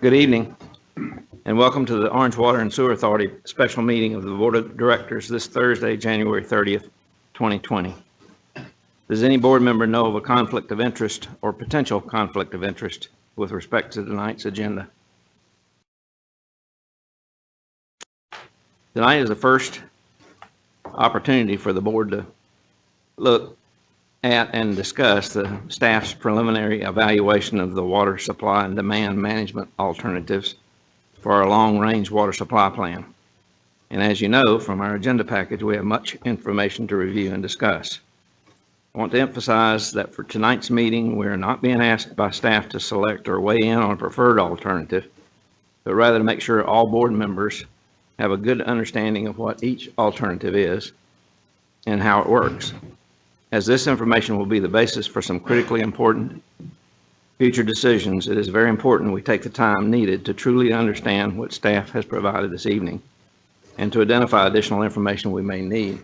Good evening, and welcome to the Orange Water and Sewer Authority special meeting of the Board of Directors this Thursday, January 30th, 2020. Does any board member know of a conflict of interest or potential conflict of interest with respect to tonight's agenda? Tonight is the first opportunity for the board to look at and discuss the staff's preliminary evaluation of the water supply and demand management alternatives for our long-range water supply plan. And as you know from our agenda package, we have much information to review and discuss. I want to emphasize that for tonight's meeting, we are not being asked by staff to select or weigh in on a preferred alternative, but rather to make sure all board members have a good understanding of what each alternative is and how it works. As this information will be the basis for some critically important future decisions, it is very important we take the time needed to truly understand what staff has provided this evening and to identify additional information we may need.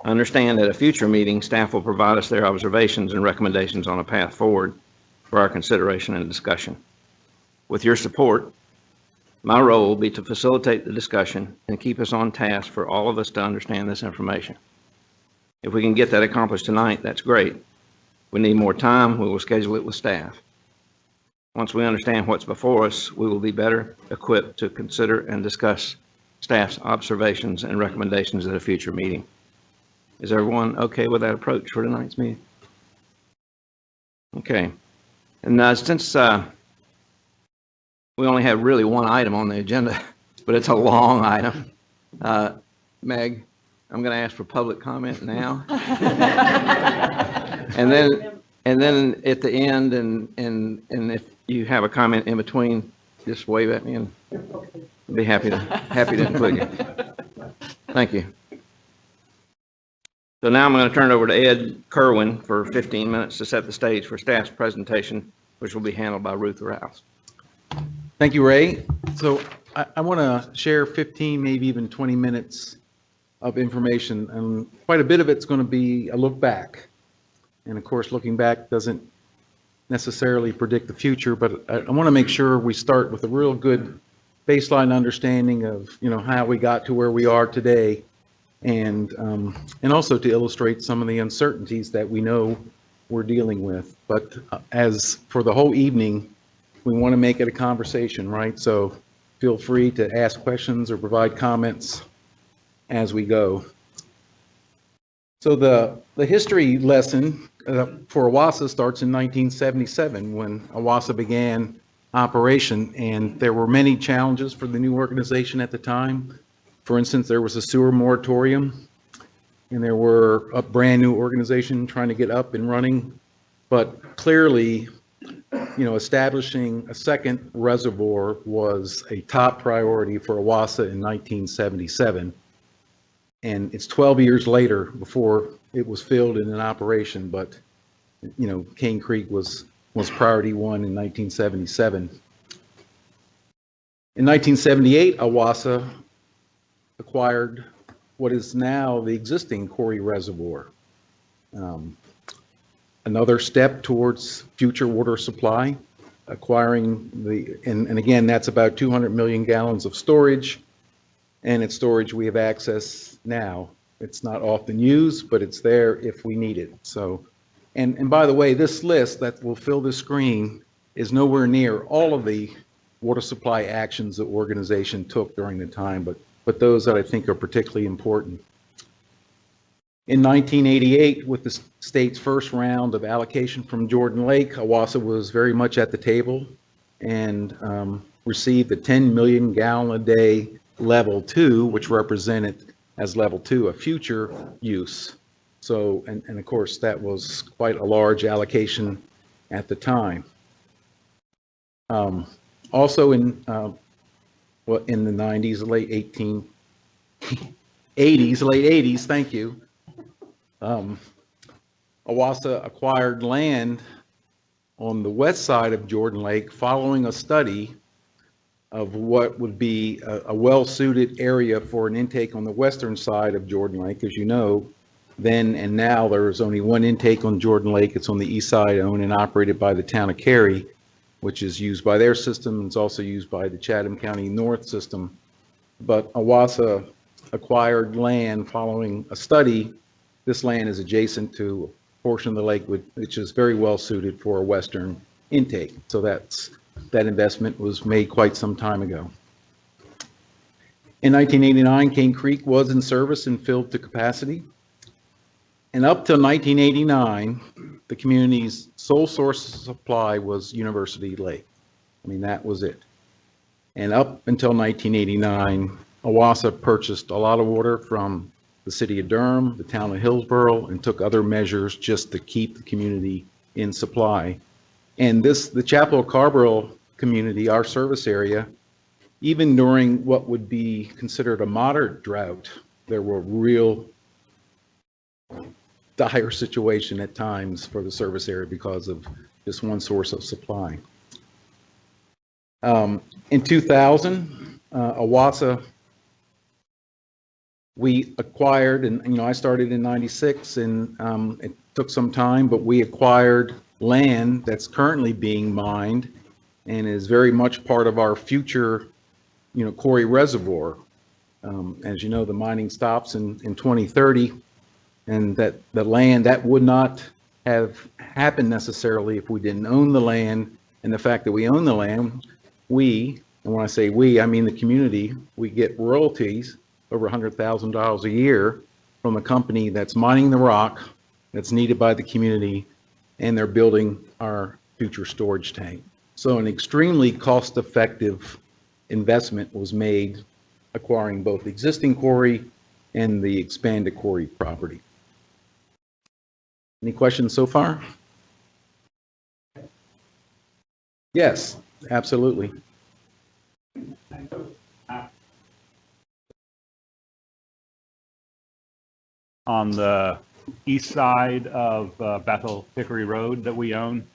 Understand at a future meeting, staff will provide us their observations and recommendations on a path forward for our consideration and discussion. With your support, my role will be to facilitate the discussion and keep us on task for all of us to understand this information. If we can get that accomplished tonight, that's great. If we need more time, we will schedule it with staff. Once we understand what's before us, we will be better equipped to consider and discuss staff's observations and recommendations at a future meeting. Is everyone okay with that approach for tonight's meeting? Okay. And since we only have really one item on the agenda, but it's a long item, Meg, I'm going to ask for public comment now. and then at the end, and if you have a comment in between, just wave at me and I'll be happy to include you. Thank you. So now I'm going to turn it over to Ed Kerwin for 15 minutes to set the stage for staff's presentation, which will be handled by Ruth Rouse. Thank you, Ray. So I want to share 15, maybe even 20 minutes of information, and quite a bit of it's going to be a look back. And of course, looking back doesn't necessarily predict the future, but I want to make sure we start with a real good baseline understanding of, how we got to where we are today, and also to illustrate some of the uncertainties that we know we're dealing with. But as for the whole evening, we want to make it a conversation, right? So feel free to ask questions or provide comments as we go. So the history lesson for OWASA starts in 1977 when OWASA began operation, and there were many challenges for the new organization at the time. For instance, there was a sewer moratorium, and there were a brand new organization trying to get up and running. But clearly, establishing a second reservoir was a top priority for OWASA in 1977. And it's 12 years later before it was filled in an operation, but, Cane Creek was priority one in 1977. In 1978, OWASA acquired what is now the existing Corey Reservoir. Another step towards future water supply, acquiring and again, that's about 200 million gallons of storage, and it's storage we have access now. It's not often used, but it's there if we need it. So, and by the way, this list that will fill the screen is nowhere near all of the water supply actions the organization took during the time, but those that I think are particularly important. In 1988, with the state's first round of allocation from Jordan Lake, OWASA was very much at the table and received a 10 million gallon a day level 2, which represented as level 2 a future use. So, and of course, that was quite a large allocation at the time. Also in the 90s, late 80s, thank you. OWASA acquired land on the west side of Jordan Lake following a study of what would be a well-suited area for an intake on the western side of Jordan Lake. As you know, then and now. There's only one intake on Jordan Lake. It's on the east side, owned and operated by the town of Cary, which is used by their system. It's also used by the Chatham County North system. But OWASA acquired land following a study. This land is adjacent to a portion of the lake which is very well suited for a western intake. So that investment was made quite some time ago. In 1989, Cane Creek was in service and filled to capacity. And up till 1989, the community's sole source of supply was University Lake. I mean, that was it. And up until 1989, OWASA purchased a lot of water from the city of Durham, the town of Hillsborough, and took other measures just to keep the community in supply. And the Chapel Carborough community, our service area, even during what would be considered a moderate drought, there were real dire situation at times for the service area because of just one source of supply. In 2000, OWASA, we acquired, and I started in 96, and it took some time, but we acquired land that's currently being mined and is very much part of our future, Quarry Reservoir. As you know, the mining stops in 2030, and that the land that would not have happened necessarily if we didn't own the land. And the fact that we own the land, and when I say we, I mean the community, we get royalties over $100,000 a year from a company that's mining the rock that's needed by the community, and they're building our future storage tank. So an extremely cost-effective investment was made acquiring both existing quarry and the expanded quarry property. Any questions so far? Yes, absolutely. On the east side of Bethel Hickory Road that we own,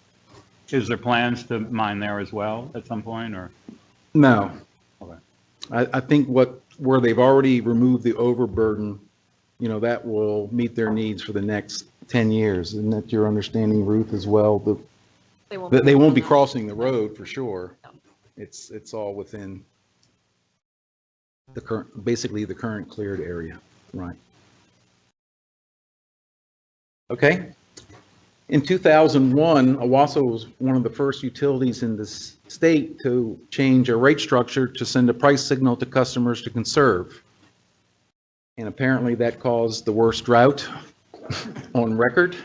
is there plans to mine there as well at some point, or? No. Okay. I think where they've already removed the overburden, that will meet their needs for the next 10 years. Isn't that your understanding, Ruth, as well? They won't be crossing the road for sure. No. It's all within basically the current cleared area, right? Okay. In 2001, OWASA was one of the first utilities in the state to change a rate structure to send a price signal to customers to conserve. And apparently that caused the worst drought on record.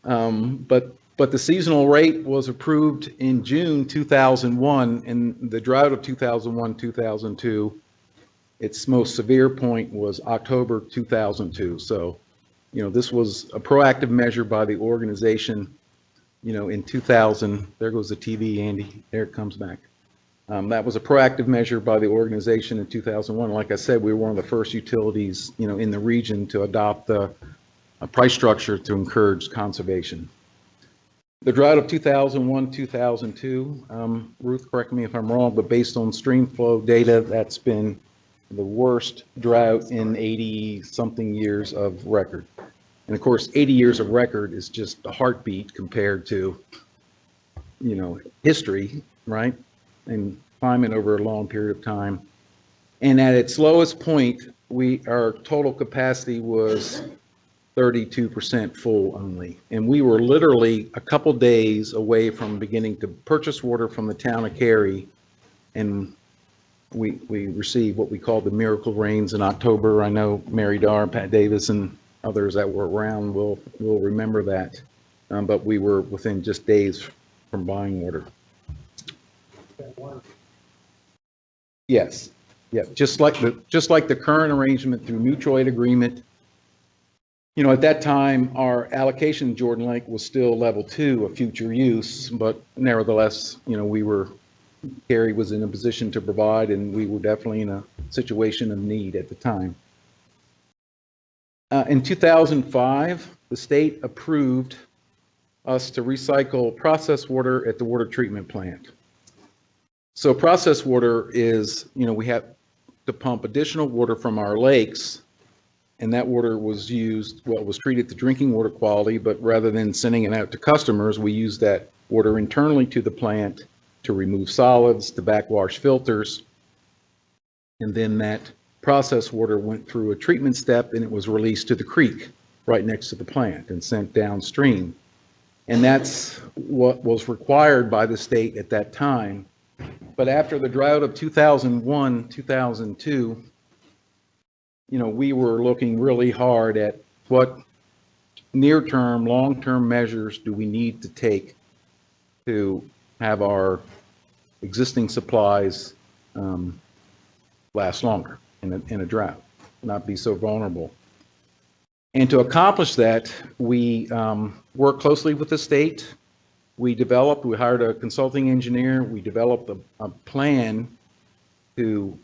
But the seasonal rate was approved in June 2001, and the drought of 2001-2002, its most severe point was October 2002. So, this was a proactive measure by the organization, in 2000. There goes the TV, Andy. There it comes back. That was a proactive measure by the organization in 2001. Like I said, we were one of the first utilities, in the region to adopt a price structure to encourage conservation. The drought of 2001-2002, Ruth, correct me if I'm wrong, but based on stream flow data, that's been the worst drought in 80-something years of record. And of course, 80 years of record is just a heartbeat compared to, history, right? And climate over a long period of time. And at its lowest point, our total capacity was 32% full only. And we were literally a couple days away from beginning to purchase water from the town of Cary, and we received what we called the miracle rains in October. I know Mary Dar, Pat Davis, and others that were around will remember that. But we were within just days from buying water. Yes, yeah, just like the current arrangement through mutual aid agreement. At that time, our allocation in Jordan Lake was still level 2 of future use, but nevertheless, Cary was in a position to provide, and we were definitely in a situation of need at the time. In 2005, the state approved us to recycle processed water at the water treatment plant. So processed water is, we have to pump additional water from our lakes and that water was used, well, it was treated to drinking water quality, but rather than sending it out to customers, we used that water internally to the plant to remove solids, to backwash filters. And then that processed water went through a treatment step and it was released to the creek right next to the plant and sent downstream. And that's what was required by the state at that time. But after the drought of 2001, 2002, we were looking really hard at what near-term, long-term measures do we need to take to have our existing supplies last longer in a drought, not be so vulnerable. And to accomplish that, we worked closely with the state. We hired a consulting engineer. We developed a plan to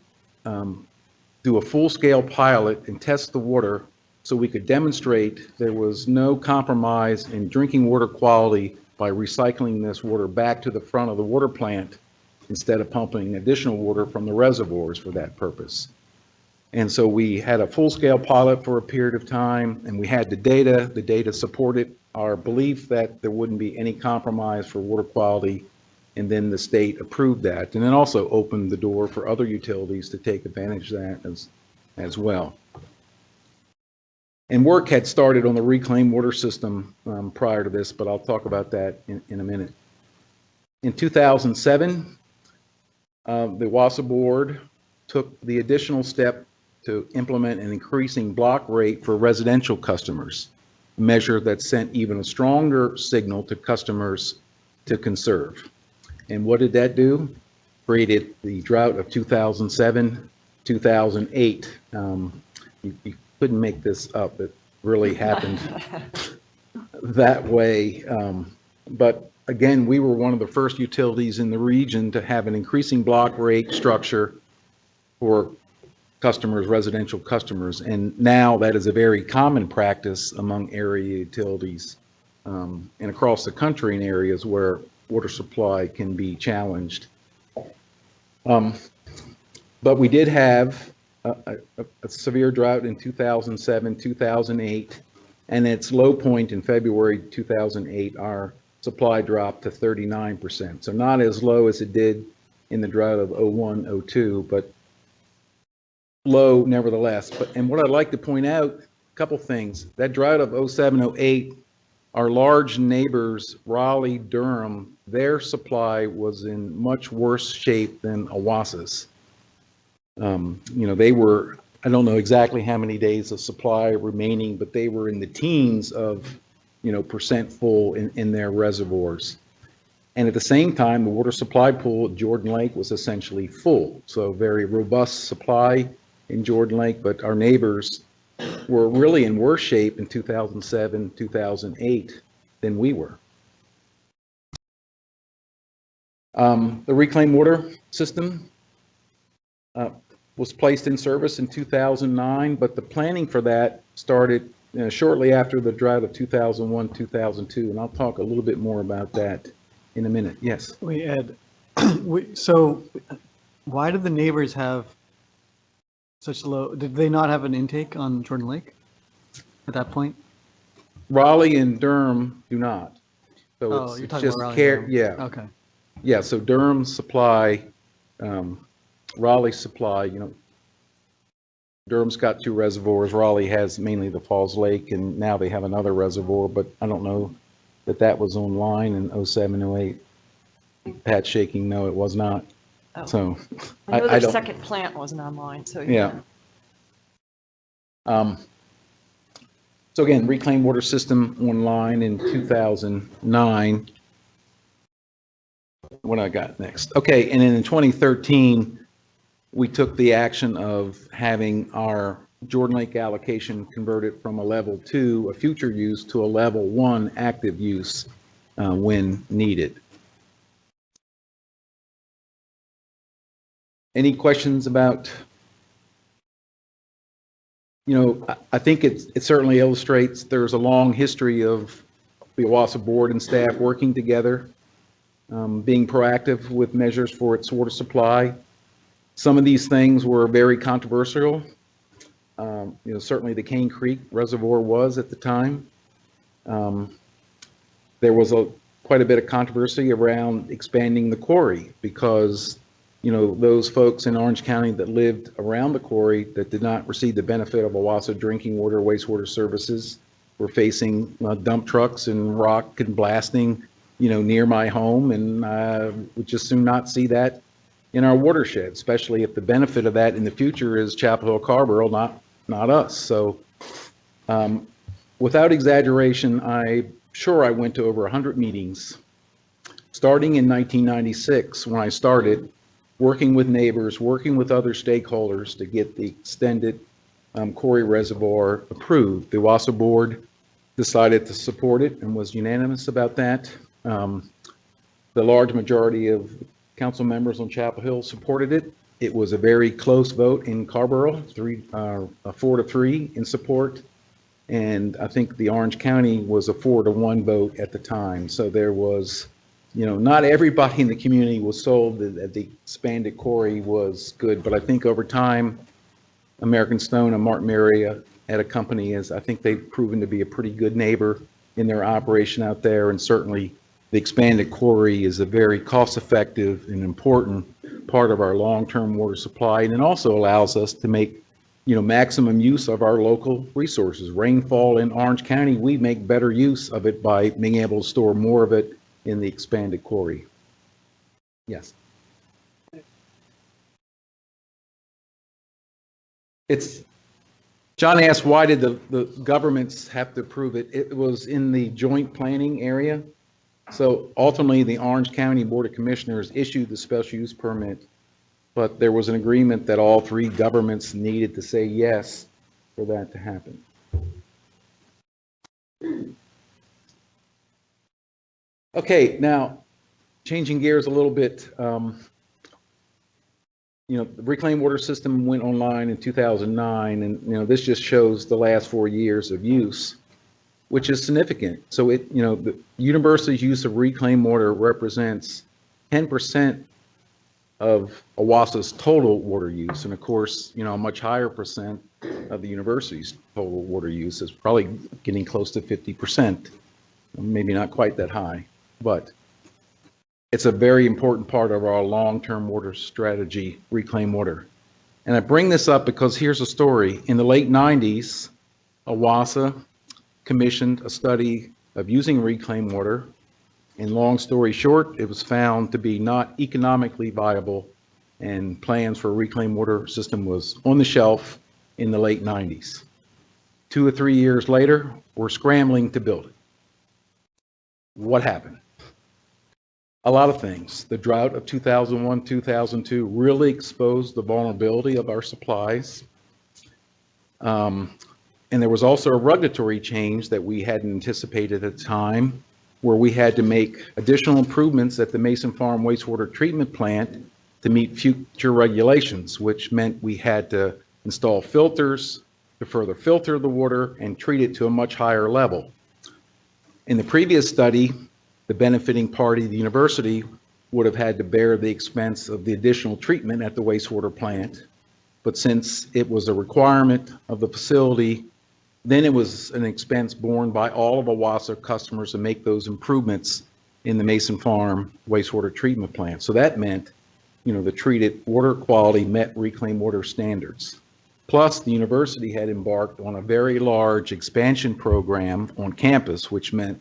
do a full-scale pilot and test the water so we could demonstrate there was no compromise in drinking water quality by recycling this water back to the front of the water plant instead of pumping additional water from the reservoirs for that purpose. And so we had a full-scale pilot for a period of time, and we had the data. The data supported our belief that there wouldn't be any compromise for water quality, and then the state approved that, and then also opened the door for other utilities to take advantage of that as well. And work had started on the reclaimed water system prior to this, but I'll talk about that in a minute. In 2007, the OWASA board took the additional step to implement an increasing block rate for residential customers, a measure that sent even a stronger signal to customers to conserve. And what did that do? Created the drought of 2007, 2008. You couldn't make this up. It really happened that way. But again, we were one of the first utilities in the region to have an increasing block rate structure for customers, residential customers. And now that is a very common practice among area utilities and across the country in areas where water supply can be challenged. But we did have a severe drought in 2007, 2008, and its low point in February 2008, our supply dropped to 39%. So not as low as it did in the drought of 01, 02, but low nevertheless. And what I'd like to point out, a couple things. That drought of 07, 08, our large neighbors, Raleigh, Durham, their supply was in much worse shape than OWASA's. They were, I don't know exactly how many days of supply remaining, but they were in the teens of, percent full in their reservoirs. And at the same time, the water supply pool at Jordan Lake was essentially full. So very robust supply in Jordan Lake, but our neighbors were really in worse shape in 2007, 2008 than we were. The reclaimed water system was placed in service in 2009, but the planning for that started shortly after the drought of 2001, 2002, and I'll talk a little bit more about that in a minute. Yes? Wait, Ed, so why did the neighbors have such low, did they not have an intake on Jordan Lake at that point? Raleigh and Durham do not. So you're it's talking just about Raleigh. care, yeah. Okay. Yeah, so Durham's supply, Raleigh's supply, Durham's got two reservoirs. Raleigh has mainly the Falls Lake, and now they have another reservoir, but I don't know that was online in 07, 08. Pat's shaking, no, it was not. Oh. So I know I their don't. second plant wasn't online, so Yeah. So again, reclaimed water system online in 2009. What I got next? Okay, and then in 2013, we took the action of having our Jordan Lake allocation converted from a level 2, a future use, to a level 1 active use when needed. Any questions about, I think it certainly illustrates there's a long history of the OWASA board and staff working together, being proactive with measures for its water supply. Some of these things were very controversial, Certainly the Cane Creek Reservoir was at the time. There was quite a bit of controversy around expanding the quarry because, those folks in Orange County that lived around the quarry that did not receive the benefit of OWASA drinking water, wastewater services were facing dump trucks and rock and blasting, near my home, and would just soon not see that in our watershed, especially if the benefit of that in the future is Chapel Hill Carrboro, not us. So without exaggeration, I'm sure I went to over 100 meetings, starting in 1996 when I started, working with neighbors, working with other stakeholders to get the extended Corey Reservoir approved. The OWASA board decided to support it and was unanimous about that. The large majority of council members on Chapel Hill supported it. It was a very close vote in Carrboro, 4-3 in support. And I think the Orange County was a 4-1 vote at the time. So there was, not everybody in the community was sold that the expanded quarry was good. But I think over time, American Stone and Martin Marietta at a company is, I think they've proven to be a pretty good neighbor in their operation out there. And certainly the expanded quarry is a very cost-effective and important part of our long-term water supply. And it also allows us to make maximum use of our local resources. Rainfall in Orange County, we make better use of it by being able to store more of it in the expanded quarry. Yes. John asked, why did the governments have to approve it? It was in the joint planning area. So ultimately, the Orange County Board of Commissioners issued the special use permit, but there was an agreement that all three governments needed to say yes for that to happen. Okay, now changing gears a little bit. The reclaimed water system went online in 2009, and this just shows the last 4 years of use, which is significant. So the university's use of reclaimed water represents 10% of OWASA's total water use. And of course, a much higher percent of the university's total water use is probably getting close to 50%. Maybe not quite that high, but it's a very important part of our long-term water strategy, reclaim water. And I bring this up because here's a story. In the late 90s, OWASA commissioned a study of using reclaimed water. And long story short, it was found to be not economically viable, and plans for a reclaimed water system was on the shelf in the late 90s. 2 or 3 years later, we're scrambling to build it. What happened? A lot of things. The drought of 2001, 2002 really exposed the vulnerability of our supplies. And there was also a regulatory change that we hadn't anticipated at the time, where we had to make additional improvements at the Mason Farm wastewater treatment plant to meet future regulations, which meant we had to install filters to further filter the water and treat it to a much higher level. In the previous study, the benefiting party, the university, would have had to bear the expense of the additional treatment at the wastewater plant. But since it was a requirement of the facility, then it was an expense borne by all of OWASA customers to make those improvements in the Mason Farm wastewater treatment plant. So that meant, the treated water quality met reclaimed water standards. Plus, the university had embarked on a very large expansion program on campus, which meant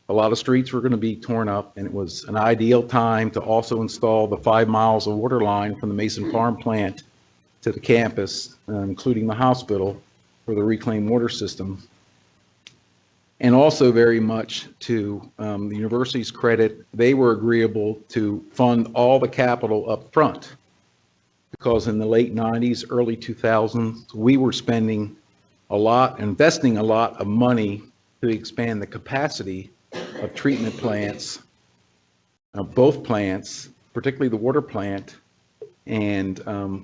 a lot of streets were going to be torn up, and it was an ideal time to also install the 5 miles of water line from the Mason Farm plant to the campus, including the hospital, for the reclaimed water system. And also very much to the university's credit, they were agreeable to fund all the capital up front, because in the late 90s, early 2000s, we were spending a lot, investing a lot of money to expand the capacity of treatment plants, both plants, particularly the water plant, and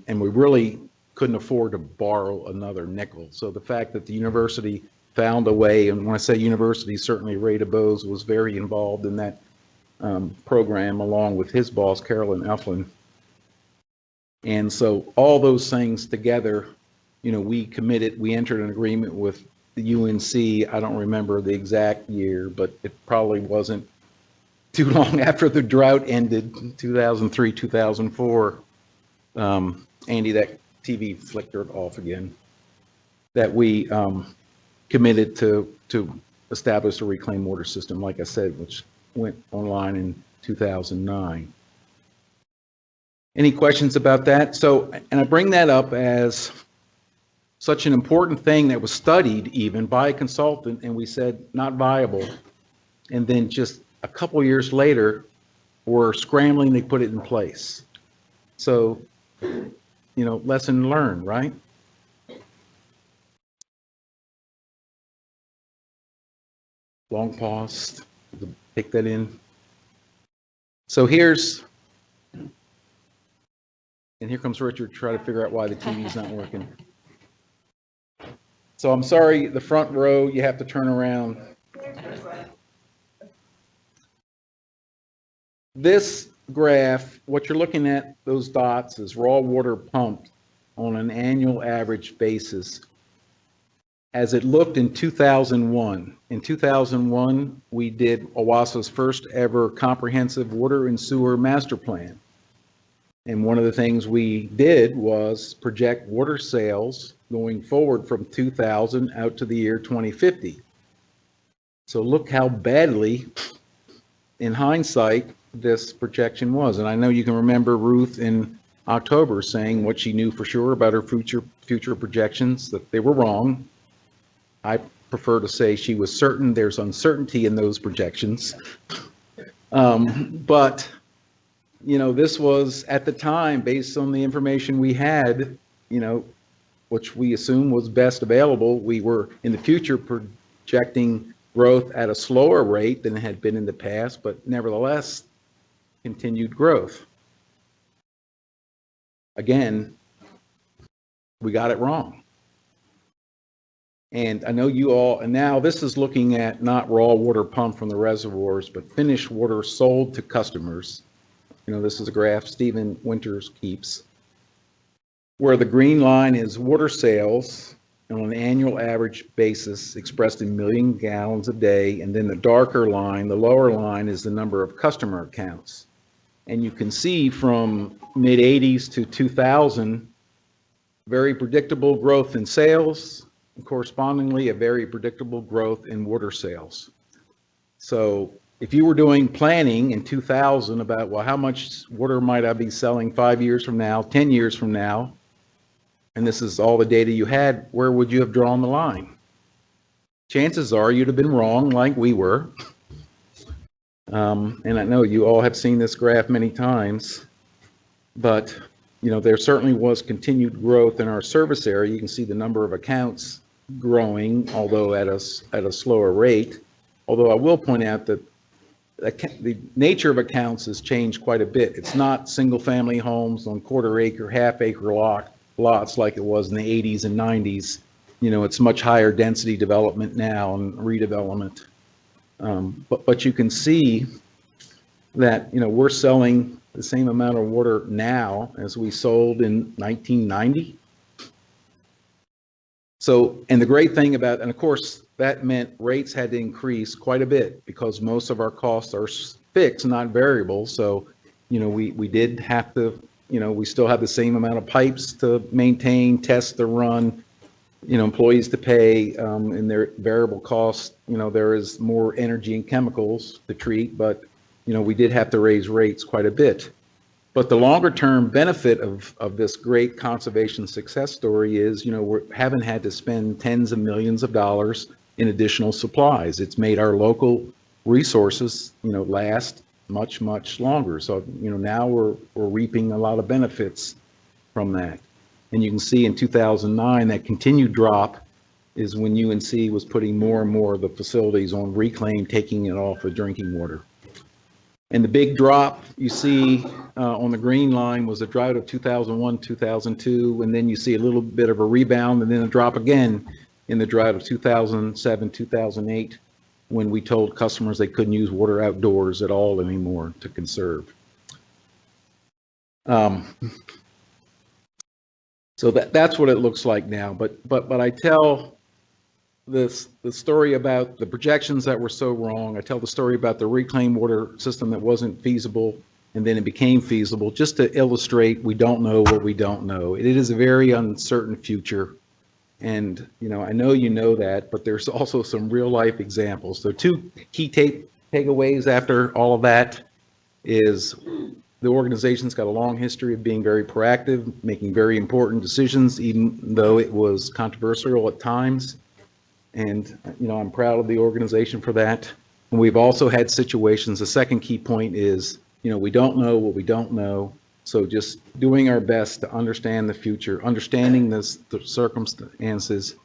we really couldn't afford to borrow another nickel. So the fact that the university found a way, and when I say university, certainly Ray DeBose was very involved in that program, along with his boss, Carolyn Eflin. And so all those things together we entered an agreement with the UNC. I don't remember the exact year, but it probably wasn't too long after the drought ended, 2003, 2004. Andy, that TV flickered off again. That we committed to establish a reclaimed water system, like I said, which went online in 2009. Any questions about that? So, and I bring that up as such an important thing that was studied even by a consultant, and we said not viable. And then just a couple years later, we're scrambling to put it in place. So, lesson learned, right? Long pause, take that in. So here's, and here comes Richard to try to figure out why the TV's not working. So I'm sorry, the front row, you have to turn around. This graph, what you're looking at, those dots, is raw water pumped on an annual average basis as it looked in 2001. In 2001, we did OWASA's first ever comprehensive water and sewer master plan. And one of the things we did was project water sales going forward from 2000 out to the year 2050. So look how badly, in hindsight, this projection was. And I know you can remember Ruth in October saying what she knew for sure about her future projections, that they were wrong. I prefer to say she was certain there's uncertainty in those projections. But this was at the time based on the information we had, which we assume was best available. We were in the future projecting growth at a slower rate than it had been in the past, but nevertheless, continued growth. Again, we got it wrong. And I know you all, and now this is looking at not raw water pumped from the reservoirs, but finished water sold to customers. This is a graph Stephen Winters keeps, where the green line is water sales on an annual average basis expressed in million gallons a day, and then the darker line, the lower line, is the number of customer accounts. And you can see from mid-80s to 2000, very predictable growth in sales, and correspondingly a very predictable growth in water sales. So if you were doing planning in 2000 about, well, how much water might I be selling 5 years from now, 10 years from now, and this is all the data you had, where would you have drawn the line? Chances are you'd have been wrong like we were. And I know you all have seen this graph many times, but there certainly was continued growth in our service area. You can see the number of accounts growing, although at a slower rate. Although I will point out that the nature of accounts has changed quite a bit. It's not single-family homes on quarter-acre, half-acre lots like it was in the 80s and 90s. It's much higher density development now and redevelopment. But you can see that we're selling the same amount of water now as we sold in 1990. So, and the great thing about, and of course, that meant rates had to increase quite a bit because most of our costs are fixed, not variable. So, we did have to, we still have the same amount of pipes to maintain, test to run, employees to pay, and their variable costs, there is more energy and chemicals to treat, but, we did have to raise rates quite a bit. But the longer term benefit of this great conservation success story is, we haven't had to spend tens of millions of dollars in additional supplies. It's made our local resources, last much, much longer. So, now we're reaping a lot of benefits from that. And you can see in 2009, that continued drop is when UNC was putting more and more of the facilities on reclaim, taking it off of drinking water. And the big drop you see on the green line was the drought of 2001, 2002, and then you see a little bit of a rebound and then a drop again in the drought of 2007, 2008, when we told customers they couldn't use water outdoors at all anymore to conserve. So that's what it looks like now. But I tell the story about the projections that were so wrong. I tell the story about the reclaimed water system that wasn't feasible, and then it became feasible, just to illustrate we don't know what we don't know. It is a very uncertain future. And, I know you know that, but there's also some real life examples. So two key takeaways after all of that is the organization's got a long history of being very proactive, making very important decisions, even though it was controversial at times. And, I'm proud of the organization for that. And we've also had situations, the second key point is, we don't know what we don't know. So just doing our best to understand the future, understanding the circumstances.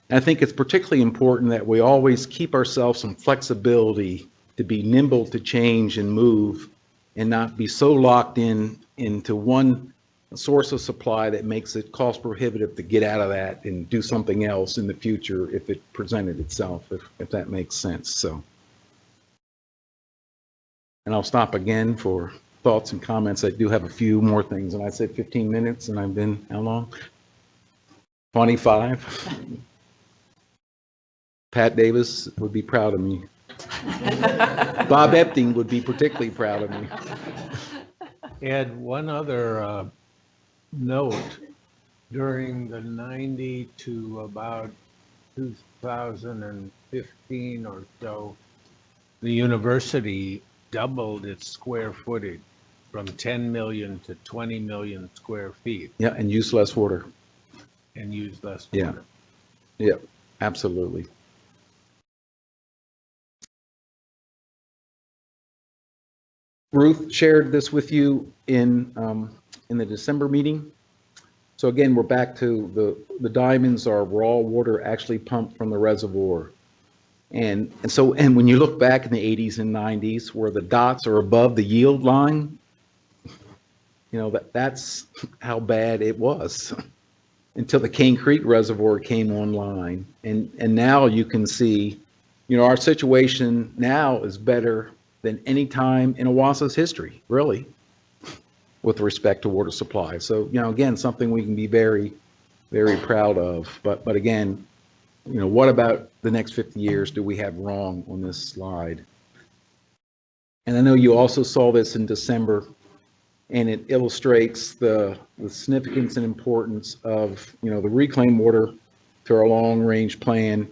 And I think it's particularly important that we always keep ourselves some flexibility to be nimble to change and move, and not be so locked into one source of supply that makes it cost prohibitive to get out of that and do something else in the future if it presented itself, if that makes sense. So, and I'll stop again for thoughts and comments. I do have a few more things, and I said 15 minutes, and I've been, how long? 25. Pat Davis would be proud of me. Bob Epting would be particularly proud of me. Add one other note. During the 90 to about 2015 or so, the university doubled its square footage from 10 million to 20 million square feet. Yeah, and use less water. And used less Yeah. water. Yeah, absolutely. Ruth shared this with you in the December meeting. So again, we're back to the diamonds are raw water actually pumped from the reservoir. And when you look back in the 80s and 90s where the dots are above the yield line, that's how bad it was until the Cane Creek Reservoir came online. And now you can see, our situation now is better than any time in OWASA's history, really, with respect to water supply. So, again, something we can be very, very proud of. But again, what about the next 50 years do we have wrong on this slide? And I know you also saw this in December, and it illustrates the significance and importance of, the reclaimed water to our long-range plan,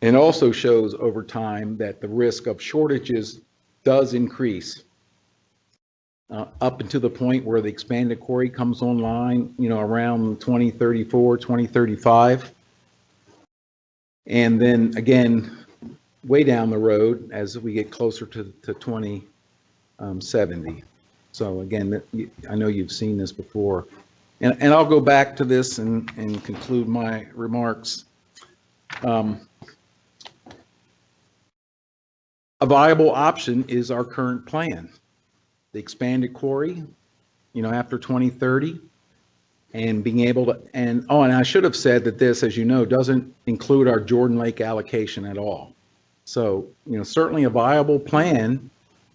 and also shows over time that the risk of shortages does increase up until the point where the expanded quarry comes online, around 2034, 2035. And then again, way down the road as we get closer to 2070. So again, I know you've seen this before. And I'll go back to this and conclude my remarks. A viable option is our current plan. The expanded quarry, after 2030, and being able to, and I should have said that this, as you know, doesn't include our Jordan Lake allocation at all. So, certainly a viable plan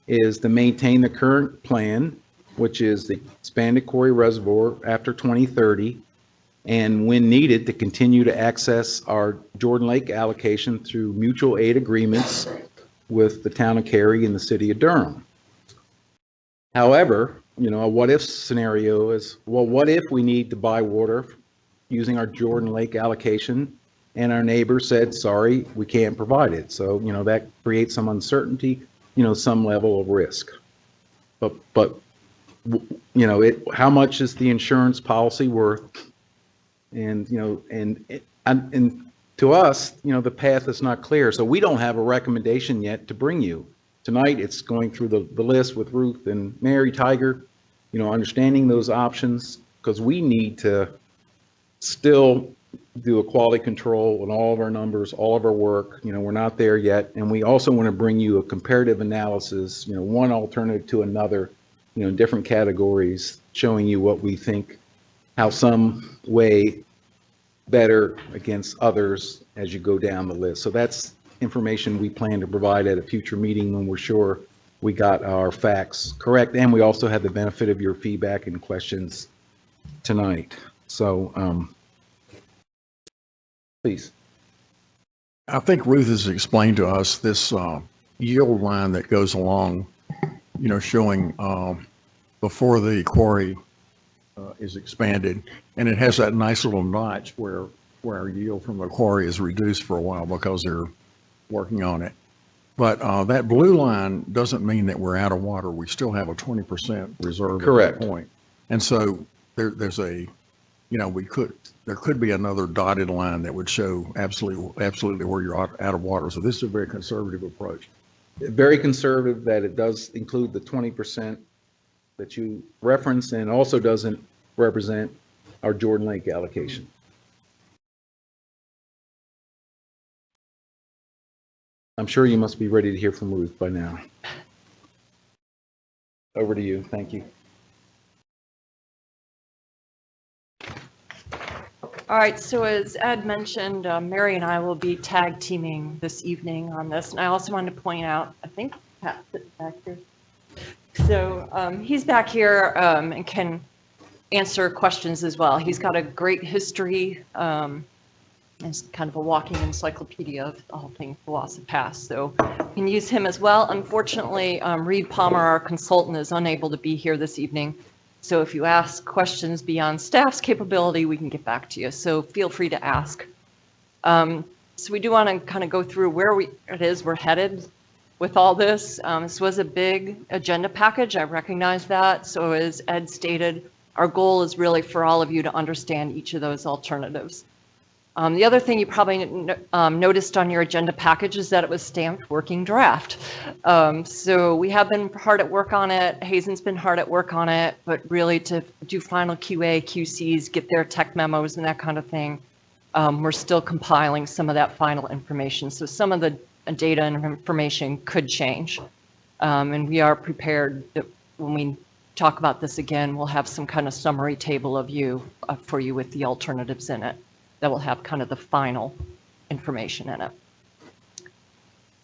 is to maintain the current plan, which is the expanded quarry reservoir after 2030, and when needed, to continue to access our Jordan Lake allocation through mutual aid agreements with the town of Cary and the city of Durham. However, a what if scenario is, well, what if we need to buy water using our Jordan Lake allocation and our neighbor said, sorry, we can't provide it. So, that creates some uncertainty, some level of risk. But how much is the insurance policy worth? And, and to us, the path is not clear. So we don't have a recommendation yet to bring you. Tonight, it's going through the list with Ruth and Mary Tiger, understanding those options, because we need to still do a quality control on all of our numbers, all of our work. We're not there yet. And we also want to bring you a comparative analysis, one alternative to another, in different categories, showing you what we think, how some weigh better against others as you go down the list. So that's information we plan to provide at a future meeting when we're sure we got our facts correct. And we also have the benefit of your feedback and questions tonight. So, please. I think Ruth has explained to us this yield line that goes along, showing before the quarry is expanded, and it has that nice little notch where our yield from the quarry is reduced for a while because they're working on it. But that blue line doesn't mean that we're out of water. We still have a 20% reserve Correct. at that point. And so there's a, there could be another dotted line that would show absolutely where you're out of water. So this is a very conservative approach. Very conservative that it does include the 20% that you referenced and also doesn't represent our Jordan Lake allocation. I'm sure you must be ready to hear from Ruth by now. Over to you. Thank you. All right, so as Ed mentioned, Mary and I will be tag teaming this evening on this. And I also wanted to point out, I think Pat's back here. So he's back here and can answer questions as well. He's got a great history. It's kind of a walking encyclopedia of all things OWASA past. So you can use him as well. Unfortunately, Reed Palmer, our consultant, is unable to be here this evening. So if you ask questions beyond staff's capability, we can get back to you. So feel free to ask. So we do want to kind of go through where it is we're headed with all this. This was a big agenda package. I recognize that. So as Ed stated, our goal is really for all of you to understand each of those alternatives. The other thing you probably noticed on your agenda package is that it was stamped working draft. So we have been hard at work on it. Hazen's been hard at work on it, but really to do final QA, QCs, get their tech memos and that kind of thing. We're still compiling some of that final information. So some of the data and information could change. And we are prepared that when we talk about this again, we'll have some kind of summary table of for you with the alternatives in it that will have kind of the final information in it.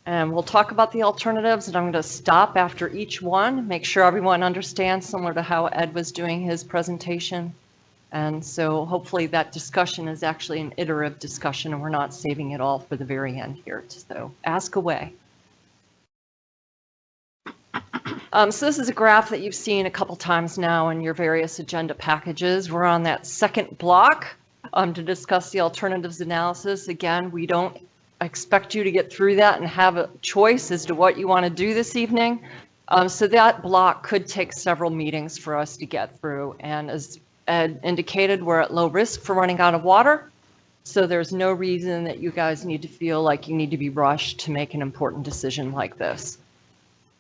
And we'll talk about the alternatives, and I'm going to stop after each one, make sure everyone understands, similar to how Ed was doing his presentation. And so hopefully that discussion is actually an iterative discussion and we're not saving it all for the very end here. So ask away. So this is a graph that you've seen a couple times now in your various agenda packages. We're on that second block to discuss the alternatives analysis. Again, we don't expect you to get through that and have a choice as to what you want to do this evening. So that block could take several meetings for us to get through. And as Ed indicated, we're at low risk for running out of water. So there's no reason that you guys need to feel like you need to be rushed to make an important decision like this.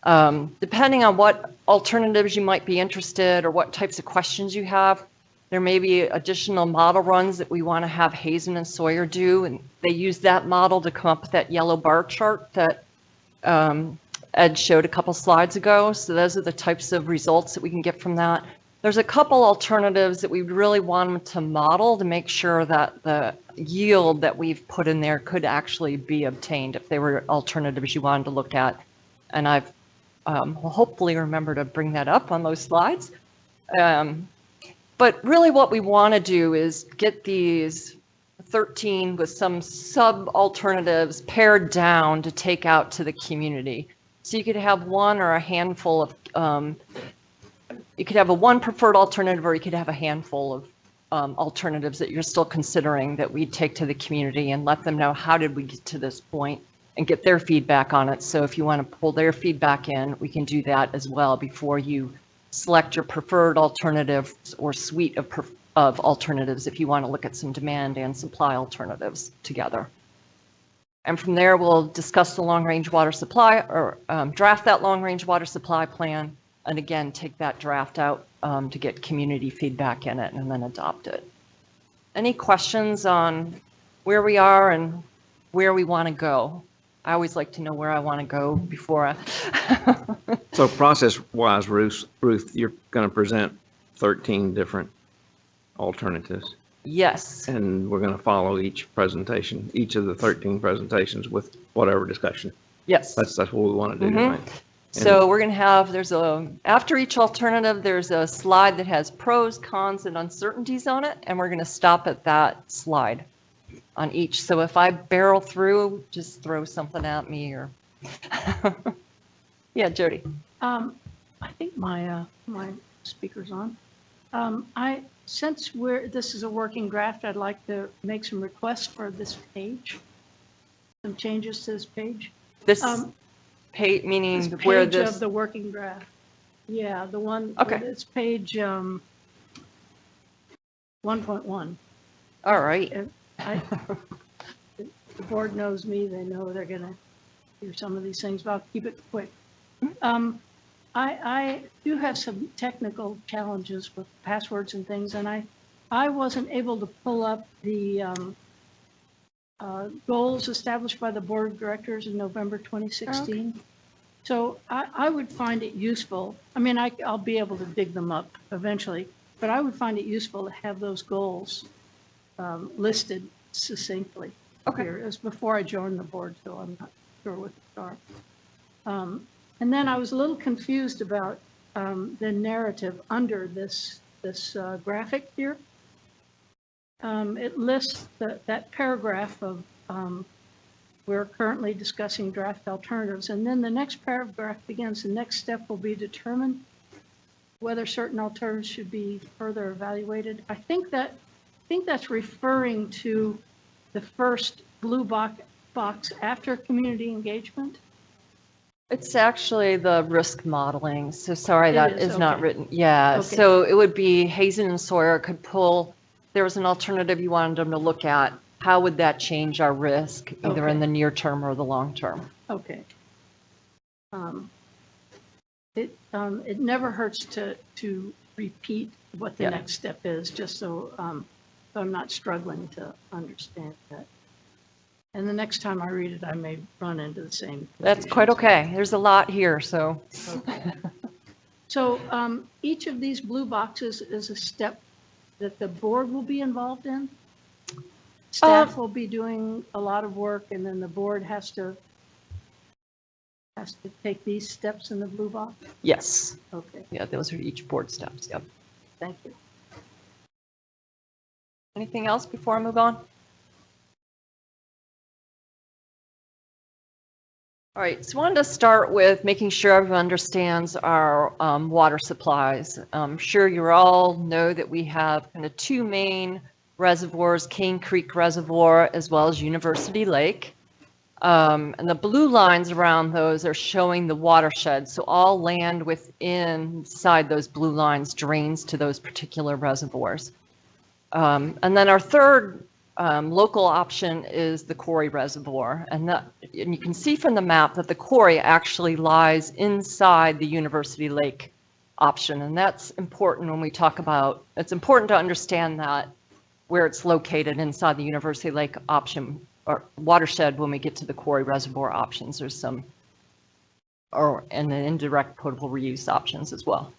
Depending on what alternatives you might be interested or what types of questions you have, there may be additional model runs that we want to have Hazen and Sawyer do, and they use that model to come up with that yellow bar chart that Ed showed a couple slides ago. So those are the types of results that we can get from that. There's a couple alternatives that we really want them to model to make sure that the yield that we've put in there could actually be obtained if they were alternatives you wanted to look at. And I've hopefully remember to bring that up on those slides. But really what we want to do is get these 13 with some sub-alternatives pared down to take out to the community. So you could have one or a handful of, you could have a one preferred alternative, or you could have a handful of alternatives that you're still considering that we'd take to the community and let them know how did we get to this point and get their feedback on it. So if you want to pull their feedback in, we can do that as well before you select your preferred alternative or suite of alternatives if you want to look at some demand and supply alternatives together. And from there, we'll discuss the long-range water supply or draft that long-range water supply plan. And again, take that draft out to get community feedback in it and then adopt it. Any questions on where we are and where we want to go? I always like to know where I want to go before I. So process-wise, Ruth, you're going to present 13 different alternatives, Yes. and we're going to follow each presentation, each of the 13 presentations with whatever discussion. Yes. That's what we want to do tonight. So we're going to have, after each alternative, there's a slide that has pros, cons, and uncertainties on it, and we're going to stop at that slide on each. So if I barrel through, just throw something at me or, yeah, Jody. I think my speaker's on. Since this is a working draft, I'd like to make some requests for this page, some changes to this page. This page, meaning This where page this, of the working draft. Yeah, the one, Okay. it's page 1.1. all right. The board knows me, they know they're gonna do some of these things, but I'll keep it quick. I do have some technical challenges with passwords and things, and I wasn't able to pull up the goals established by the board of directors in November 2016. So I would find it useful, I mean, I'll be able to dig them up eventually, but I would find it useful to have those goals listed succinctly. Okay. Here. It was before I joined the board, so I'm not sure what they are. And then I was a little confused about the narrative under this graphic here. It lists that paragraph of we're currently discussing draft alternatives, and then the next paragraph begins. The next step will be determine whether certain alternatives should be further evaluated. I think that's referring to the first blue box after community engagement. It's actually the risk modeling. So sorry, that is not okay. written. Yeah, Okay. so it would be Hazen and Sawyer could pull, there was an alternative you wanted them to look at. How would that change our risk, either in Okay. the near term or the long term? Okay. It never hurts to repeat what the Yeah. next step is, just so I'm not struggling to understand that. And the next time I read it, I may run into the same. That's quite confusions. okay. There's a lot here, so. Okay. So each of these blue boxes is a step that the board will be involved in? Staff will be doing a lot of work, and then the board has to take these steps in the blue box? Yes, Okay, yeah, those are each board steps, yep. thank you. Anything else before I move on? All right, so I wanted to start with making sure everyone understands our water supplies. I'm sure you all know that we have kind of two main reservoirs, Cane Creek Reservoir as well as University Lake. And the blue lines around those are showing the watershed. So all land inside those blue lines drains to those particular reservoirs. And then our third local option is the quarry reservoir. And you can see from the map that the quarry actually lies inside the University Lake option. And that's important when we talk about, it's important to understand that where it's located inside the University Lake option or watershed when we get to the quarry reservoir options. There's some, and then indirect potable reuse options as well.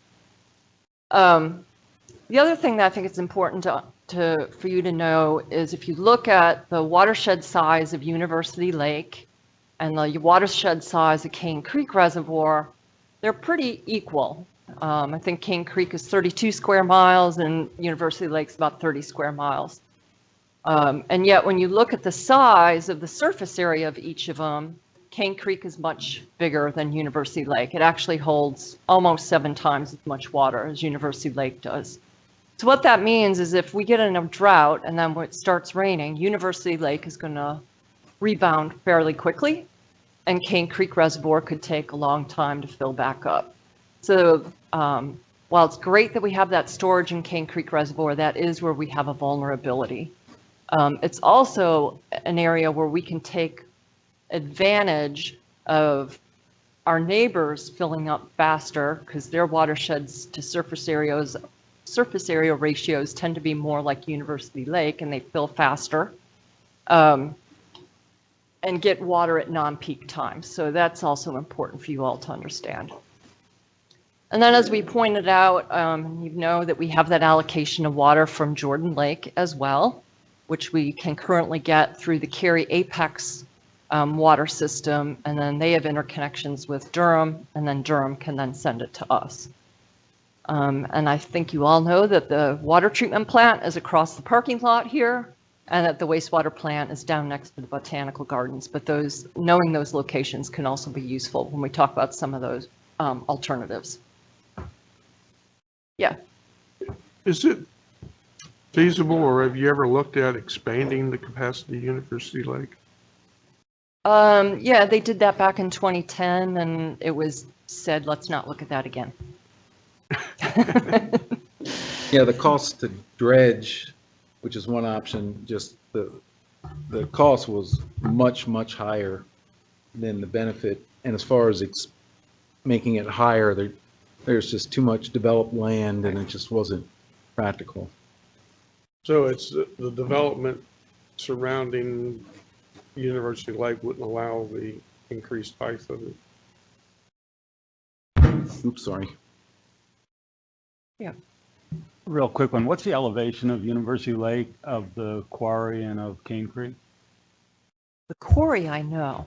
The other thing that I think it's important for you to know is if you look at the watershed size of University Lake and the watershed size of Cane Creek Reservoir, they're pretty equal. I think Cane Creek is 32 square miles and University Lake's about 30 square miles. And yet when you look at the size of the surface area of each of them, Cane Creek is much bigger than University Lake. It actually holds almost 7 times as much water as University Lake does. So what that means is if we get in a drought and then when it starts raining, University Lake is going to rebound fairly quickly, and Cane Creek Reservoir could take a long time to fill back up. So while it's great that we have that storage in Cane Creek Reservoir, that is where we have a vulnerability. It's also an area where we can take advantage of our neighbors filling up faster because their watersheds to surface area ratios tend to be more like University Lake, and they fill faster and get water at non-peak times. So that's also important for you all to understand. And then as we pointed out, you know that we have that allocation of water from Jordan Lake as well, which we can currently get through the Cary Apex water system, and then they have interconnections with Durham, and then Durham can then send it to us. And I think you all know that the water treatment plant is across the parking lot here, and that the wastewater plant is down next to the botanical gardens. But knowing those locations can also be useful when we talk about some of those alternatives. Yeah. Is it feasible, or have you ever looked at expanding the capacity of University Lake? Yeah, they did that back in 2010, and it was said, let's not look at that again. Yeah, the cost to dredge, which is one option, just the cost was much, much higher than the benefit. And as far as making it higher, there's just too much developed land and it just wasn't practical. So it's the development surrounding University Lake wouldn't allow the increased height of it. Oops, sorry. Yeah. Real quick one, what's the elevation of University Lake, of the quarry, and of Cane Creek? The quarry, I know.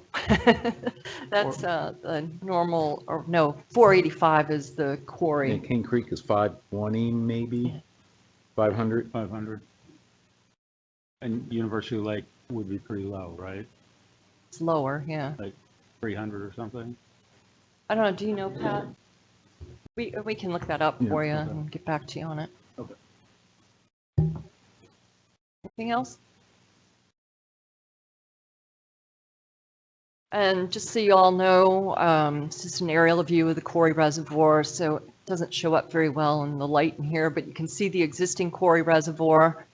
That's the normal, or no, 485 is the Yeah, quarry. Cane Creek is 520, maybe 500. 500? And University Lake would be pretty low, right? It's lower, yeah. Like 300 or something? I don't know, do you know, Pat? We can look that up Yeah, for you okay. and get back to you on it. Okay. Anything else? And just so you all know, it's just an aerial view of the quarry reservoir, so it doesn't show up very well in the light in here, but you can see the existing quarry reservoir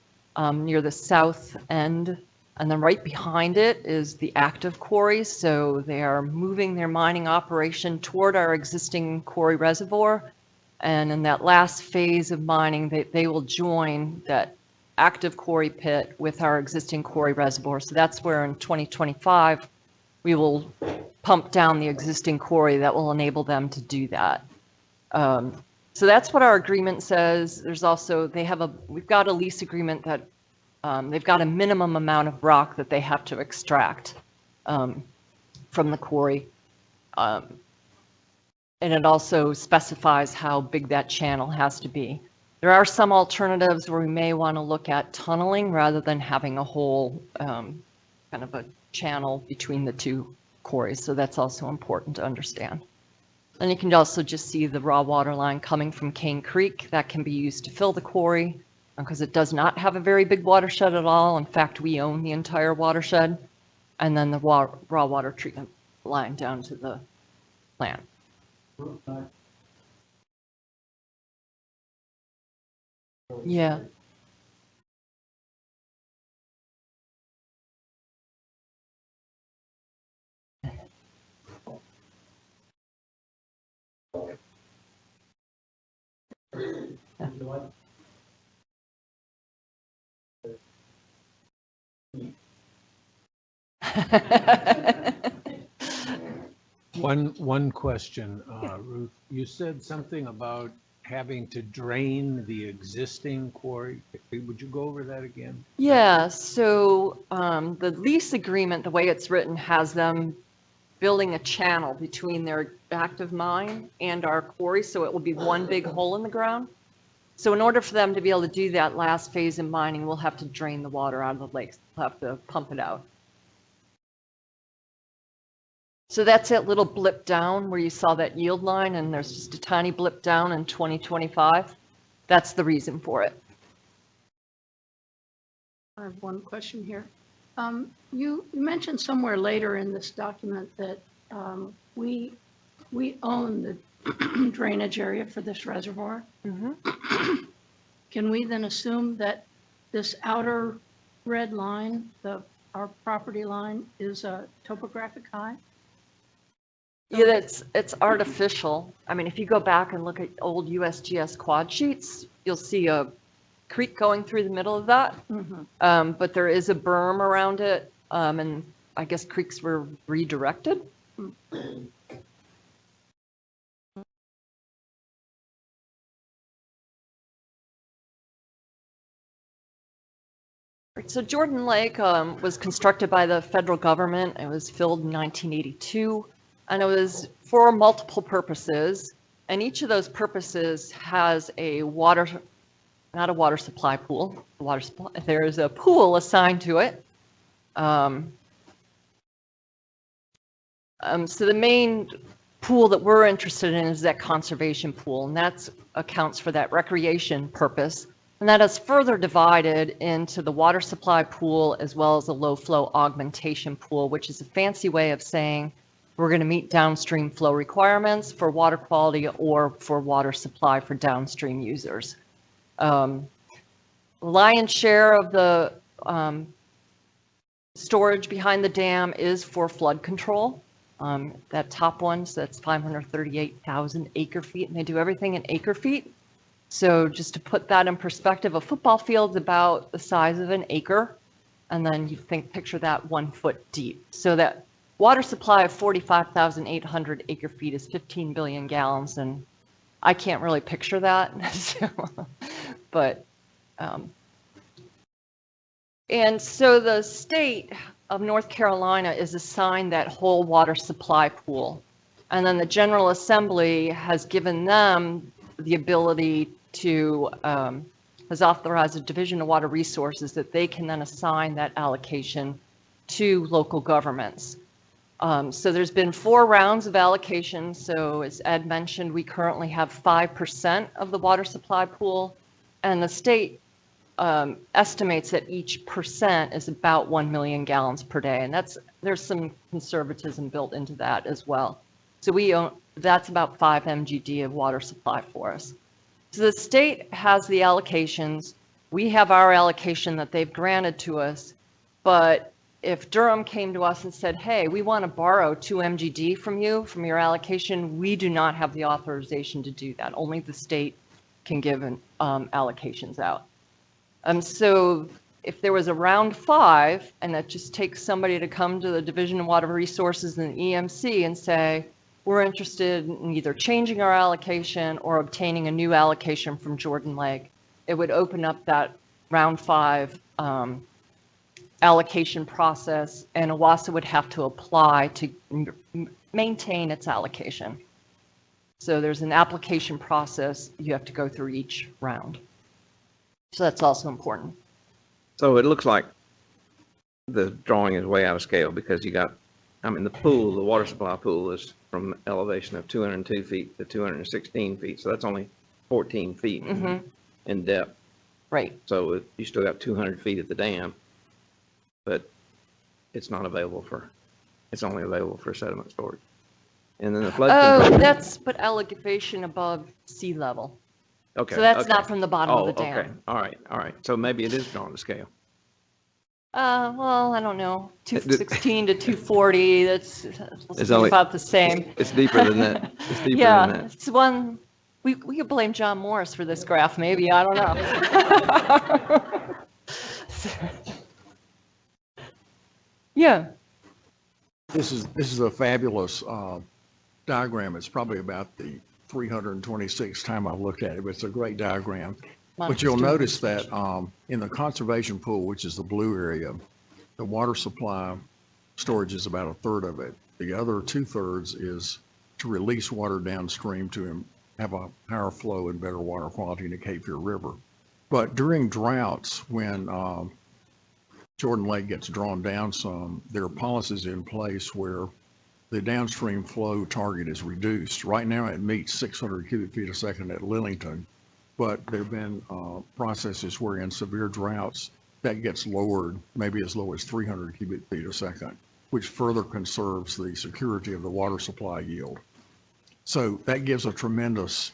near the south end. And then right behind it is the active quarry, so they are moving their mining operation toward our existing quarry reservoir. And in that last phase of mining, they will join that active quarry pit with our existing quarry reservoir. So that's where in 2025, we will pump down the existing quarry that will enable them to do that. So that's what our agreement says. There's also, we've got a lease agreement that they've got a minimum amount of rock that they have to extract from the quarry. And it also specifies how big that channel has to be. There are some alternatives where we may want to look at tunneling rather than having a whole kind of a channel between the two quarries. So that's also important to understand. And you can also just see the raw water line coming from Cane Creek that can be used to fill the quarry because it does not have a very big watershed at all. In fact, we own the entire watershed, and then the raw water treatment line down to the plant. Yeah. One question, Ruth. You said something about having to drain the existing quarry. Would you go over that again? Yeah, so the lease agreement, the way it's written, has them building a channel between their active mine and our quarry, so it will be one big hole in the ground. So in order for them to be able to do that last phase in mining, we'll have to drain the water out of the lakes. We'll have to pump it out. So that's that little blip down where you saw that yield line, and there's just a tiny blip down in 2025. That's the reason for it. I have one question here. You mentioned somewhere later in this document that we own the drainage area for this reservoir. Mm-hmm. Can we then assume that this outer red line, our property line, is a topographic high? Yeah, it's artificial. I mean, if you go back and look at old USGS quad sheets, you'll see a creek going through the middle of that. Mm-hmm. But there is a berm around it, and I guess creeks were redirected. So Jordan Lake was constructed by the federal government. It was filled in 1982, and it was for multiple purposes. And each of those purposes has a water, not a water supply pool, water supply, there is a pool assigned to it. So the main pool that we're interested in is that conservation pool, and that accounts for that recreation purpose. And that is further divided into the water supply pool as well as the low flow augmentation pool, which is a fancy way of saying we're going to meet downstream flow requirements for water quality or for water supply for downstream users. Lion's share of the storage behind the dam is for flood control. That top one, so that's 538,000 acre feet, and they do everything in acre feet. So just to put that in perspective, a football field's about the size of an acre, and then you picture that 1 foot deep. So that water supply of 45,800 acre feet is 15 billion gallons, and I can't really picture that. So, but, and so the state of North Carolina is assigned that whole water supply pool. And then the General Assembly has given them the ability to, has authorized the Division of Water Resources that they can then assign that allocation to local governments. So there's been 4 rounds of allocation. So as Ed mentioned, we currently have 5% of the water supply pool, and the state estimates that each percent is about 1 million gallons per day. And there's some conservatism built into that as well. So that's about 5 MGD of water supply for us. So the state has the allocations. We have our allocation that they've granted to us. But if Durham came to us and said, hey, we want to borrow 2 MGD from you, from your allocation, we do not have the authorization to do that. Only the state can give allocations out. So if there was a round 5, and that just takes somebody to come to the Division of Water Resources and the EMC and say, we're interested in either changing our allocation or obtaining a new allocation from Jordan Lake, it would open up that round 5 allocation process, and OWASA would have to apply to maintain its allocation. So there's an application process you have to go through each round. So that's also important. So it looks like the drawing is way out of scale because you got, I mean, the pool, the water supply pool is from elevation of 202 feet to 216 feet. So that's only 14 feet in depth. Right. So you still got 200 feet at the dam, but it's not available for, it's only available for sediment storage. And then the flood control. That's but elevation above sea level. Okay. So that's not from the bottom of the dam. Okay. All right. So maybe it is drawn to scale. Well, I don't know. 216 to 240. That's only about the same. It's deeper than that. It's deeper Yeah, than that. it's one. We could blame John Morris for this graph, maybe. I don't know. Yeah. This is a fabulous diagram. It's probably about the 326th time I've looked at it, but it's a great diagram. But you'll notice that in the conservation pool, which is the blue area, the water supply storage is about 1/3 of it. The other 2/3 is to release water downstream to have a higher flow and better water quality in the Cape Fear River. But during droughts, when Jordan Lake gets drawn down some, there are policies in place where the downstream flow target is reduced. Right now it meets 600 cubic feet a second at Lillington, but there have been processes where in severe droughts that gets lowered maybe as low as 300 cubic feet a second, which further conserves the security of the water supply yield. So that gives a tremendous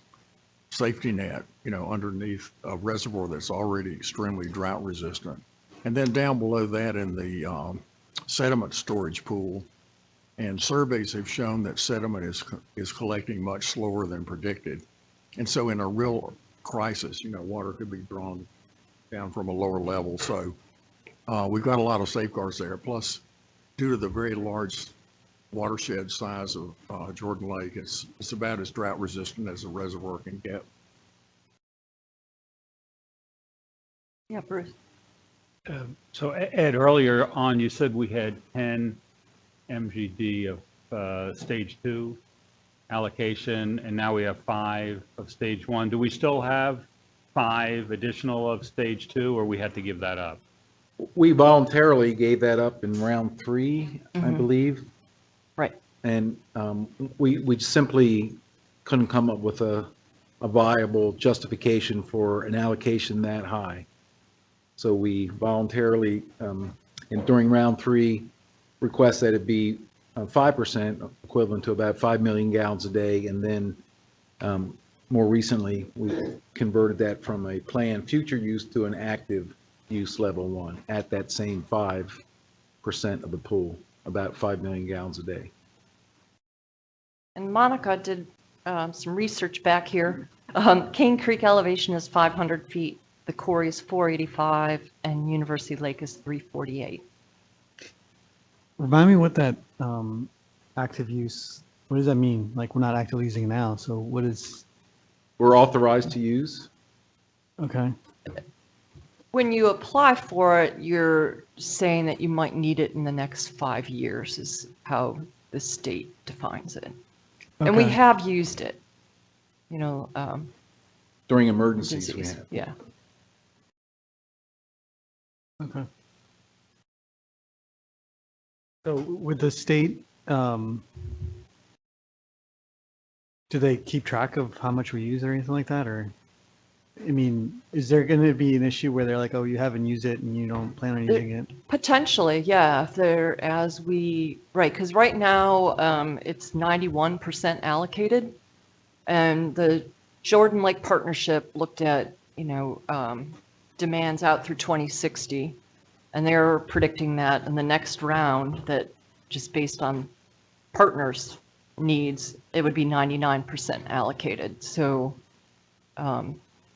safety net, underneath a reservoir that's already extremely drought resistant. And then down below that in the sediment storage pool, and surveys have shown that sediment is collecting much slower than predicted. And so in a real crisis, water could be drawn down from a lower level. So we've got a lot of safeguards there. Plus, due to the very large watershed size of Jordan Lake, it's about as drought resistant as a reservoir can get. Yeah, Bruce. So Ed, earlier on, you said we had 10 MGD of stage 2 allocation, and now we have 5 of stage 1. Do we still have 5 additional of stage 2, or we had to give that up? We voluntarily gave that up in round 3, I believe. Right. And we simply couldn't come up with a viable justification for an allocation that high. So we voluntarily, and during round 3, request that it be 5%, equivalent to about 5 million gallons a day. And then more recently, we converted that from a planned future use to an active use level 1 at that same 5% of the pool, about 5 million gallons a day. And Monica did some research back here. Cane Creek elevation is 500 feet. The quarry is 485 and University Lake is 348. Remind me what that active use, what does that mean? Like, we're not actively using it now, so what is, We're authorized to use. okay, When you apply for it, you're saying that you might need it in the next 5 years is how the state defines it. And we Okay. have used it, During emergencies, we have. Yeah. okay. So with the state, do they keep track of how much we use or anything like that, or? I mean, is there going to be an issue where they're like, oh, you haven't used it and you don't plan on using it? Potentially, yeah, if they're right, because right now, it's 91% allocated. And the Jordan Lake Partnership looked at, demands out through 2060. And they're predicting that in the next round, that just based on partners' needs, it would be 99% allocated. So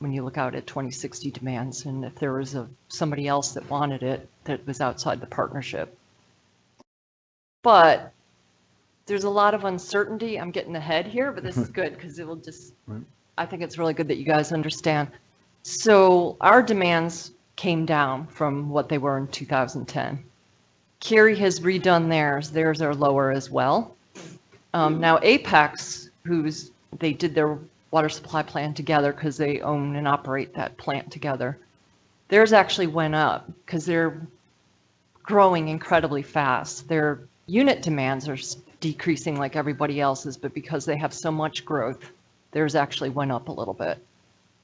when you look out at 2060 demands, and if there was somebody else that wanted it, that was outside the partnership. But there's a lot of uncertainty. I'm getting ahead here, but this is good because it will just, I think it's really good that you guys understand. So our demands came down from what they were in 2010. Cary has redone theirs. Theirs are lower as well. Now Apex, they did their water supply plan together because they own and operate that plant together. Theirs actually went up because they're growing incredibly fast. Their unit demands are decreasing like everybody else's, but because they have so much growth, theirs actually went up a little bit.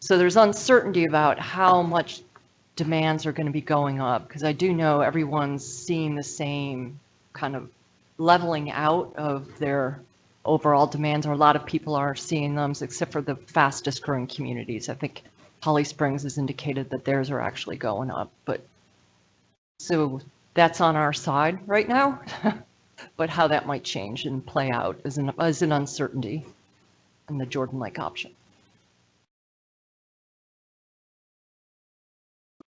So there's uncertainty about how much demands are going to be going up, because I do know everyone's seeing the same kind of leveling out of their overall demands, or a lot of people are seeing them, except for the fastest growing communities. I think Holly Springs has indicated that theirs are actually going up, but so that's on our side right now. But how that might change and play out is an uncertainty in the Jordan Lake option.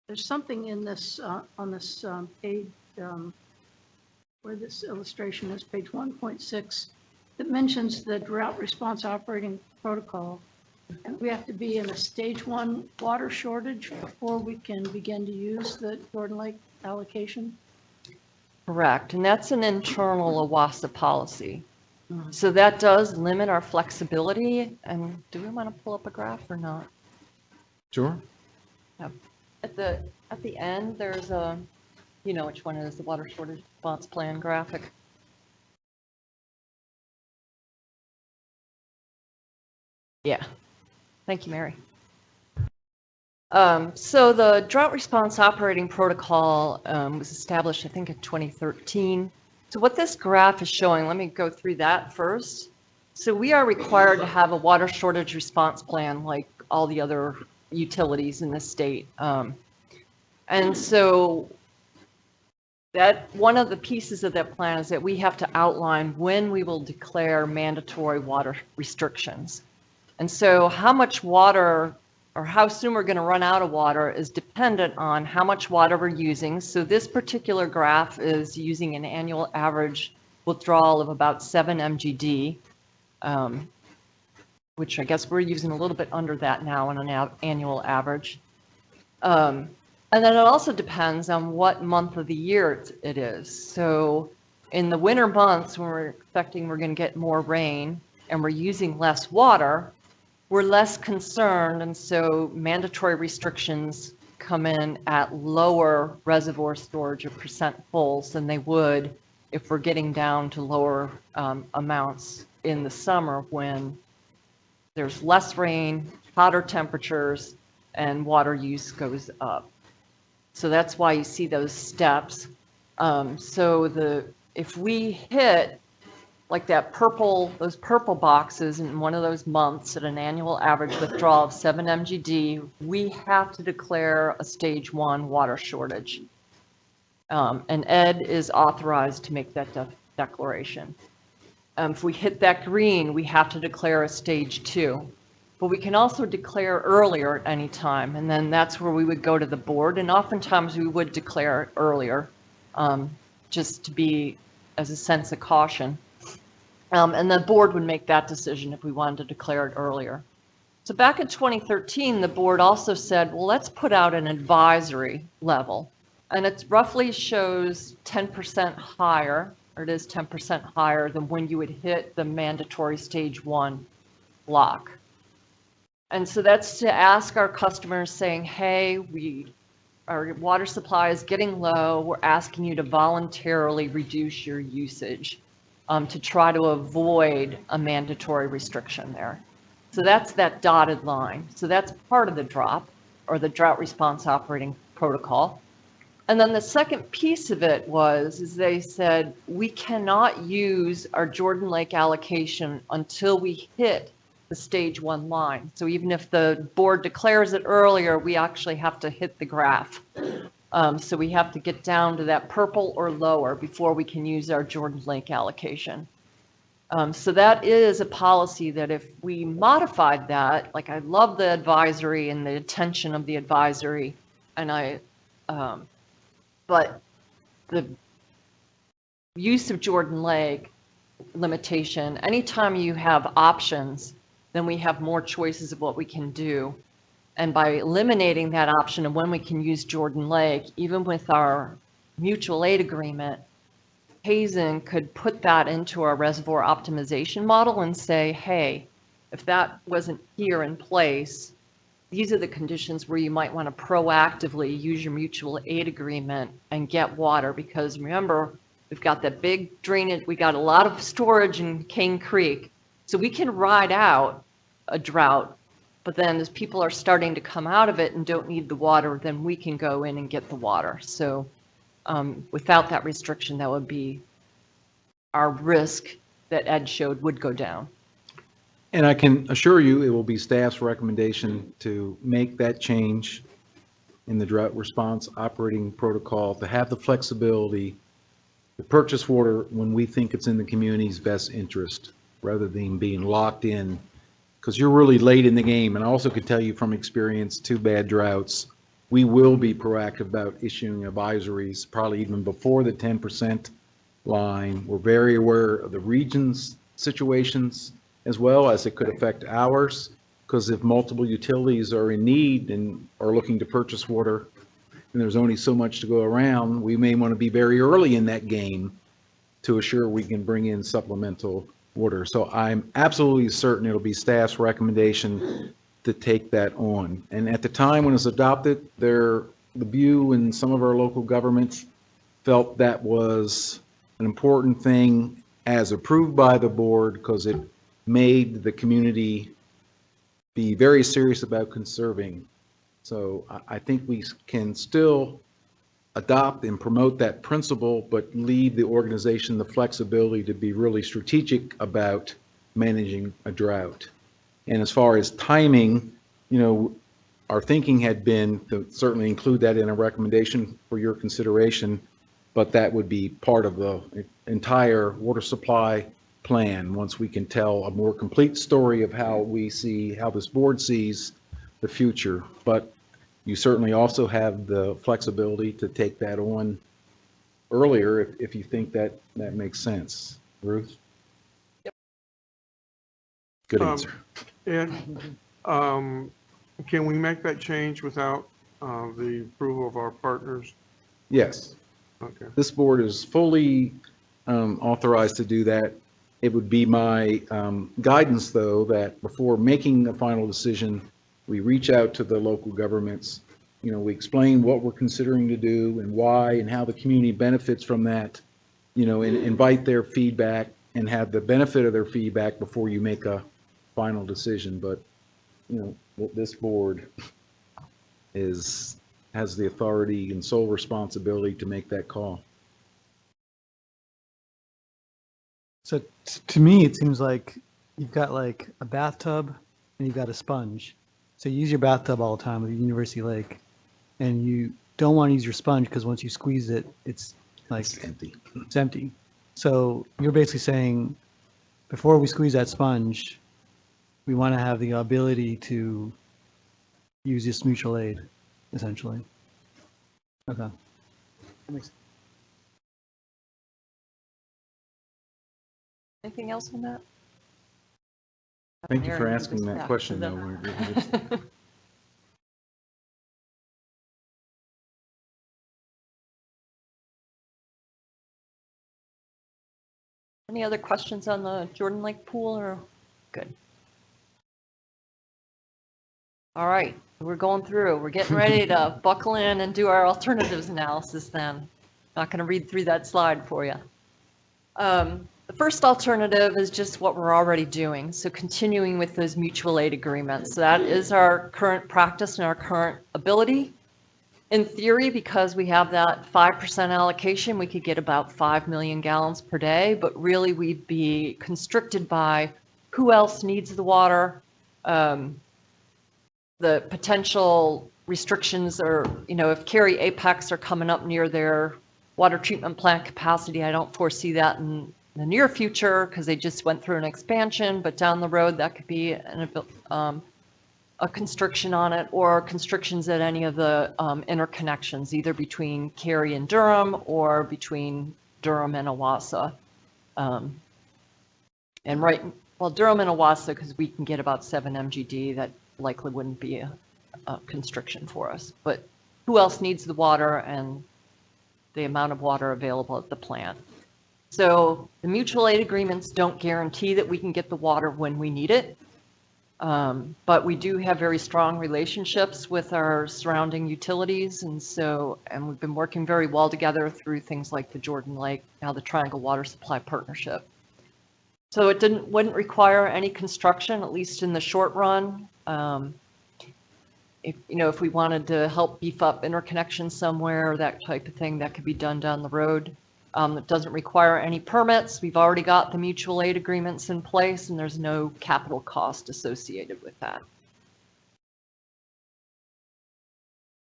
There's something in this, on this page, where this illustration is, page 1.6, that mentions the drought response operating protocol. And we have to be in a stage 1 water shortage before we can begin to use the Jordan Lake allocation. Correct, and that's an internal OWASA policy. So that does limit our flexibility. And do we want to pull up a graph or not? Sure. At the end, there's a, which one is the water shortage response plan graphic. Yeah, thank you, Mary. So the drought response operating protocol was established, I think, in 2013. So what this graph is showing, let me go through that first. So we are required to have a water shortage response plan like all the other utilities in the state. And so that one of the pieces of that plan is that we have to outline when we will declare mandatory water restrictions. And so how much water or how soon we're going to run out of water is dependent on how much water we're using. So this particular graph is using an annual average withdrawal of about 7 MGD, which I guess we're using a little bit under that now on an annual average. And then it also depends on what month of the year it is. So in the winter months, when we're expecting we're going to get more rain and we're using less water, we're less concerned. And so mandatory restrictions come in at lower reservoir storage or percent fulls than they would if we're getting down to lower amounts in the summer when there's less rain, hotter temperatures, and water use goes up. So that's why you see those steps. If we hit like those purple boxes in one of those months at an annual average withdrawal of 7 MGD, we have to declare a stage 1 water shortage. And Ed is authorized to make that declaration. If we hit that green, we have to declare a stage 2. But we can also declare earlier at any time, and then that's where we would go to the board, and oftentimes we would declare earlier, just to be as a sense of caution. And the board would make that decision if we wanted to declare it earlier. So back in 2013, the board also said, well, let's put out an advisory level. And it roughly shows 10% higher, or it is 10% higher than when you would hit the mandatory stage 1 block. And so that's to ask our customers saying, hey, our water supply is getting low. We're asking you to voluntarily reduce your usage to try to avoid a mandatory restriction there. So that's that dotted line. So that's part of the drop or the drought response operating protocol. And then the second piece of it is they said, we cannot use our Jordan Lake allocation until we hit the stage 1 line. So even if the board declares it earlier, we actually have to hit the graph. So we have to get down to that purple or lower before we can use our Jordan Lake allocation. So that is a policy that if we modified that, like I love the advisory and the attention of the advisory, and but the use of Jordan Lake limitation, anytime you have options, then we have more choices of what we can do. And by eliminating that option of when we can use Jordan Lake, even with our mutual aid agreement, Hazen could put that into our reservoir optimization model and say, hey, if that wasn't here in place, these are the conditions where you might want to proactively use your mutual aid agreement and get water. Because remember, we've got that big drainage, we got a lot of storage in Cane Creek. So we can ride out a drought, but then as people are starting to come out of it and don't need the water, then we can go in and get the water. So without that restriction, that would be our risk that Ed showed would go down. And I can assure you, it will be staff's recommendation to make that change in the drought response operating protocol, to have the flexibility to purchase water when we think it's in the community's best interest, rather than being locked in, because you're really late in the game. And I also could tell you from experience, 2 bad droughts, we will be proactive about issuing advisories, probably even before the 10% line. We're very aware of the region's situations as well as it could affect ours, because if multiple utilities are in need and are looking to purchase water and there's only so much to go around, we may want to be very early in that game to assure we can bring in supplemental water. So I'm absolutely certain it'll be staff's recommendation to take that on. And at the time when it was adopted, the BU and some of our local governments felt that was an important thing as approved by the board, because it made the community be very serious about conserving. So I think we can still adopt and promote that principle, but leave the organization the flexibility to be really strategic about managing a drought. And as far as timing, our thinking had been to certainly include that in a recommendation for your consideration, but that would be part of the entire water supply plan once we can tell a more complete story of how this board sees the future. But you certainly also have the flexibility to take that on earlier if you think that makes sense. Ruth? Yep. Good answer. Ed, can we make that change without the approval approval of our partners? Yes. Okay. This board is fully authorized to do that. It would be my guidance, though, that before making a final decision, we reach out to the local governments. We explain what we're considering to do and why and how the community benefits from that, and invite their feedback and have the benefit of their feedback before you make a final decision. But, this board has the authority and sole responsibility to make that call. So to me, it seems like you've got like a bathtub and you've got a sponge. So you use your bathtub all the time with University Lake, and you don't want to use your sponge because once you squeeze it, it's like Empty. it's empty. So you're basically saying, before we squeeze that sponge, we want to have the ability to use this mutual aid, essentially. Okay. That makes Anything else on that? Thank you for Aaron, asking just that back question, to though. the- Any other questions on the Jordan Lake pool or good? All right, we're going through. We're getting ready to buckle in and do our alternatives analysis then. Not going to read through that slide for you. The first alternative is just what we're already doing. So continuing with those mutual aid agreements. So that is our current practice and our current ability. In theory, because we have that 5% allocation, we could get about 5 million gallons per day, but really we'd be constricted by who else needs the water, the potential restrictions, or, if Cary Apex are coming up near their water treatment plant capacity, I don't foresee that in the near future because they just went through an expansion, but down the road that could be a constriction on it, or constrictions at any of the interconnections, either between Cary and Durham or between Durham and OWASA. And Durham and OWASA, because we can get about 7 MGD, that likely wouldn't be a constriction for us. But who else needs the water and the amount of water available at the plant? So the mutual aid agreements don't guarantee that we can get the water when we need it. But we do have very strong relationships with our surrounding utilities. And we've been working very well together through things like the Jordan Lake, now the Triangle Water Supply Partnership. So it wouldn't require any construction, at least in the short run. If we wanted to help beef up interconnection somewhere, that type of thing, that could be done down the road. It doesn't require any permits. We've already got the mutual aid agreements in place, and there's no capital cost associated with that.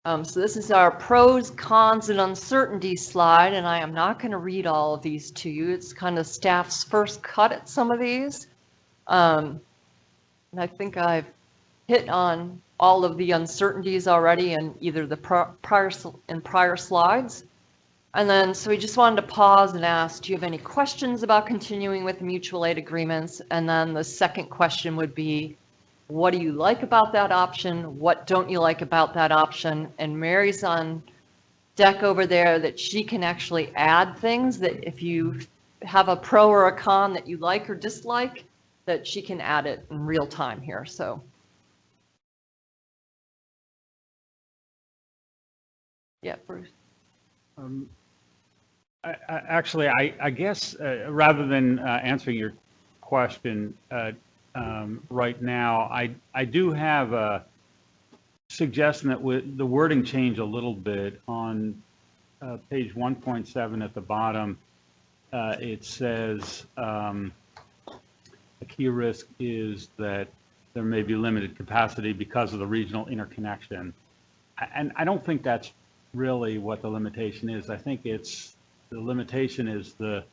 So this is our pros, cons, and uncertainties slide, and I am not going to read all of these to you. It's kind of staff's first cut at some of these. And I think I've hit on all of the uncertainties already in either the prior slides. And then, so we just wanted to pause and ask, do you have any questions about continuing with the mutual aid agreements? And then the second question would be, what do you like about that option? What don't you like about that option? And Mary's on deck over there that she can actually add things that if you have a pro or a con that you like or dislike, that she can add it in real time here. So. Yeah, Bruce. Actually, I guess rather than answering your question right now, I do have a suggestion that the wording change a little bit on page 1.7 at the bottom. It says a key risk is that there may be limited capacity because of the regional interconnection. And I don't think that's really what the limitation is. I think the limitation is the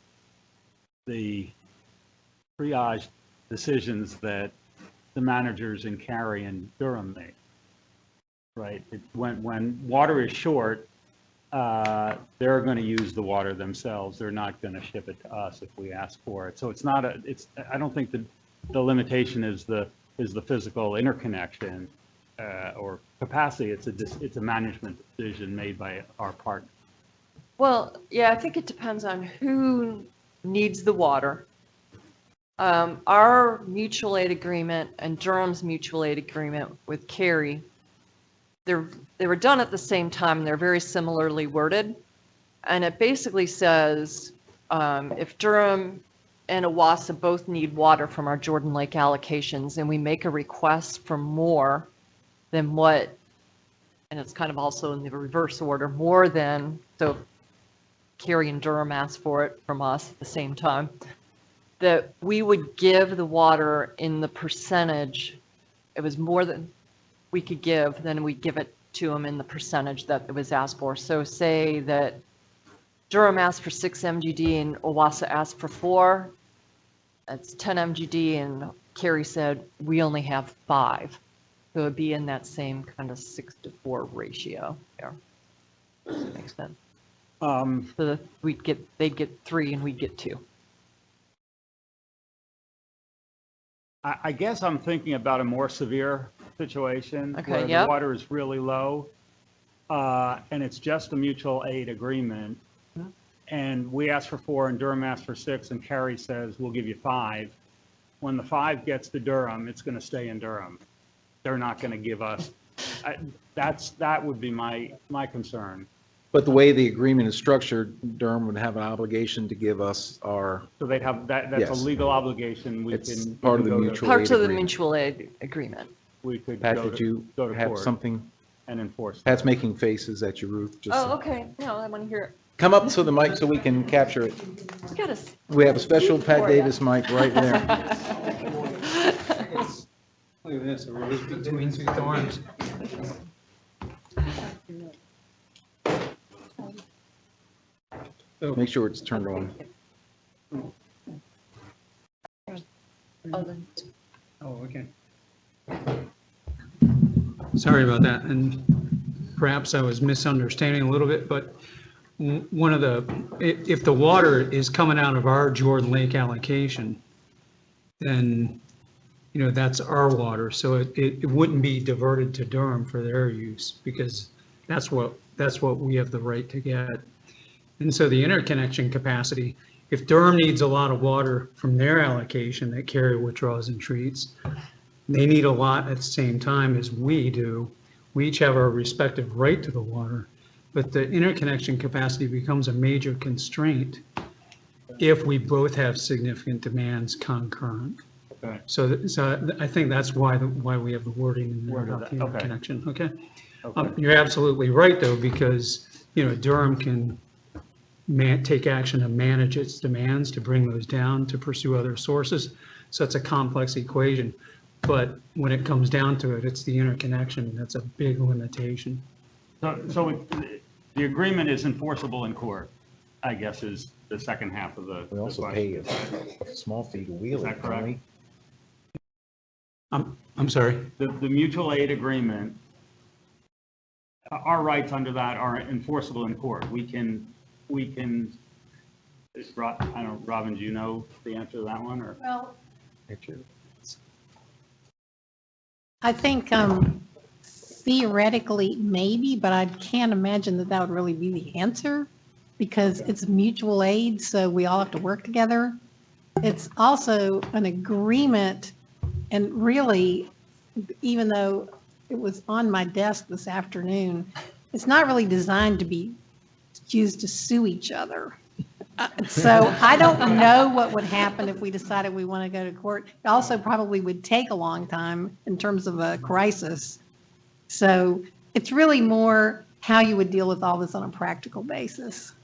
triage decisions that the managers in Cary and Durham make, right? When water is short, they're going to use the water themselves. They're not going to ship it to us if we ask for it. So I don't think that the limitation is the physical interconnection. or capacity, it's a management decision made by our partner. Well, yeah, I think it depends on who needs the water. Our mutual aid agreement and Durham's mutual aid agreement with Cary, they were done at the same time. They're very similarly worded. And it basically says, if Durham and OWASA both need water from our Jordan Lake allocations and we make a request for more than what, and it's kind of also in the reverse order, more than, so Cary and Durham asked for it from us at the same time, that we would give the water in the percentage, it was more than we could give, then we'd give it to them in the percentage that it was asked for. So say that Durham asked for 6 MGD and OWASA asked for 4, that's 10 MGD, and Cary said, we only have 5. So it would be in that same kind of 6-to-4 ratio there. Does that make sense? So that they'd get 3 and we'd get 2. I guess I'm thinking about a more severe situation Okay, where yep. the water is really low, and it's just a mutual aid agreement. And we ask for 4 and Durham asks for 6 and Cary says, we'll give you 5. When the 5 gets to Durham, it's going to stay in Durham. They're not going to give us, that would be my concern. But the way the agreement is structured, Durham would have an obligation to give us our, So they'd have, that's a Yes. legal obligation. It's part of the mutual Parts aid of the agreement. mutual aid agreement. We could Pat, go did you to have court something? and enforce. Pat's that. making faces at you, Ruth. Just Oh, okay. No, I want to hear it. come up to the mic so we can capture it. You got us. We have a special Pat For ya. Davis mic right there. Look at this, a rose between 2 thorns. Make sure it's turned on. Oh, okay. Sorry about that, and perhaps I was misunderstanding a little bit, but one of the, if the water is coming out of our Jordan Lake allocation, then, you know, that's our water, so it wouldn't be diverted to Durham for their use, because that's what we have the right to get. And so the interconnection capacity, if Durham needs a lot of water from their allocation that Cary withdraws and treats, they need a lot at the same time as we do. We each have our respective right to the water, but the interconnection capacity becomes a major constraint if we both have significant demands concurrent. Okay. So I think that's why we have the wording in there Word of about the that, okay. interconnection, okay? Okay. You're absolutely right, though, because, you know, Durham can take action to manage its demands, to bring those down, to pursue other sources. So it's a complex equation. But when it comes down to it, it's the interconnection that's a big limitation. So the agreement is enforceable in court, I guess, is the second half of the. We also pay a small fee to wheel Is it, that don't correct? we? I'm sorry. The mutual aid agreement, our rights under that are enforceable in court. We can, I don't know, Robin, do you know the answer to that one, or? Well, Picture. I think theoretically, maybe, but I can't imagine that would really be the answer because it's mutual aid, so we all have to work together. It's also an agreement, and really, even though it was on my desk this afternoon, it's not really designed to be used to sue each other. So I don't know what would happen if we decided we want to go to court. It also probably would take a long time in terms of a crisis. So it's really more how you would deal with all this on a practical basis.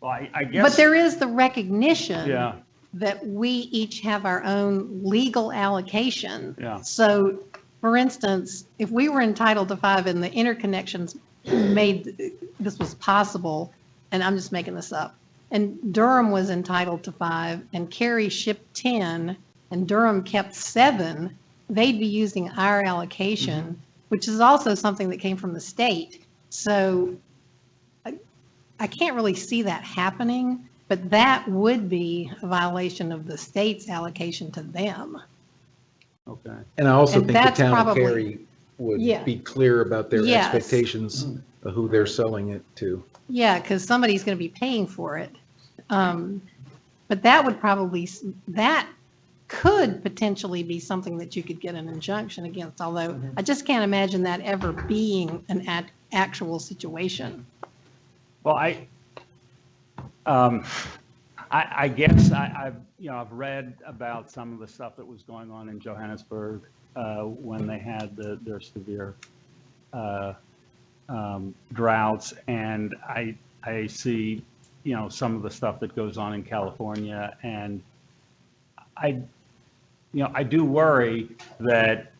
Well, I guess. But there is the recognition Yeah. that we each have our own legal allocation. Yeah. So, for instance, if we were entitled to 5 and the interconnections made this was possible, and I'm just making this up, and Durham was entitled to 5 and Cary shipped 10 and Durham kept 7, they'd be using our allocation, which is also something that came from the state. So I can't really see that happening, but that would be a violation of the state's allocation to them. Okay. And I also And think the that's town of probably- Cary would Yeah. be clear about their Yes. expectations of who they're selling it to. Yeah, because somebody's going to be paying for it. But that would probably, that could potentially be something that you could get an injunction against, although I just can't imagine that ever being an actual situation. Well, I guess I've, I've read about some of the stuff that was going on in Johannesburg when they had their severe droughts, and I see, some of the stuff that goes on in California, and I do worry that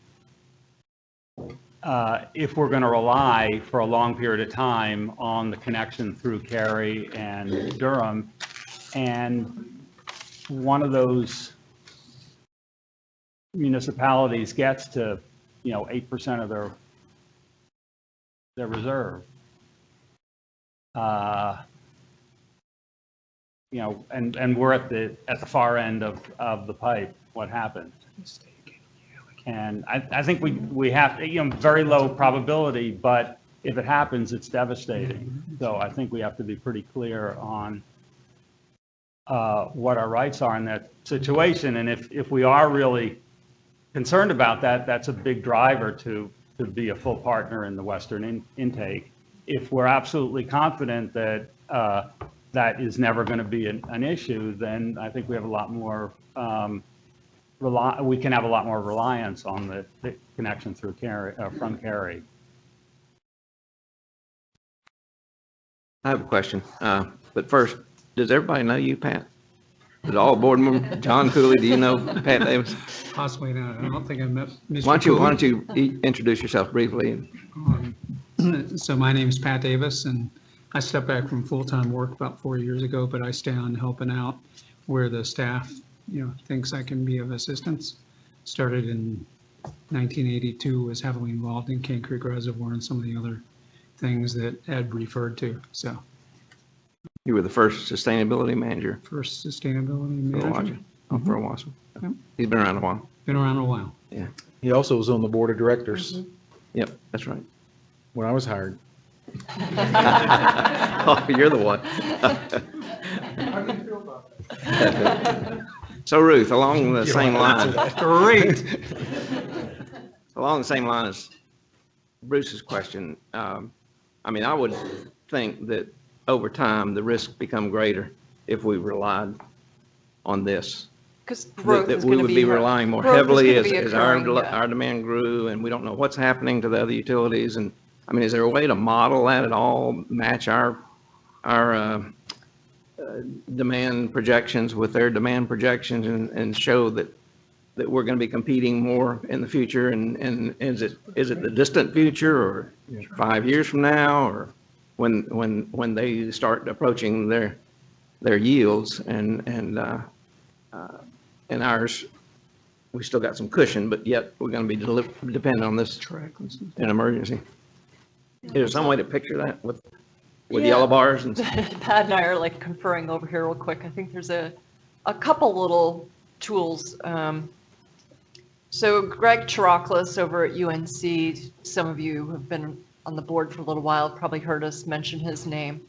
if we're going to rely for a long period of time on the connection through Cary and Durham, and one of those municipalities gets to, 8% of their reserve, and we're at the far end of the pipe, what happens? And I think we have, very low probability, but if it happens, it's devastating. So I think we have to be pretty clear on what our rights are in that situation. And if we are really concerned about that, that's a big driver to be a full partner in the Western intake. If we're absolutely confident that that is never going to be an issue, then I think we have a lot more we can have a lot more reliance on the connection through Cary, from Cary. I have a question, but first, does everybody know you, Pat? Does all board members, John Cooley, do you know Pat Davis? Possibly not. I don't think I met Mr. Why don't Cooley. you introduce yourself briefly? So my name is Pat Davis, and I stepped back from full-time work about 4 years ago, but I stay on helping out where the staff, thinks I can be of assistance. Started in 1982, was heavily involved in Cane Creek Reservoir and some of the other things that Ed referred to. So You were the first sustainability manager first sustainability for manager. OWASA. For OWASA. Yep. He's been around a while. Been around a while. Yeah. He also was on the board of directors Yep, that's right. when I was hired. Oh, you're the one. So Ruth, along the same line, Great. along the same line as Bruce's question, I would think that over time, the risks become greater if we relied on this. Because growth That is we going to would be. be relying more growth is heavily gonna as be as occurring, yeah. our demand grew, and we don't know what's happening to the other utilities. And, is there a way to model that at all, match our demand projections with their demand projections and show that we're going to be competing more in the future? And is it the distant future, or 5 years from now, or when they start approaching their yields and ours, we still got some cushion, but yet we're going to be dependent on this in emergency. Is there some way to picture that with Yeah. yellow bars and? Pat and I are like conferring over here real quick. I think there's a couple little tools. So Greg Chiroklis over at UNC, some of you have been on the board for a little while, probably heard us mention his name.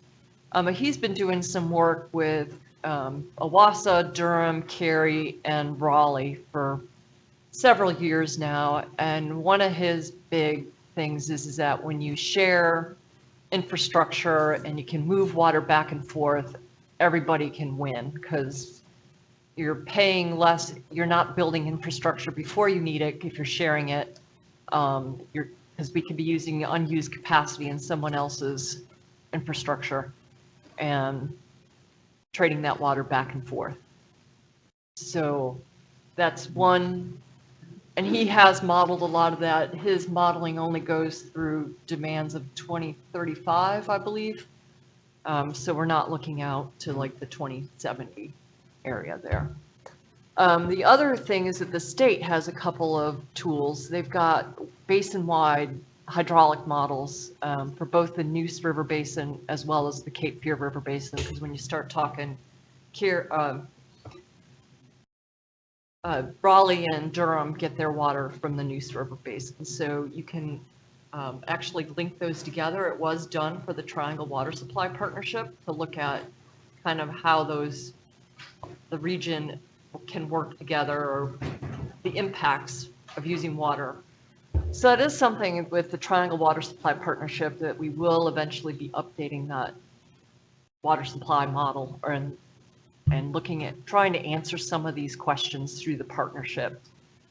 He's been doing some work with OWASA, Durham, Cary, and Raleigh for several years now. And one of his big things is that when you share infrastructure and you can move water back and forth, everybody can win, because you're paying less, you're not building infrastructure before you need it if you're sharing it. Because we could be using unused capacity in someone else's infrastructure and trading that water back and forth. So that's one, and he has modeled a lot of that. His modeling only goes through demands of 2035, I believe. So we're not looking out to like the 2070 area there. The other thing is that the state has a couple of tools. They've got basin-wide hydraulic models for both the Neuse River Basin as well as the Cape Fear River Basin, because when you start talking Raleigh and Durham get their water from the Neuse River Basin. So you can actually link those together. It was done for the Triangle Water Supply Partnership to look at kind of how the region can work together, or the impacts of using water. So that is something with the Triangle Water Supply Partnership that we will eventually be updating that water supply model, and looking at trying to answer some of these questions through the partnership.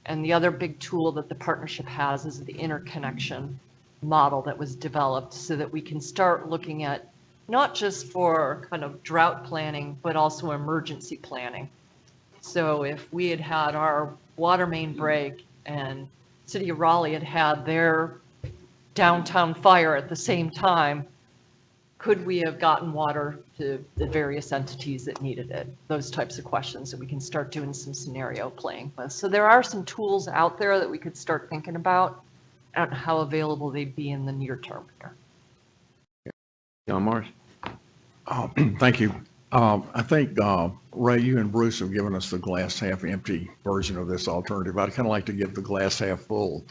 And the other big tool that the partnership has is the interconnection model that was developed so that we can start looking at not just for kind of drought planning, but also emergency planning. So if we had had our water main break and City of Raleigh had had their downtown fire at the same time, could we have gotten water to the various entities that needed it? Those types of questions that we can start doing some scenario playing with. So there are some tools out there that we could start thinking about. I don't know how available they'd be in the near term here. John Morris? Thank you. I think, Ray, you and Bruce have given us the glass half empty version of this alternative. I'd kind of like to give the glass half full.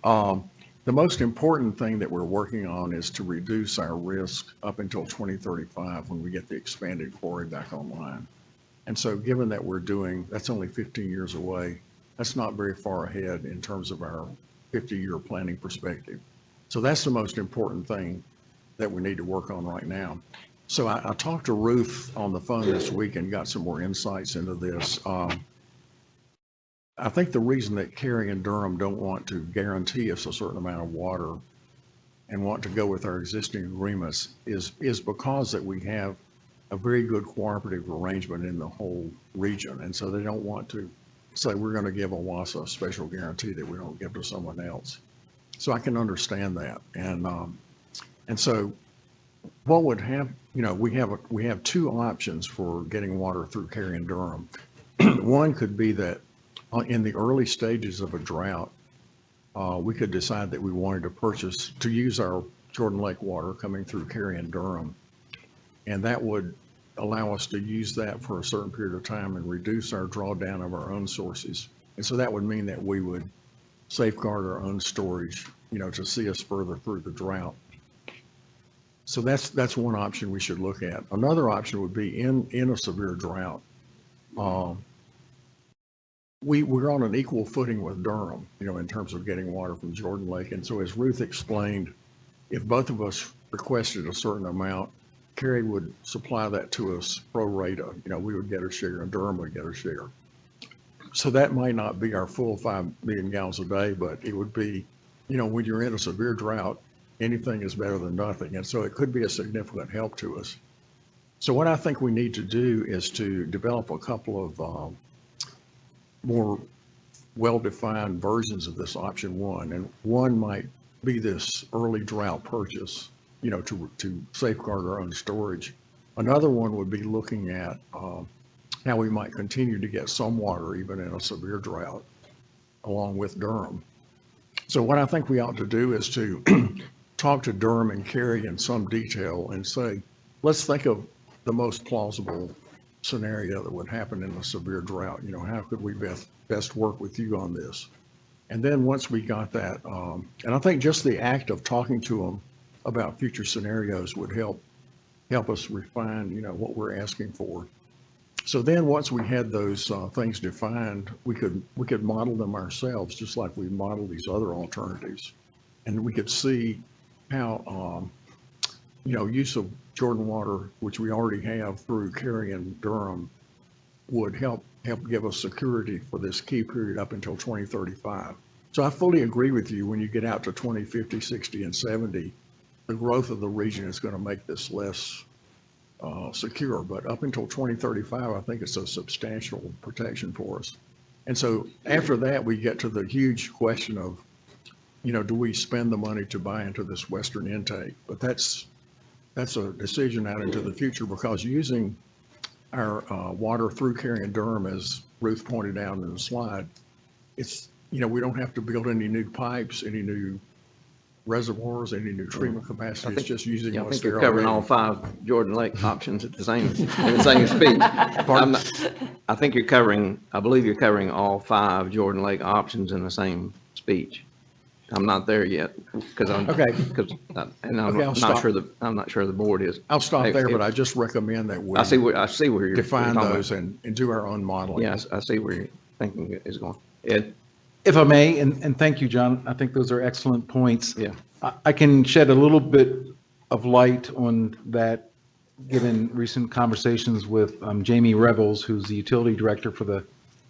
The most important thing that we're working on is to reduce our risk up until 2035 when we get the expanded quarry back online. And so given that that's only 15 years away, that's not very far ahead in terms of our 50-year planning perspective. So that's the most important thing that we need to work on right now. So I talked to Ruth on the phone this week and got some more insights into this. I think the reason that Cary and Durham don't want to guarantee us a certain amount of water and want to go with our existing agreements is because that we have a very good cooperative arrangement in the whole region. And so they don't want to say, we're going to give OWASA a special guarantee that we don't give to someone else. So I can understand that. And so what would happen, we have two options for getting water through Cary and Durham. One could be that in the early stages of a drought, we could decide that we wanted to use our Jordan Lake water coming through Cary and Durham. And that would allow us to use that for a certain period of time and reduce our drawdown of our own sources. And so that would mean that we would safeguard our own storage, to see us further through the drought. So that's one option we should look at. Another option would be in a severe drought. We're on an equal footing with Durham, in terms of getting water from Jordan Lake. And so as Ruth explained, if both of us requested a certain amount, Cary would supply that to us pro rata. We would get a share and Durham would get a share. So that might not be our full 5 million gallons a day, but it would be, when you're in a severe drought, anything is better than nothing. And so it could be a significant help to us. So what I think we need to do is to develop a couple of more well-defined versions of this option one. And one might be this early drought purchase, to safeguard our own storage. Another one would be looking at how we might continue to get some water even in a severe drought along with Durham. So what I think we ought to do is to talk to Durham and Cary in some detail and say, let's think of the most plausible scenario that would happen in a severe drought. How could we best work with you on this? And then once we got that, and I think just the act of talking to them about future scenarios would help us refine, what we're asking for. So then once we had those things defined, we could model them ourselves, just like we model these other alternatives. And we could see how, use of Jordan water, which we already have through Cary and Durham, would help give us security for this key period up until 2035. So I fully agree with you. When you get out to 2050, 60, and 70, the growth of the region is going to make this less secure. But up until 2035, I think it's a substantial protection for us. And so after that, we get to the huge question of, do we spend the money to buy into this Western intake? But that's a decision out into the future, because using our water through Cary and Durham, as Ruth pointed out in the slide, it's, we don't have to build any new pipes, any new reservoirs, any new treatment I capacity. It's think- just using Yeah, I what's think you're there covering all already. 5 Jordan Lake options at the same speech. I think you're covering, I believe you're covering all 5 Jordan Lake options in the same speech. I'm not there yet, because I'm, Okay. and I'm Okay, I'll not stop. sure I'm not sure the board is. I'll stop there, but If- I just recommend that we I see where you're define talking those about. and do our own modeling. Yes, I see where you're thinking is going. Ed? If I may, and thank you, John, I think those are excellent points. Yeah. I can shed a little bit of light on that, given recent conversations with Jamie Revels, who's the utility director for the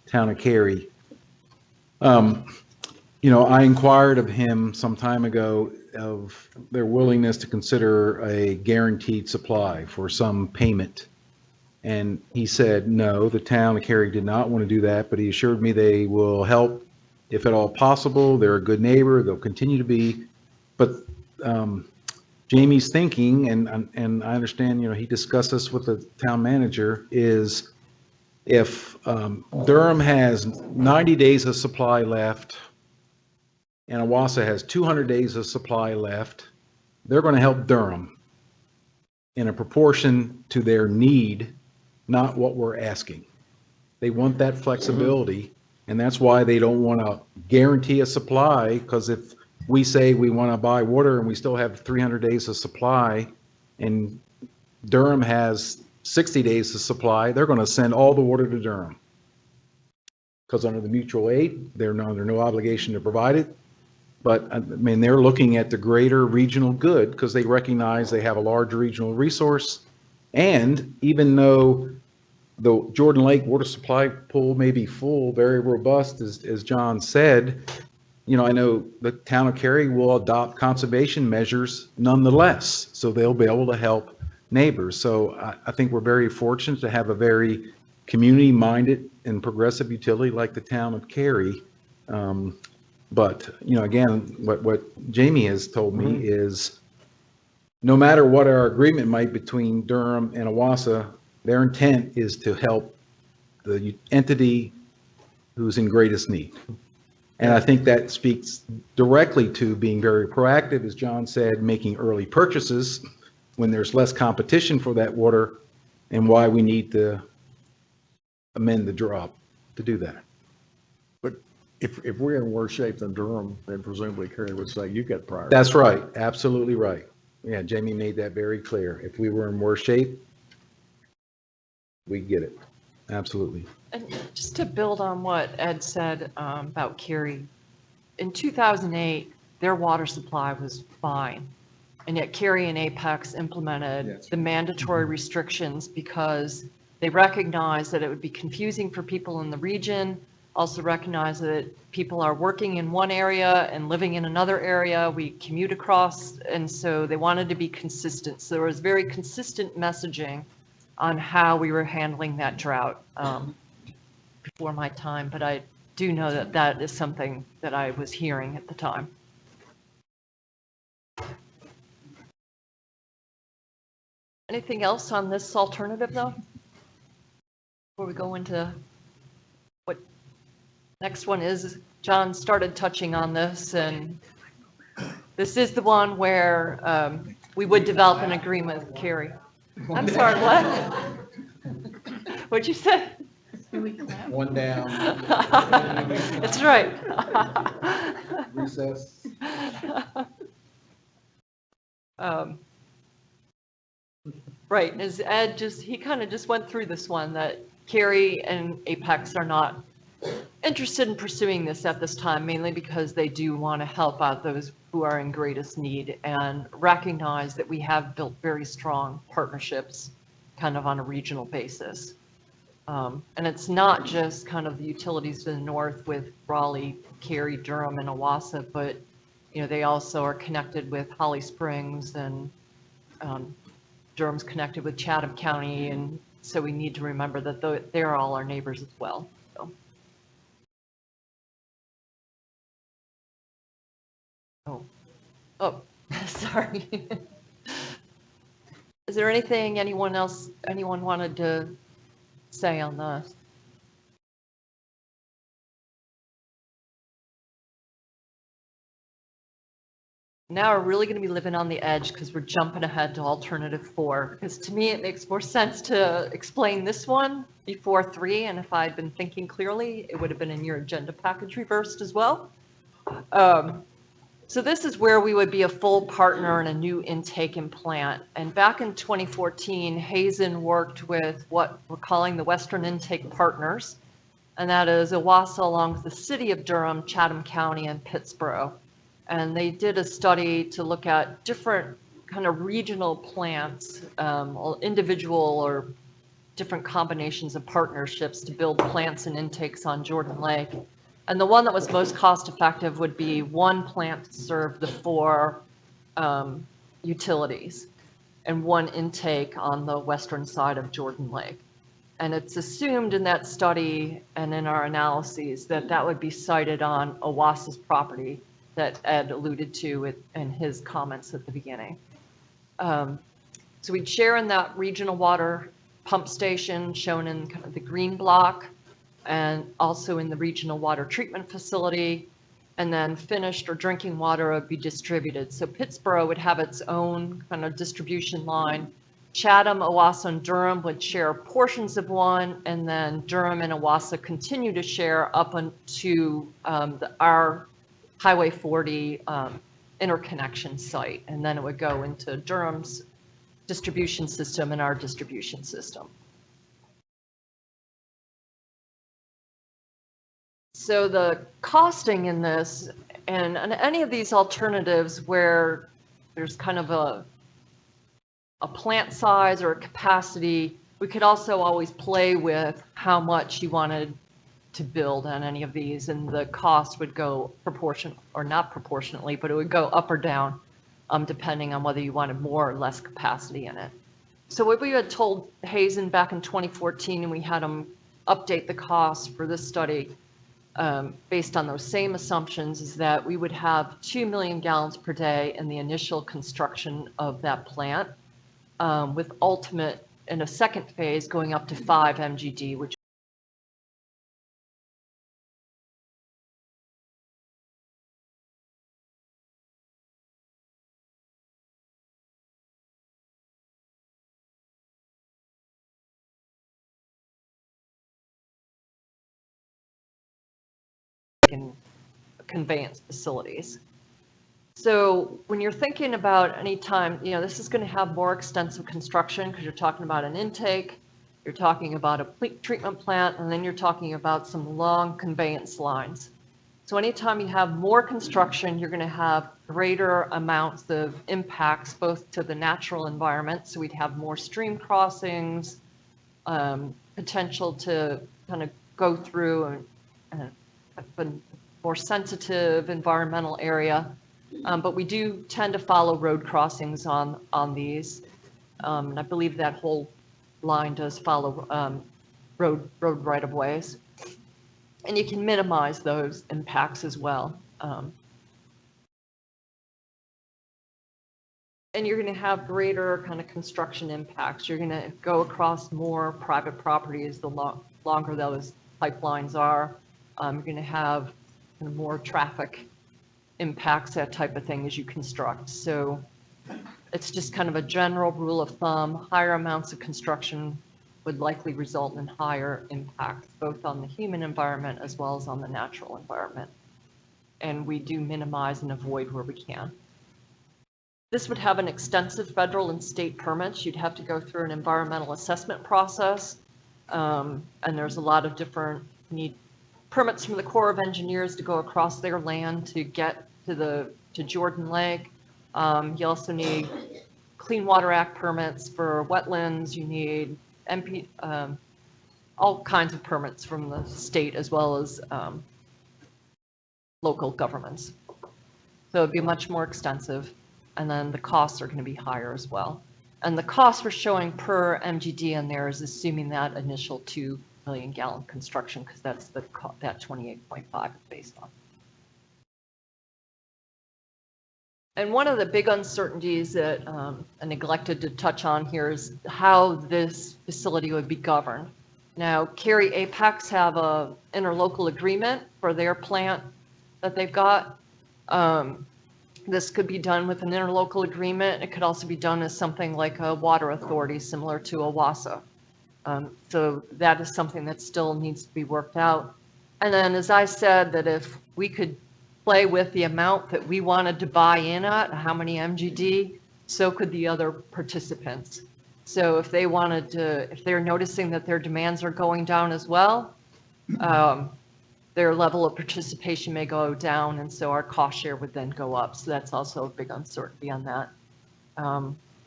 town of Cary. I inquired of him some time ago of their willingness to consider a guaranteed supply for some payment. And he said, no, the town of Cary did not want to do that, but he assured me they will help if at all possible. They're a good neighbor. They'll continue to be. But Jamie's thinking, and I understand, he discussed this with the town manager, is if Durham has 90 days of supply left and OWASA has 200 days of supply left, they're going to help Durham in a proportion to their need, not what we're asking. They want that flexibility, and that's why they don't want to guarantee a supply, because if we say we want to buy water and we still have 300 days of supply, and Durham has 60 days of supply, they're going to send all the water to Durham. Because under the mutual aid, they're under no obligation to provide it. But I mean, they're looking at the greater regional good because they recognize they have a large regional resource. And even though the Jordan Lake water supply pool may be full, very robust, as John said, I know the town of Cary will adopt conservation measures nonetheless, so they'll be able to help neighbors. So I think we're very fortunate to have a very community-minded and progressive utility like the town of Cary. But, again, what Jamie has told me is no matter what our agreement might between Durham and OWASA, their intent is to help the entity who's in greatest need. And I think that speaks directly to being very proactive, as John said, making early purchases when there's less competition for that water, and why we need to amend the drop to do that. But if we're in worse shape than Durham, then presumably Cary would say, you get priority. That's right, absolutely right. Yeah, Jamie made that very clear. If we were in worse shape, we'd get it. Absolutely. And just to build on what Ed said about Cary, in 2008, their water supply was fine. And yet Cary and Apex implemented the mandatory restrictions because they recognized that it would be confusing for people in the region, also recognize that people are working in one area and living in another area. We commute across, and so they wanted to be consistent. So there was very consistent messaging on how we were handling that drought before my time, but I do know that that is something that I was hearing at the time. Anything else on this alternative, though? Before we go into what next one is, John started touching on this, and this is the one where we would develop an agreement with Cary. I'm sorry, what? What'd you say? One down. That's right. Recess. Right, as Ed he kind of just went through this one, that Cary and Apex are not interested in pursuing this at this time, mainly because they do want to help out those who are in greatest need and recognize that we have built very strong partnerships kind of on a regional basis. And it's not just kind of the utilities to the north with Raleigh, Cary, Durham, and OWASA, but they also are connected with Holly Springs, and Durham's connected with Chatham County, and so we need to remember that they're all our neighbors as well. So. Oh, sorry. Is there anything anyone wanted to say on this? now we're really going to be living on the edge because we're jumping ahead to alternative 4. Because to me, it makes more sense to explain this one before 3. And if I'd been thinking clearly, it would have been in your agenda package reversed as well. So this is where we would be a full partner in a new intake and plant. And back in 2014, Hazen worked with what we're calling the Western Intake Partners. And that is OWASA along with the city of Durham, Chatham County, and Pittsburgh. And they did a study to look at different kind of regional plants, individual or different combinations of partnerships to build plants and intakes on Jordan Lake. And the one that was most cost effective would be one plant to serve the 4 utilities and one intake on the western side of Jordan Lake. And it's assumed in that study and in our analyses that that would be sited on OWASA's property that Ed alluded to in his comments at the beginning. So we'd share in that regional water pump station shown in kind of the green block, and also in the regional water treatment facility, and then finished or drinking water would be distributed. So Pittsburgh would have its own kind of distribution line. Chatham, OWASA, and Durham would share portions of one, and then Durham and OWASA continue to share up onto our Highway 40 interconnection site, and then it would go into Durham's distribution system and our distribution system. So the costing in this, and any of these alternatives where there's kind of a plant size or a capacity, we could also always play with how much you wanted to build on any of these, and the cost would go or not proportionately, but it would go up or down depending on whether you wanted more or less capacity in it. So what we had told Hazen back in 2014, and we had them update the cost for this study based on those same assumptions, is that we would have 2 million gallons per day in the initial construction of that plant, with ultimate in a second phase going up to 5 MGD, which in conveyance facilities. So when you're thinking about any time, this is going to have more extensive construction because you're talking about an intake, you're talking about a treatment plant, and then you're talking about some long conveyance lines. So anytime you have more construction, you're going to have greater amounts of impacts both to the natural environment. So we'd have more stream crossings, potential to kind of go through a more sensitive environmental area. But we do tend to follow road crossings on these. And I believe that whole line does follow road right-of-ways. And you can minimize those impacts as well. And you're going to have greater kind of construction impacts. You're going to go across more private properties the longer those pipelines are. You're going to have kind of more traffic impacts, that type of thing, as you construct. So it's just kind of a general rule of thumb. Higher amounts of construction would likely result in higher impacts, both on the human environment as well as on the natural environment. And we do minimize and avoid where we can. This would have an extensive federal and state permits. You'd have to go through an environmental assessment process. And there's a lot of different, need permits from the Corps of Engineers to go across their land to get to Jordan Lake. You also need Clean Water Act permits for wetlands. You need all kinds of permits from the state as well as local governments. So it'd be much more extensive, and then the costs are going to be higher as well. And the cost we're showing per MGD in there is assuming that initial 2 million gallon construction, because that's that 28.5 is based on. And one of the big uncertainties that I neglected to touch on here is how this facility would be governed. Now, Cary Apex have a interlocal agreement for their plant that they've got. This could be done with an interlocal agreement. It could also be done as something like a water authority, similar to OWASA. So that is something that still needs to be worked out. And then, as I said, that if we could play with the amount that we wanted to buy in at, how many MGD, so could the other participants. So if they wanted to, if they're noticing that their demands are going down as well, their level of participation may go down, and so our cost share would then go up. So that's also a big uncertainty on that.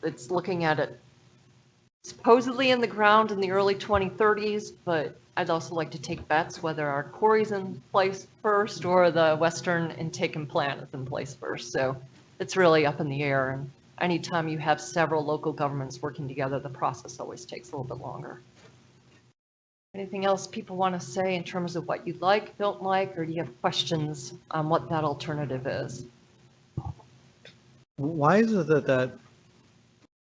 It's looking at it supposedly in the ground in the early 2030s, but I'd also like to take bets whether our quarry's in place first or the western intake and plant is in place first. So it's really up in the air, and anytime you have several local governments working together, the process always takes a little bit longer. Anything else people want to say in terms of what you like, don't like, or do you have questions on what that alternative is? Why is it that that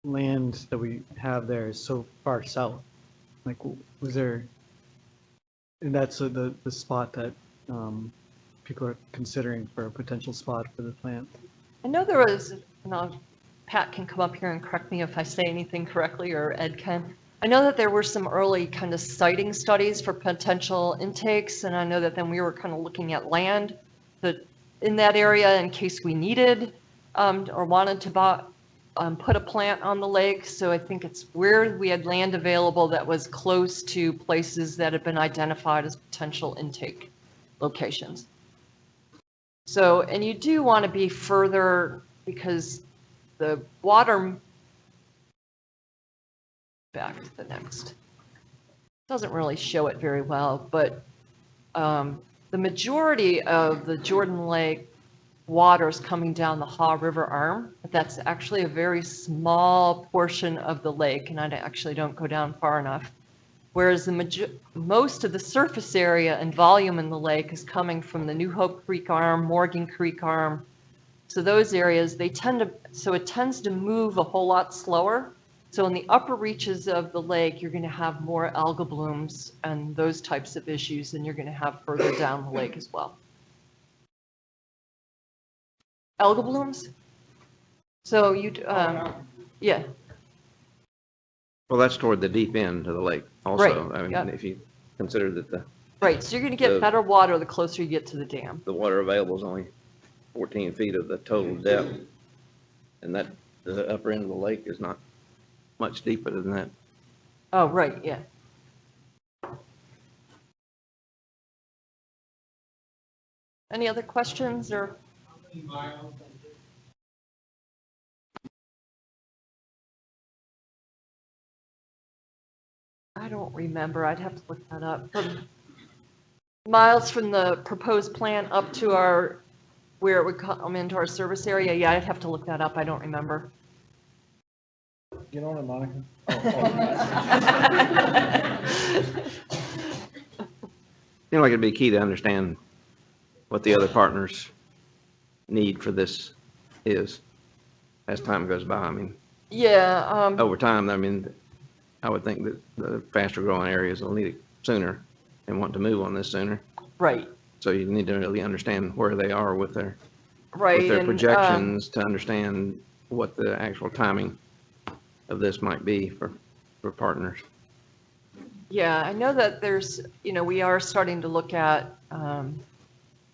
land that we have there is so far south? Like, was there, and that's the spot that people are considering for a potential spot for the plant? I know there was, Pat can come up here and correct me if I say anything correctly, or Ed can. I know that there were some early kind of siting studies for potential intakes, and I know that then we were kind of looking at land that in that area in case we needed or wanted to put a plant on the lake. So I think it's where we had land available that was close to places that had been identified as potential intake locations. So, and you do want to be further because the water, back to the next, doesn't really show it very well, but the majority of the Jordan Lake water is coming down the Haw River arm. But that's actually a very small portion of the lake, and I actually don't go down far enough. Whereas most of the surface area and volume in the lake is coming from the New Hope Creek arm, Morgan Creek arm. So those areas, it tends to move a whole lot slower. So in the upper reaches of the lake, you're going to have more algal blooms and those types of issues than you're going to have further down the lake as well. Algal blooms? So yeah. Well, that's toward the deep end of the lake also. Right, I mean, yeah. if you consider that Right, so you're going to get better water the closer you get to the dam. the water available is only 14 feet of the total depth, and that the upper end of the lake is not much deeper than that. Oh, right, yeah. Any other questions or? I don't remember. I'd have to look that up. From miles from the proposed plant up to where it would come into our service area. Yeah, I'd have to look that up. I don't remember. Get on it, Monica. Like it'd be key to understand what the other partners' need for this is as time goes by. I mean, Yeah. over time, I mean, I would think that the faster growing areas will need it sooner and want to move on this sooner. Right. So you need to really understand where they are with their Right. And, projections to understand what the actual timing of this might be for partners. Yeah, I know that there's, we are starting to look at,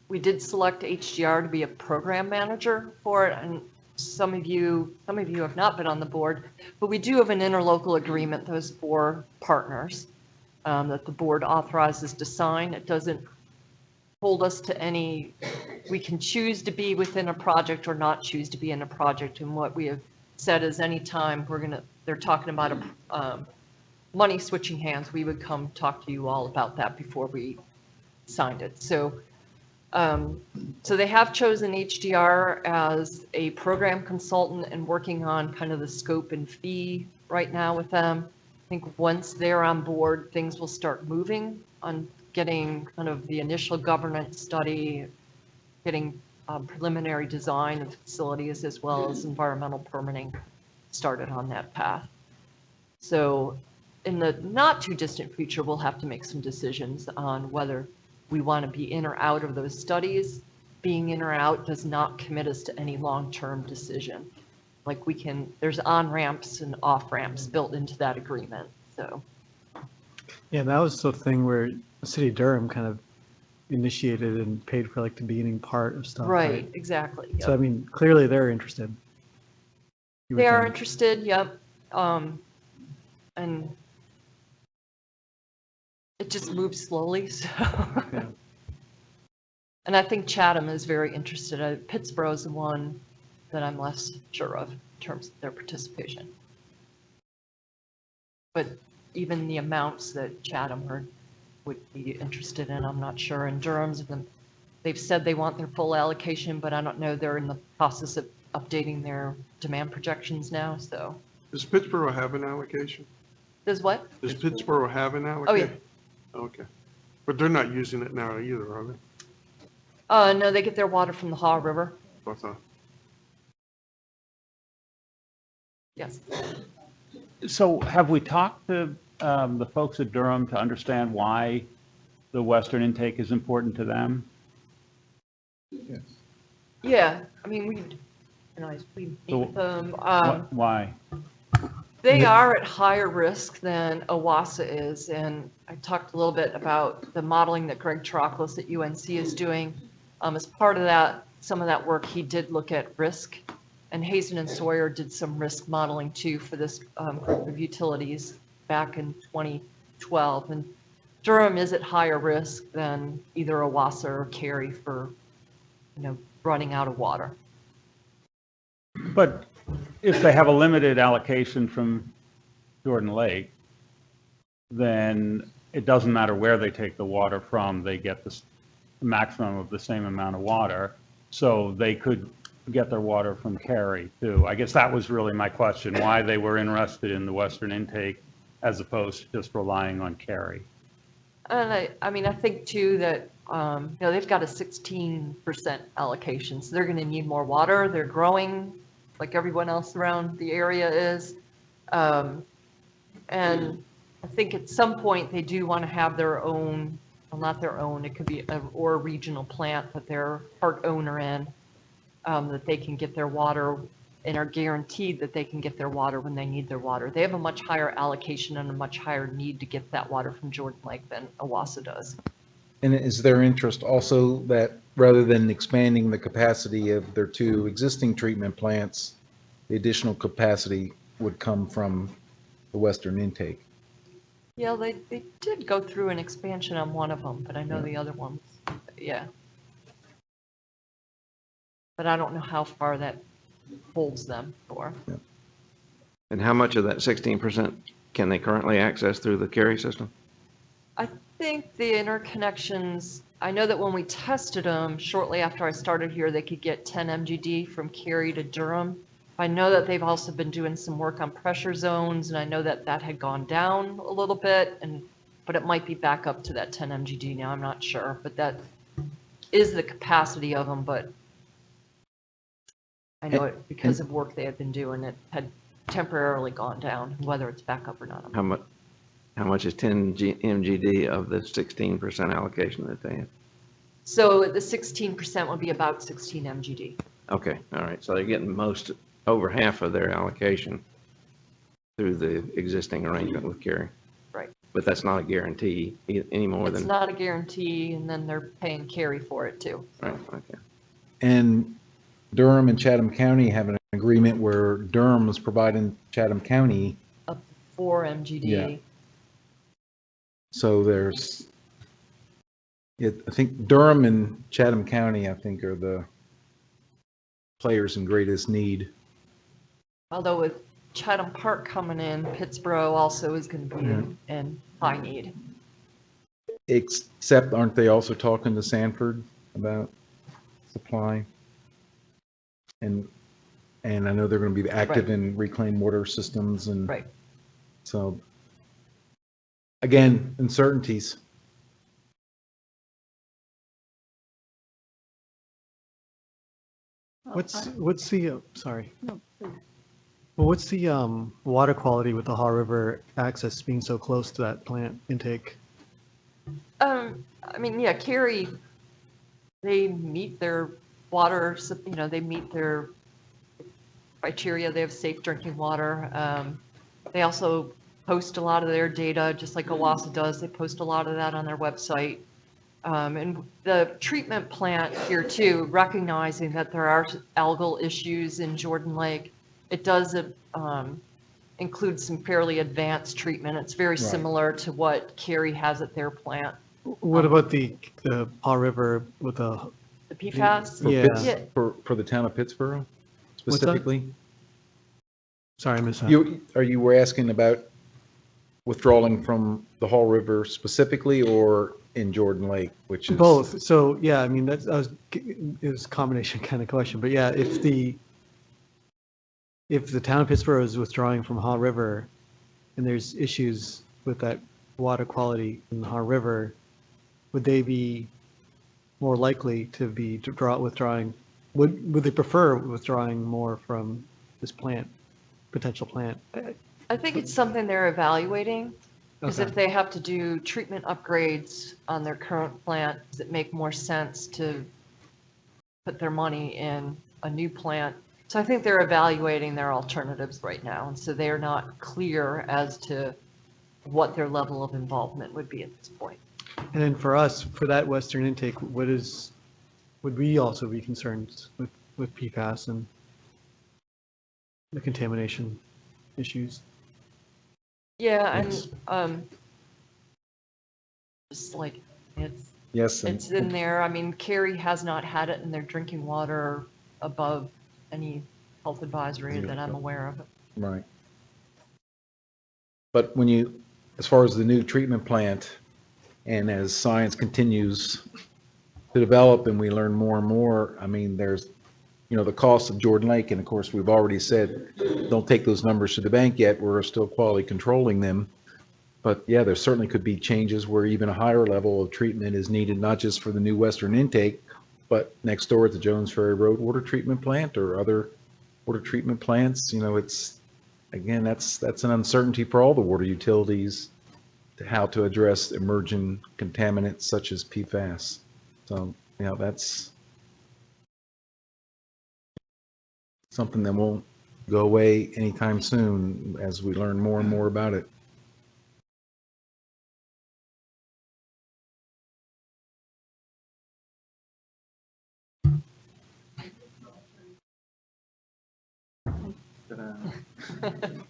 we did select HDR to be a program manager for it, and some of you have not been on the board, but we do have an interlocal agreement, those 4 partners, that the board authorizes to sign. It doesn't hold us to any, we can choose to be within a project or not choose to be in a project, and what we have said is anytime they're talking about money switching hands, we would come talk to you all about that before we signed it. So they have chosen HDR as a program consultant and working on kind of the scope and fee right now with them. I think once they're on board, things will start moving on getting kind of the initial governance study, getting preliminary design of facilities as well as environmental permitting started on that path. So in the not too distant future, we'll have to make some decisions on whether we want to be in or out of those studies being in or out does not commit us to any long-term decision. Like there's on-ramps and off-ramps built into that agreement, so. Yeah, that was the thing where the city of Durham kind of initiated and paid for like the beginning part of stuff, Right, right? exactly. So, I Yep. mean, clearly they're interested. You would They are think. interested, yep. And it just moves slowly, so. Yeah. And I think Chatham is very interested. Pittsburgh is the one that I'm less sure of in terms of their participation. But even the amounts that Chatham would be interested in, I'm not sure. And they've said they want their full allocation, but I don't know, they're in the process of updating their demand projections now, so. Does Pittsburgh have an allocation? Does what? Does Pittsburgh have an Oh, yeah. allocation? Okay. But they're not using it now either, are they? No, they get their water from the Haw River. I thought. Yes. So have we talked to the folks at Durham to understand why the western intake is important to them? Yeah, I mean, we meet So with them. Why? They are at higher risk than OWASA is, and I talked a little bit about the modeling that Greg Trockless at UNC is doing. As part of that, some of that work, he did look at risk, and Hazen and Sawyer did some risk modeling too for this group of utilities back in 2012. And Durham is at higher risk than either OWASA or Cary for, running out of water. But if they have a limited allocation from Jordan Lake, then it doesn't matter where they take the water from, they get the maximum of the same amount of water. So they could get their water from Cary too. I guess that was really my question, why they were interested in the western intake as opposed to just relying on Cary. And I think too that, they've got a 16% allocation, so they're going to need more water. They're growing like everyone else around the area is. And I think at some point they do want to have their own, well, not their own, it could be a regional plant that they're part owner in, that they can get their water and are guaranteed that they can get their water when they need their water. They have a much higher allocation and a much higher need to get that water from Jordan Lake than OWASA does. And is their interest also that rather than expanding the capacity of their two existing treatment plants, the additional capacity would come from the western intake? Yeah, they did go through an expansion on one of them, but I know the other ones, yeah. But I don't know how far that holds them for. And how much of that 16% can they currently access through the Cary system? I think the interconnections, I know that when we tested them, shortly after I started here, they could get 10 MGD from Cary to Durham. I know that they've also been doing some work on pressure zones, and I know that that had gone down a little bit, but it might be back up to that 10 MGD now, I'm not sure. But that is the capacity of them, but I know it because of work they had been doing, it had temporarily gone down, whether it's back up or not. How much is 10 MGD of the 16% allocation that they have? So the 16% would be about 16 MGD. Okay, all right. So they're getting over half of their allocation through the existing arrangement with Cary. Right. But that's not a guarantee any more It's than. not a guarantee, and then they're paying Cary for it too. Right, okay. And Durham and Chatham County have an agreement where Durham is providing Chatham County. Up to 4 MGD. Yeah. So there's, I think Durham and Chatham County, I think, are the players in greatest need. Although with Chatham Park coming in, Pittsburgh also is going to be in high need. Except, aren't they also talking to Sanford about supply? And I know they're going to be active in reclaimed water systems and. Right. So, again, uncertainties. What's the, sorry. No, please. Well, what's the water quality with the Haw River access being so close to that plant intake? I mean, yeah, Cary they meet their water, they meet their criteria. They have safe drinking water. They also post a lot of their data, just like OWASA does. They post a lot of that on their website. And the treatment plant here too, recognizing that there are algal issues in Jordan Lake, it does include some fairly advanced treatment. It's very similar to what Cary has at their plant. What about the Paw River with the, The PFAS? For Yeah. Pitts- For the town of Pittsburgh What's that? specifically? sorry, I missed that. You were asking about withdrawing from the Hall River specifically or in Jordan Lake, which is? Both. So, yeah, I mean, it was a combination kind of question, but yeah, if the town of Pittsburgh is withdrawing from Haw River and there's issues with that water quality in the Haw River, would they be more likely to be withdrawing? Would they prefer withdrawing more from this potential plant? I think it's something they're evaluating, because Okay. if they have to do treatment upgrades on their current plant, does it make more sense to put their money in a new plant? So I think they're evaluating their alternatives right now, and so they're not clear as to what their level of involvement would be at this point. And then for us, for that western intake, would we also be concerned with PFAS and the contamination issues? Yeah, Yes. and just like, Yes. it's in there. I mean, Cary has not had it in their drinking water above any health advisory that I'm aware of. Right. But as far as the new treatment plant, and as science continues to develop and we learn more and more, I mean, there's, the cost of Jordan Lake, and of course, we've already said, don't take those numbers to the bank yet, we're still quality controlling them. But yeah, there certainly could be changes where even a higher level of treatment is needed, not just for the new western intake, but next door at the Jones Ferry Road water treatment plant or other water treatment plants. It's, again, that's an uncertainty for all the water utilities to how to address emerging contaminants such as PFAS. So, that's something that won't go away anytime soon as we learn more and more about it.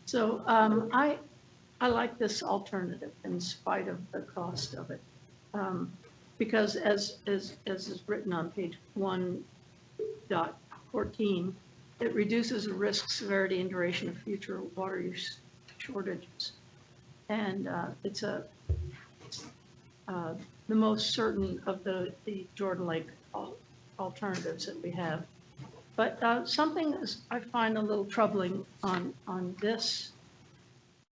So I like this alternative in spite of the cost of it. Because as is written on page 1.14, it reduces the risk, severity, and duration of future water use shortages. And it's the most certain of the Jordan Lake alternatives that we have. But something I find a little troubling on this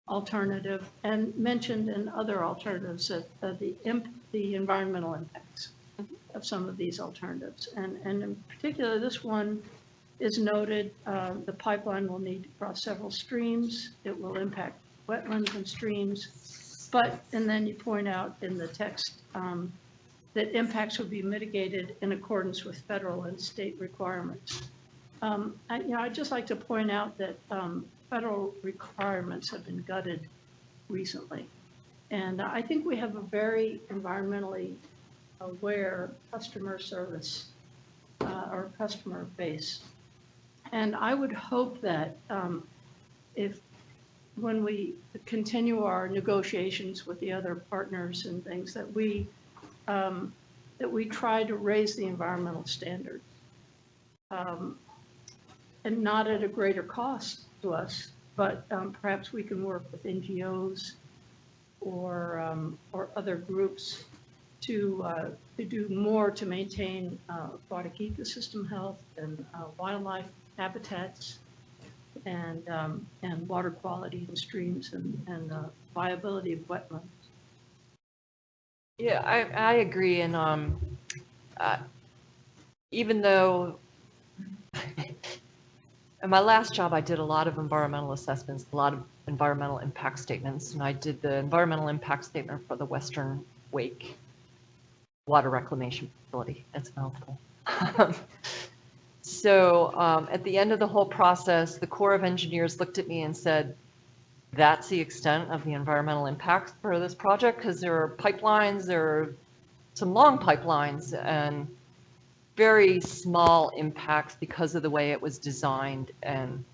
alternative and mentioned in other alternatives, that the environmental impacts of some of these alternatives. And in particular, this one is noted, the pipeline will need to cross several streams. It will impact wetlands and streams. And then you point out in the text that impacts will be mitigated in accordance with federal and state requirements. I'd just like to point out that federal requirements have been gutted recently. And I think we have a very environmentally aware customer service or customer base. And I would hope that when we continue our negotiations with the other partners and things, that we try to raise the environmental standards, and not at a greater cost to us, but perhaps we can work with NGOs or other groups to do more to maintain aquatic ecosystem health and wildlife habitats and water quality in streams and viability of wetlands. Yeah, I agree. And even though in my last job, I did a lot of environmental assessments, a lot of environmental impact statements, and I did the environmental impact statement for the Western Wake water reclamation facility. It's a mouthful. So at the end of the whole process, the Corps of Engineers looked at me and said, that's the extent of the environmental impacts for this project, because there are pipelines, there are some long pipelines, and very small impacts because of the way it was designed. And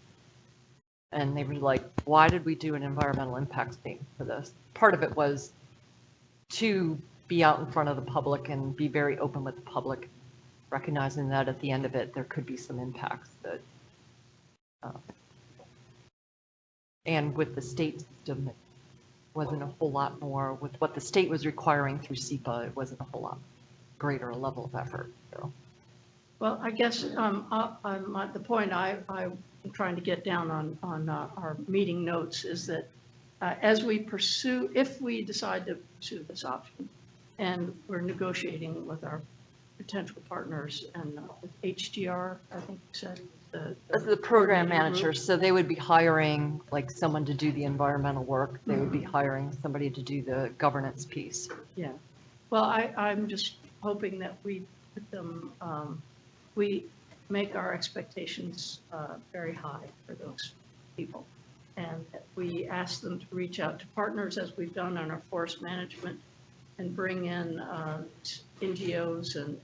they were like, why did we do an environmental impact statement for this? Part of it was to be out in front of the public and be very open with the public, recognizing that at the end of it, there could be some impacts that, and with the state system, it wasn't a whole lot more, with what the state was requiring through SEPA, it wasn't a whole lot greater level of effort, so. Well, I guess the point I'm trying to get down on our meeting notes is that as we pursue, if we decide to pursue this option, and we're negotiating with our potential partners and with HDR, I think you said. The program manager, so they would be hiring like someone to do the environmental work. They would be hiring somebody to do the governance piece. Yeah. Well, I'm just hoping that we put them, we make our expectations very high for those people. And that we ask them to reach out to partners as we've done on our forest management and bring in NGOs and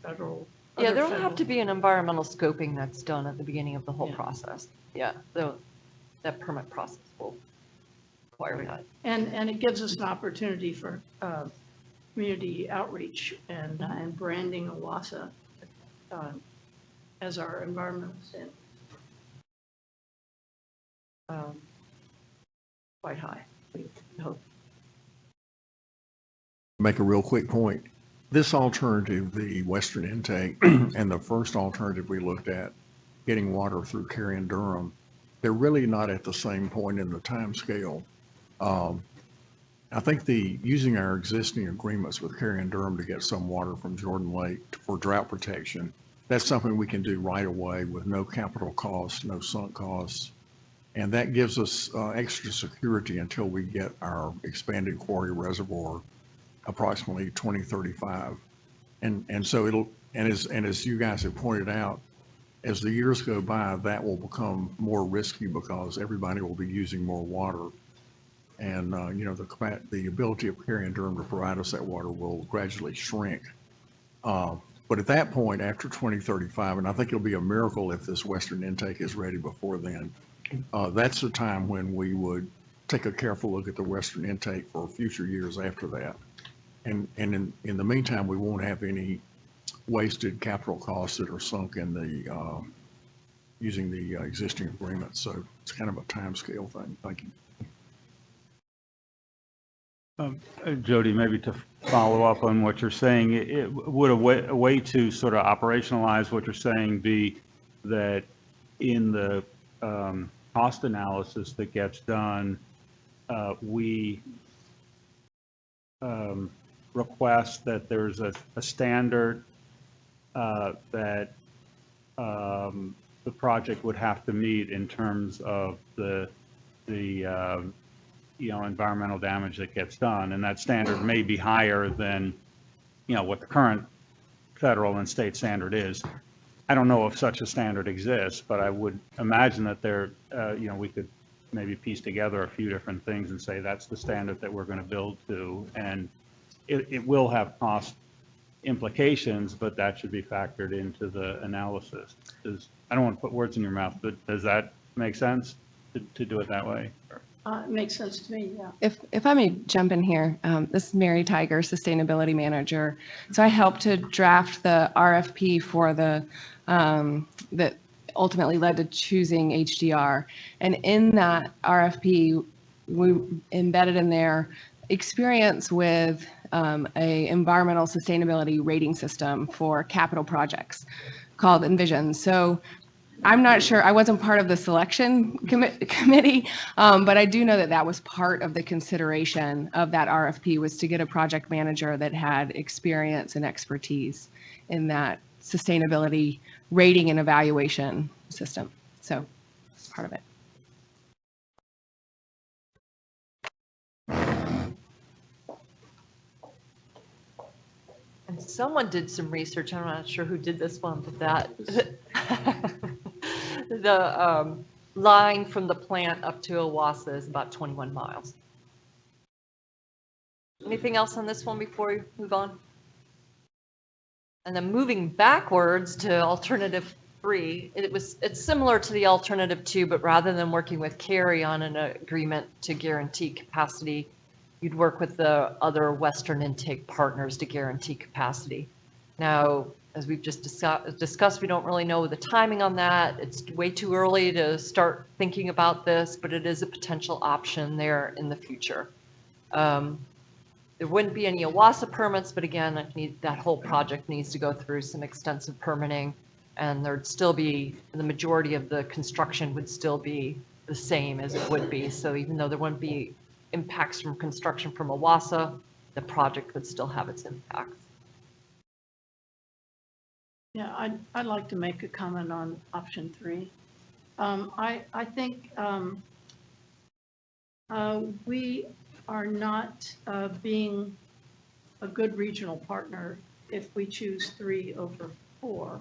federal. Yeah, there will have to be an environmental scoping that's done at the beginning of the whole process. Yeah, that permit process will require that. And it gives us an opportunity for community outreach and branding OWASA as our environmental standard. Quite high, we hope. Make a real quick point. This alternative, the western intake, and the first alternative we looked at, getting water through Cary and Durham, they're really not at the same point in the time scale. I think using our existing agreements with Cary and Durham to get some water from Jordan Lake for drought protection, that's something we can do right away with no capital costs, no sunk costs. And that gives us extra security until we get our expanded quarry reservoir approximately 2035. And so as you guys have pointed out, as the years go by, that will become more risky because everybody will be using more water. And, the ability of Cary and Durham to provide us that water will gradually shrink. But at that point, after 2035, and I think it'll be a miracle if this western intake is ready before then, that's the time when we would take a careful look at the western intake for future years after that. And in the meantime, we won't have any wasted capital costs that are sunk in the using the existing agreements. So it's kind of a time scale thing. Thank you. Jody, maybe to follow up on what you're saying, would a way to sort of operationalize what you're saying be that in the cost analysis that gets done, we request that there's a standard that the project would have to meet in terms of the environmental damage that gets done, and that standard may be higher than what the current federal and state standard is. I don't know if such a standard exists, but I would imagine that there, we could maybe piece together a few different things and say that's the standard that we're going to build to, and it will have cost implications, but that should be factored into the analysis. I don't want to put words in your mouth, but does that make sense to do it that way? It makes sense to me, yeah. If I may jump in here, this is Mary Tiger, Sustainability Manager. So I helped to draft the RFP for that ultimately led to choosing HDR. And in that RFP, we embedded in there experience with a environmental sustainability rating system for capital projects called Envision. So I'm not sure, I wasn't part of the selection committee, but I do know that that was part of the consideration of that RFP, was to get a project manager that had experience and expertise in that sustainability rating and evaluation system. So it's part of it. someone did some research, I'm not sure who did this one, but the line from the plant up to OWASA is about 21 miles. Anything else on this one before we move on? And then moving backwards to alternative 3, it's similar to the alternative 2, but rather than working with Cary on an agreement to guarantee capacity, you'd work with the other Western intake partners to guarantee capacity. Now, as we've just discussed, we don't really know the timing on that. It's way too early to start thinking about this, but it is a potential option there in the future. There wouldn't be any OWASA permits, but again, that whole project needs to go through some extensive permitting, and there'd still be, the majority of the construction would still be the same as it would be. So even though there wouldn't be impacts from construction from OWASA, the project would still have its impacts. Yeah, I'd like to make a comment on option 3. I think we are not being a good regional partner if we choose 3 over 4,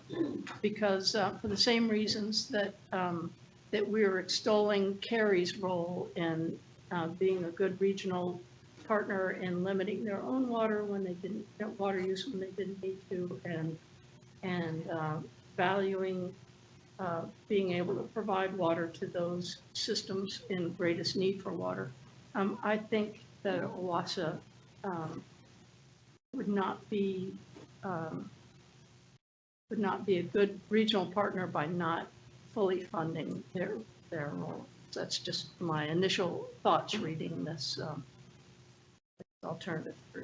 because for the same reasons that that we're extolling Cary's role in being a good regional partner in limiting their own water when they didn't, water use when they didn't need to, and valuing being able to provide water to those systems in greatest need for water. I think that OWASA would not be a good regional partner by not fully funding their role. That's just my initial thoughts reading this alternative 3.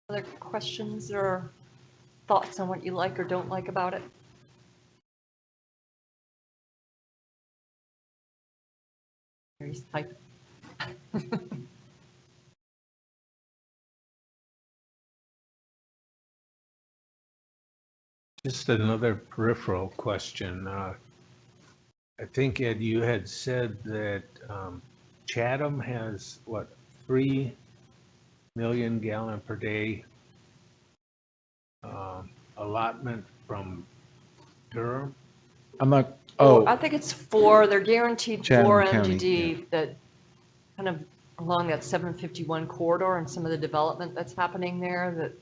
Other questions or thoughts on what you like or don't like about it? Mary's typing. Just another peripheral question. I think, Ed, you had said that Chatham has, what, 3 million gallon per day allotment from Durham? I'm not, I think it's 4, they're guaranteed Chatham 4 County, MGD that kind of along that 751 corridor and some of the development that's happening there, that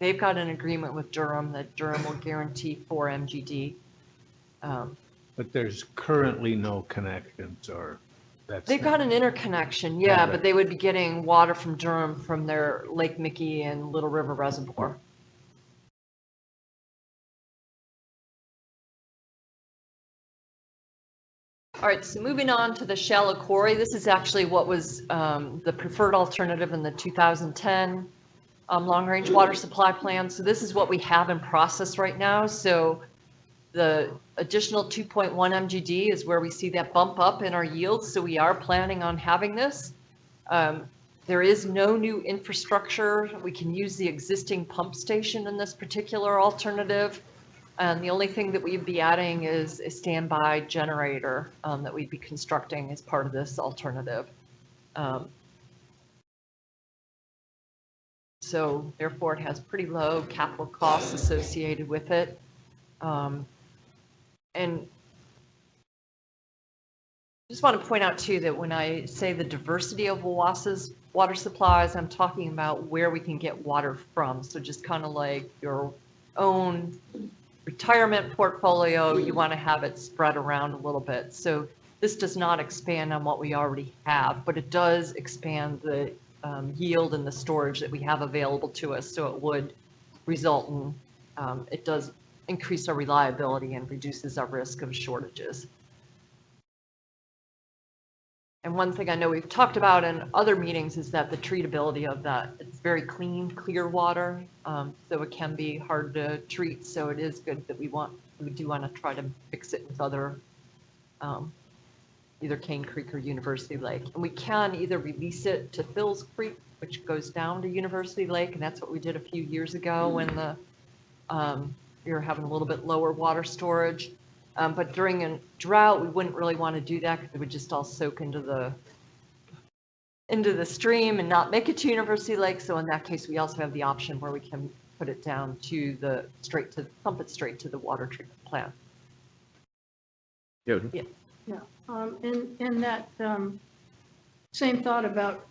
they've got an agreement with Durham that Durham will guarantee 4 MGD. But there's currently no connections, or that's. They've got an interconnection, yeah, but they would be getting water from Durham from their Lake Mickey and Little River Reservoir. All right, so moving on to the shallow quarry, this is actually what was the preferred alternative in the 2010 long-range water supply plan. So this is what we have in process right now. So the additional 2.1 MGD is where we see that bump up in our yields. So we are planning on having this. There is no new infrastructure. We can use the existing pump station in this particular alternative. And the only thing that we'd be adding is a standby generator that we'd be constructing as part of this alternative. So therefore, it has pretty low capital costs associated with it. And I just want to point out too that when I say the diversity of OWASA's water supplies, I'm talking about where we can get water from. So just kind of like your own retirement portfolio, you want to have it spread around a little bit. So this does not expand on what we already have, but it does expand the yield and the storage that we have available to us. So it would result in, it does increase our reliability and reduces our risk of shortages. And one thing I know we've talked about in other meetings is that the treatability of that, it's very clean, clear water. So it can be hard to treat. So it is good that we do want to try to mix it with other, either Cane Creek or University Lake. And we can either release it to Phil's Creek, which goes down to University Lake. And that's what we did a few years ago when we were having a little bit lower water storage. But during a drought, we wouldn't really want to do that because it would just all soak into the into the stream and not make it to University Lake. So in that case, we also have the option where we can put it down to pump it straight to the water treatment plant. Jody? Yeah. In that same thought about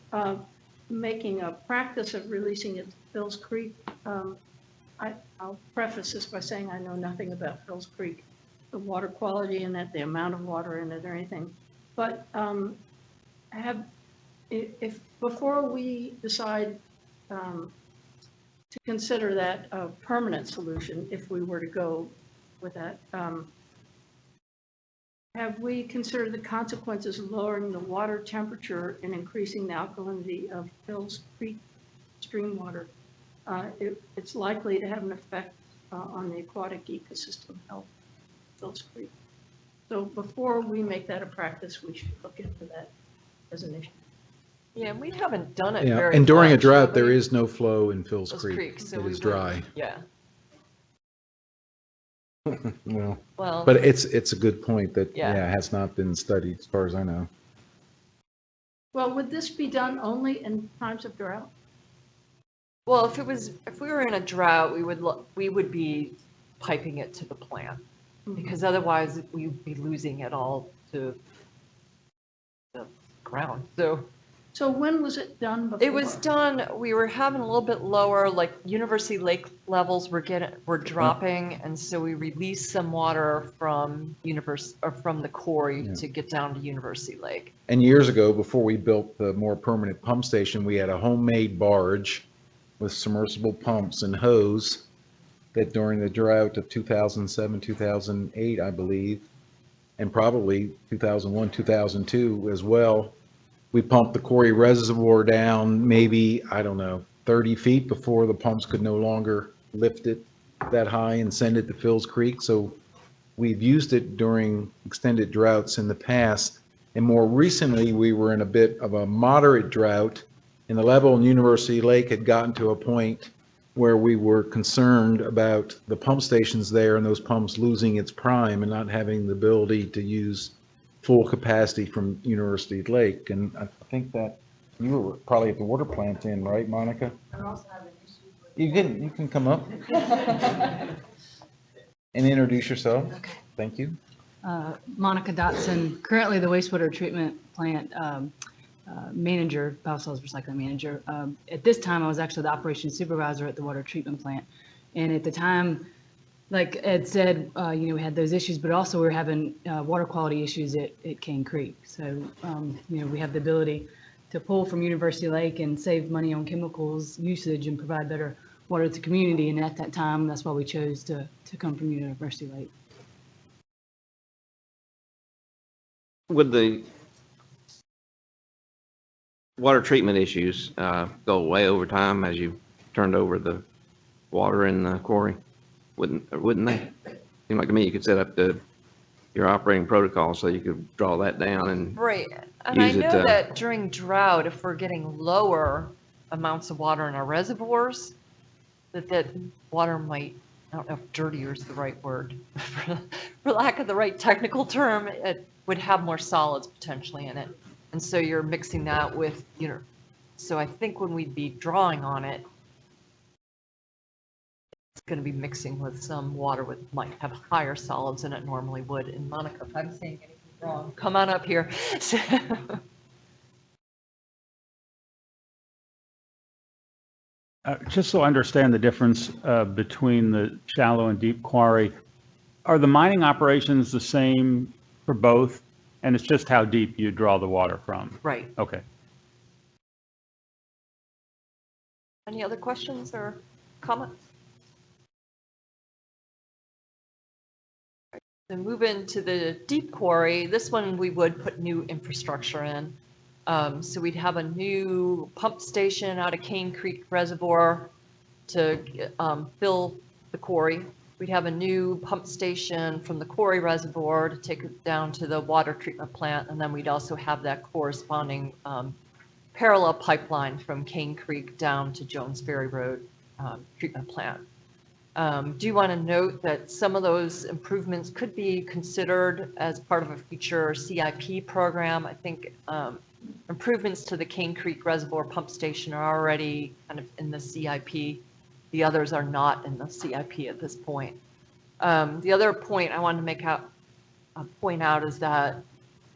making a practice of releasing it to Phil's Creek, I'll preface this by saying I know nothing about Phil's Creek, the water quality in it, the amount of water in it or anything. But if before we decide to consider that a permanent solution, if we were to go with that, have we considered the consequences of lowering the water temperature and increasing the alkalinity of Phil's Creek stream water? It's likely to have an effect on the aquatic ecosystem health of Phil's Creek. So before we make that a practice, we should look into that as an issue. Yeah, we haven't done it Yeah, very and during a much, drought, have there we? is no flow in Phil's Phil's Creek. so It we is would- dry. Yeah, Well, well, but it's a good point that, Yeah. yeah, has not been studied as far as I know. Well, would this be done only in times of drought? well, if we were in a drought, we would be piping it to the plant, because otherwise we'd be losing it all to the ground. So when was it done before? It was done, we were having a little bit lower, like University Lake levels were dropping, and so we released some water from the quarry to get down to University Lake. And years ago, before we built the more permanent pump station, we had a homemade barge with submersible pumps and hose that during the drought of 2007, 2008, I believe, and probably 2001, 2002 as well, we pumped the quarry reservoir down maybe, I don't know, 30 feet before the pumps could no longer lift it that high and send it to Phil's Creek. So we've used it during extended droughts in the past. And more recently, we were in a bit of a moderate drought, and the level in University Lake had gotten to a point where we were concerned about the pump stations there and those pumps losing its prime and not having the ability to use full capacity from University Lake. And I think that you were probably at the water plant then, right, Monica? You can come up and introduce yourself. Thank you. Monica Dotson, currently the wastewater treatment plant manager, biosolids recycling manager. At this time, I was actually the operations supervisor at the water treatment plant. And at the time, like Ed said, we had those issues, but also we were having water quality issues at Cane Creek. So, we have the ability to pull from University Lake and save money on chemicals usage and provide better water to the community. And at that time, that's why we chose to come from University Lake. Would the water treatment issues go away over time as you turned over the water in the quarry? Wouldn't they? Seemed like to me you could set up your operating protocol so you could draw that down and Right, and I use it know to- that during drought, if we're getting lower amounts of water in our reservoirs, that water might, I don't know if dirtier is the right word, for lack of the right technical term, it would have more solids potentially in it. And so you're mixing that with, so I think when we'd be drawing on it, it's going to be mixing with some water might have higher solids than it normally would. And Monica, if I'm saying anything wrong, come on up here. Just so I understand the difference between the shallow and deep quarry, are the mining operations the same for both? And it's just how deep you draw the water from? Right. Okay. Any other questions or comments? So move into the deep quarry. This one we would put new infrastructure in. So we'd have a new pump station out of Cane Creek Reservoir to fill the quarry. We'd have a new pump station from the quarry reservoir to take it down to the water treatment plant. And then we'd also have that corresponding parallel pipeline from Cane Creek down to Jones Ferry Road treatment plant. Do want to note that some of those improvements could be considered as part of a future CIP program. I think improvements to the Cane Creek Reservoir Pump Station are already kind of in the CIP. The others are not in the CIP at this point. The other point I wanted to point out is that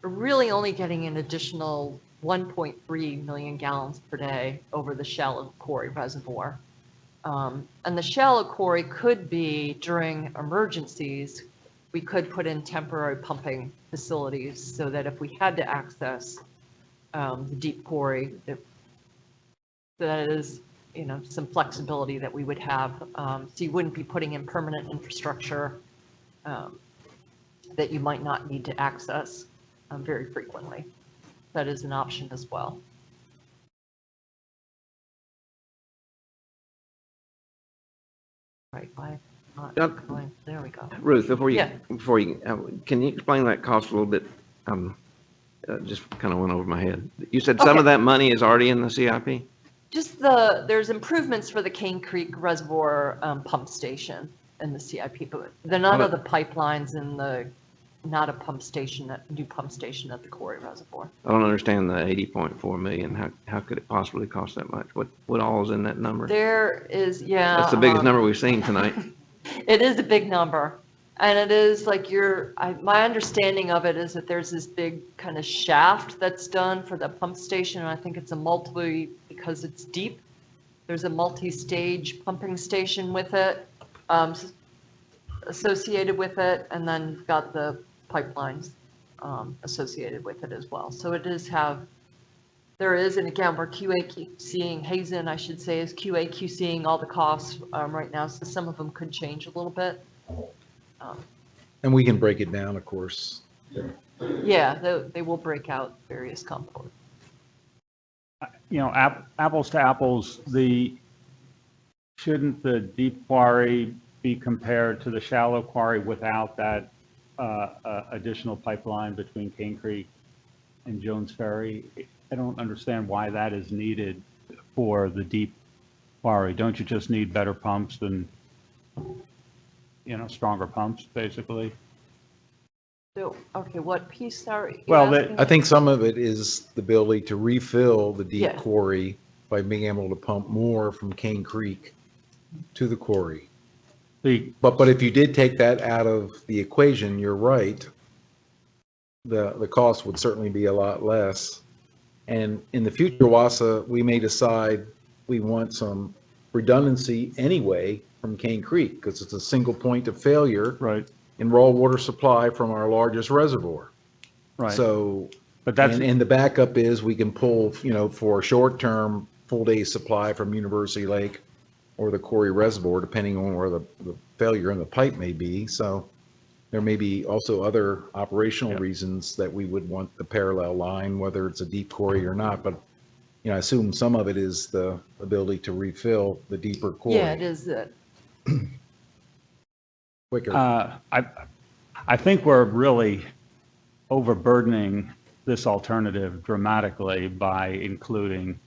we're really only getting an additional 1.3 million gallons per day over the shallow quarry reservoir. And the shallow quarry could be during emergencies, we could put in temporary pumping facilities so that if we had to access the deep quarry, that is, some flexibility that we would have. So you wouldn't be putting in permanent infrastructure that you might not need to access very frequently. That is an option as well. Right, there we go. Ruth, before you, Yeah. Can you explain that cost a little bit? Just kind of went over my head. You said some Okay. of that money is already in the CIP? Just there's improvements for the Cane Creek Reservoir pump station in the CIP, but they're none of the pipelines and not a pump station, a new pump station at the quarry reservoir. I don't understand the 80.4 million. How could it possibly cost that much? What all is in that number? There is, yeah. That's the biggest number we've seen tonight. It is a big number. And it is like my understanding of it is that there's this big kind of shaft that's done for the pump station. And I think it's because it's deep, there's a multi-stage pumping station with it, associated with it. And then you've got the pipelines associated with it as well. So there is, and again, we're QA/QCing, Hazen, I should say, is QA/QCing all the costs right now. So some of them could change a little bit. And we can break it down, of course. Yeah, they will break out various components. Apples to apples, shouldn't the deep quarry be compared to the shallow quarry without that additional pipeline between Cane Creek and Jones Ferry? I don't understand why that is needed for the deep quarry. Don't you just need better pumps and, stronger pumps, basically? So, okay, what piece are you Well, asking? I think some of it is the ability to refill the deep Yeah. quarry by being able to pump more from Cane Creek to the quarry. But if you did take that out of the equation, you're right. The cost would certainly be a lot less. And in the future, OWASA, we may decide we want some redundancy anyway from Cane Creek because it's a single point of failure Right, in raw water supply from our largest reservoir. right. So, But that's, and the backup is we can pull, for a short-term, full-day supply from University Lake or the Quarry Reservoir, depending on where the failure in the pipe may be. So there may be also other operational reasons that we would want the parallel line, whether it's a deep quarry or not. But, I assume some of it is the ability to refill the deeper quarry. Yeah, it is that. Quicker. I think we're really overburdening this alternative dramatically by including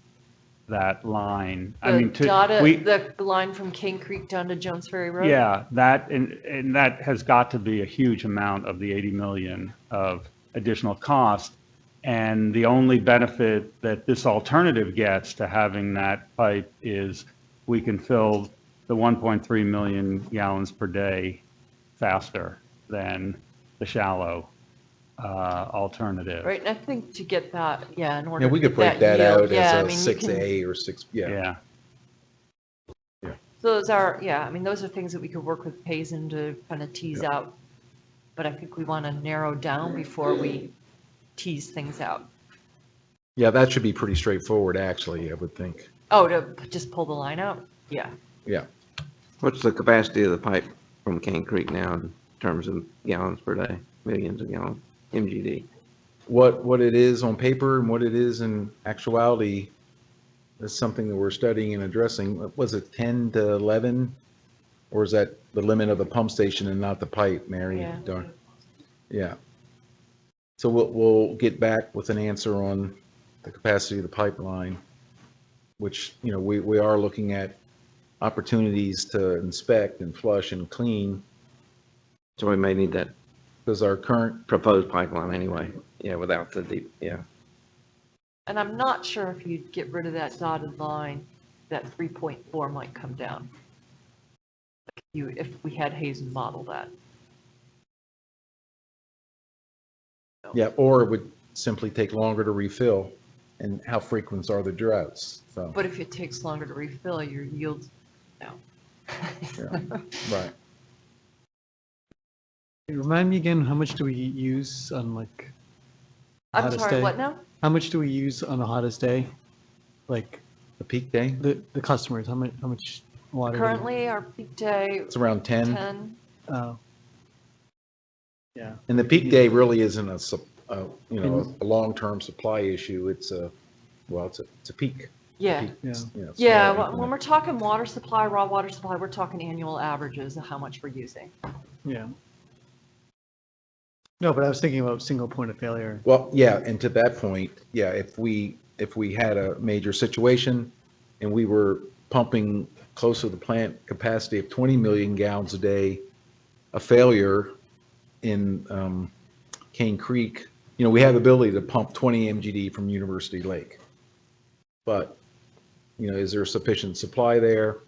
that line. The line from Cane Creek down to Jones Ferry Road? Yeah, and that has got to be a huge amount of the 80 million of additional cost. And the only benefit that this alternative gets to having that pipe is we can fill the 1.3 million gallons per day faster than the shallow alternative. Right, and I think to get that, in order Yeah, we to could get break that yield, out yeah, I as a mean, you can- 6A or 6, Yeah. So those are, those are things that we could work with Payson to kind of tease out. But I think we want to narrow down before we tease things out. Yeah, that should be pretty straightforward, actually, I would think. Oh, to just pull the line out? Yeah. Yeah. What's the capacity of the pipe from Cane Creek now in terms of gallons per day, millions of gallons, MGD? What it is on paper and what it is in actuality is something that we're studying and addressing. Was it 10 to 11? Or is that the limit of the pump station and not the pipe, Mary? Yeah. Yeah. So we'll get back with an answer on the capacity of the pipeline, which, we are looking at opportunities to inspect and flush and clean, So we may need that because our current, proposed pipeline anyway. Yeah, without the deep, yeah. And I'm not sure if you get rid of that dotted line, that 3.4 might come down. If we had Hazen model that. yeah, or it would simply take longer to refill, and how frequent are the droughts, so, But if it takes longer to refill, your yields, no. yeah, right. Remind me again, how much do we use on like I'm hottest sorry, day? what now? How much do we use on the hottest day? Like The peak day, the customers, how much water? do we- Currently, our peak day, it's around 10. 10. Oh. Yeah. And the peak day really isn't a long-term supply issue. It's a peak. Yeah. Peak, Yeah. you know, Yeah, small when we're talking water supply, raw water supply, we're talking annual averages of how much we're using. Yeah. No, but I was thinking about single point of failure. Well, yeah, and to that point, yeah, if we had a major situation and we were pumping close to the plant capacity of 20 million gallons a day, a failure in Cane Creek, we have the ability to pump 20 MGD from University Lake. But, is there sufficient supply there?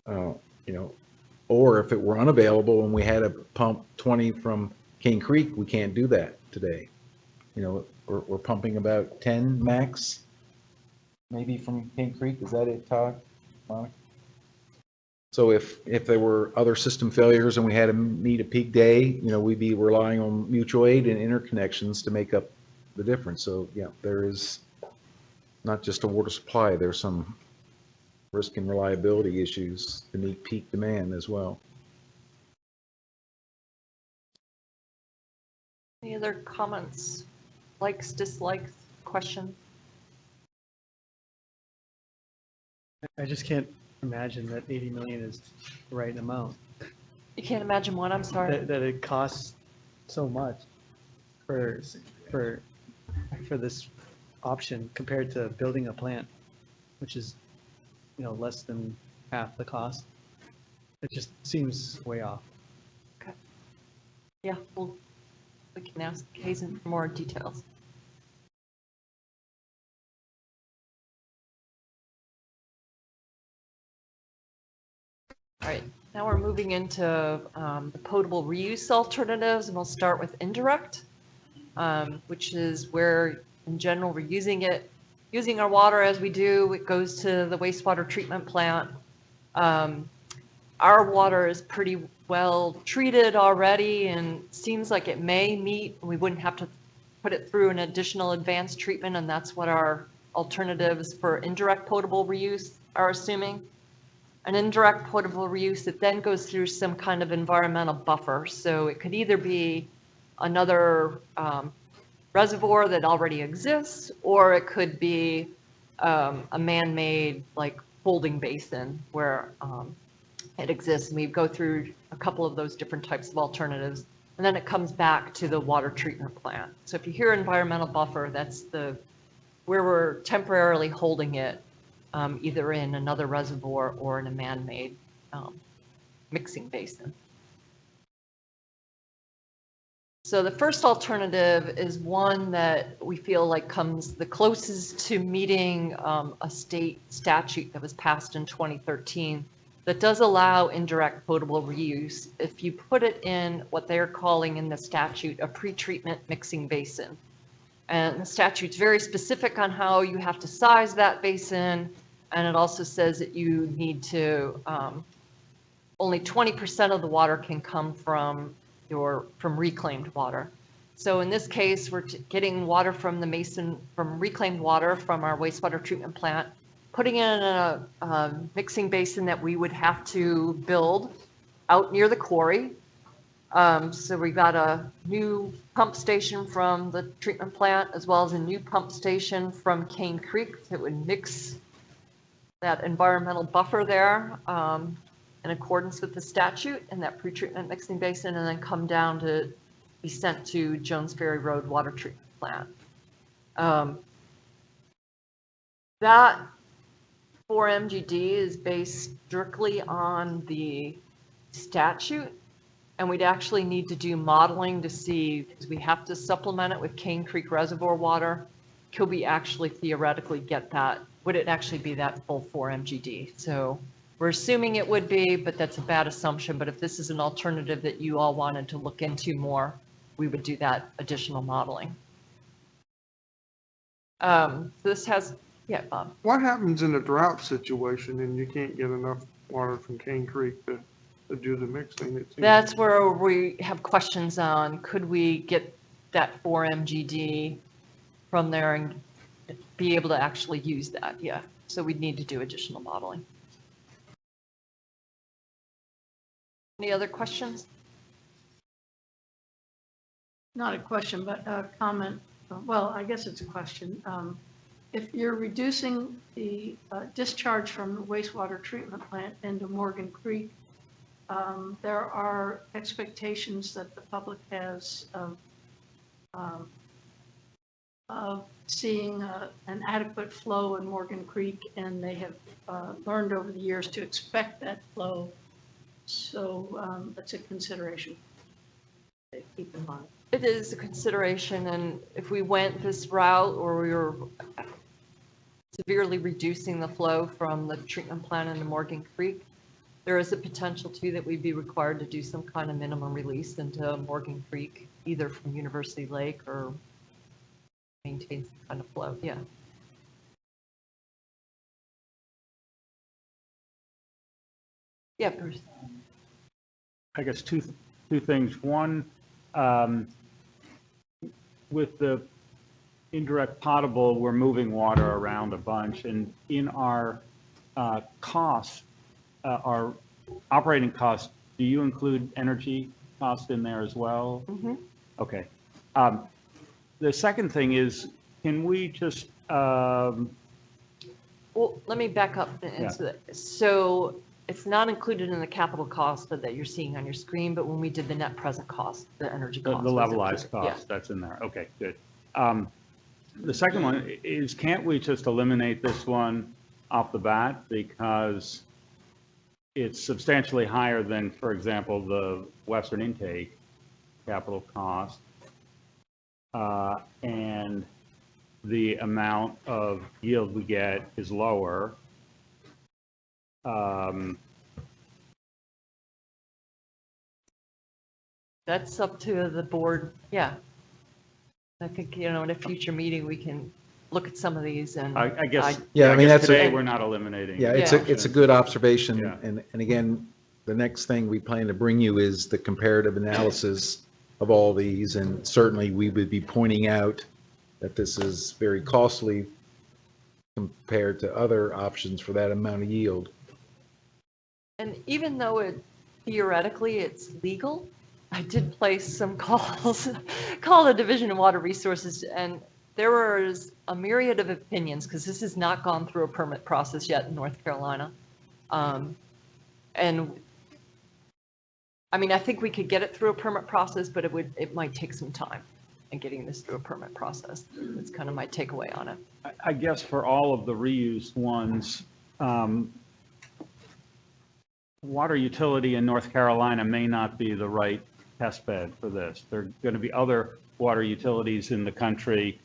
Or if it were unavailable and we had to pump 20 from Cane Creek, we can't do that today. We're pumping about 10 max, maybe from Cane Creek. Is that it, Todd? Monica? So if there were other system failures and we had to meet a peak day, we'd be relying on mutual aid and interconnections to make up the difference. So yeah, there is not just a water supply, there's some risk and reliability issues to meet peak demand as well. Any other comments, likes, dislikes, questions? I just can't imagine that 80 million is the right amount. You can't imagine what, I'm sorry? That it costs so much for this option compared to building a plant, which is, less than half the cost. It just seems way off. Yeah, we can ask Hazen for more details. All right, now we're moving into the potable reuse alternatives, and we'll start with indirect, which is where, in general, we're using our water as we do. It goes to the wastewater treatment plant. Our water is pretty well treated already and seems like it may meet, we wouldn't have to put it through an additional advanced treatment, and that's what our alternatives for indirect potable reuse are assuming. An indirect potable reuse, it then goes through some kind of environmental buffer. So it could either be another reservoir that already exists, or it could be a man-made like holding basin where it exists. And we go through a couple of those different types of alternatives, and then it comes back to the water treatment plant. So if you hear environmental buffer, that's where we're temporarily holding it, either in another reservoir or in a man-made mixing basin. So the first alternative is one that we feel like comes the closest to meeting a state statute that was passed in 2013 that does allow indirect potable reuse if you put it in what they're calling in the statute a pretreatment mixing basin. And the statute's very specific on how you have to size that basin, and it also says that you need to, only 20% of the water can come from reclaimed water. So in this case, we're getting water from from reclaimed water from our wastewater treatment plant, putting it in a mixing basin that we would have to build out near the quarry. So we got a new pump station from the treatment plant, as well as a new pump station from Cane Creek that would mix that environmental buffer there in accordance with the statute in that pretreatment mixing basin, and then come down to be sent to Jones Ferry Road Water Treatment Plant. That 4MGD is based strictly on the statute, and we'd actually need to do modeling to see, because we have to supplement it with Cane Creek Reservoir water. Could we actually theoretically get that? Would it actually be that full 4MGD? So we're assuming it would be, but that's a bad assumption. But if this is an alternative that you all wanted to look into more, we would do that additional modeling. This has, yeah, Bob. What happens in a drought situation and you can't get enough water from Cane Creek to do the mixing? It seems- That's where we have questions on, could we get that 4MGD from there and be able to actually use that? Yeah, so we'd need to do additional modeling. Any other questions? Not a question, but a comment. Well, I guess it's a question. If you're reducing the discharge from the wastewater treatment plant into Morgan Creek, there are expectations that the public has of seeing an adequate flow in Morgan Creek, and they have learned over the years to expect that flow. So that's a consideration to keep in mind. It is a consideration, and if we went this route or we were severely reducing the flow from the treatment plant into Morgan Creek, there is a potential too that we'd be required to do some kind of minimum release into Morgan Creek, either from University Lake or maintain some kind of flow. Yeah. Yeah, Bruce. I guess two things. One, with the indirect potable, we're moving water around a bunch, and in our costs, our operating costs, do you include energy cost in there as well? Mm-hmm. Okay. The second thing is, can we just, Well, let me back up and answer that. So it's not included in the capital cost that you're seeing on your screen, but when we did the net present cost, the energy the cost. was levelized included. cost, that's in there. Okay, good. The second one is, can't we just eliminate this one off the bat because it's substantially higher than, for example, the Western intake capital cost, and the amount of yield we get is lower. That's up to the board. Yeah. I think, in a future meeting, we can look at some of these and. I guess, Yeah, I mean, guess that's today a, we're not eliminating. yeah, the it's a options. good observation. Yeah. And again, the next thing we plan to bring you is the comparative analysis of all these. And certainly we would be pointing out that this is very costly compared to other options for that amount of yield. And even though theoretically it's legal, I did place some calls, call the Division of Water Resources, and there was a myriad of opinions because this has not gone through a permit process yet in North Carolina. And I mean, I think we could get it through a permit process, but it might take some time in getting this through a permit process. That's kind of my takeaway on it. I guess for all of the reused ones, water utility in North Carolina may not be the right test bed for this. There are going to be other water utilities in the country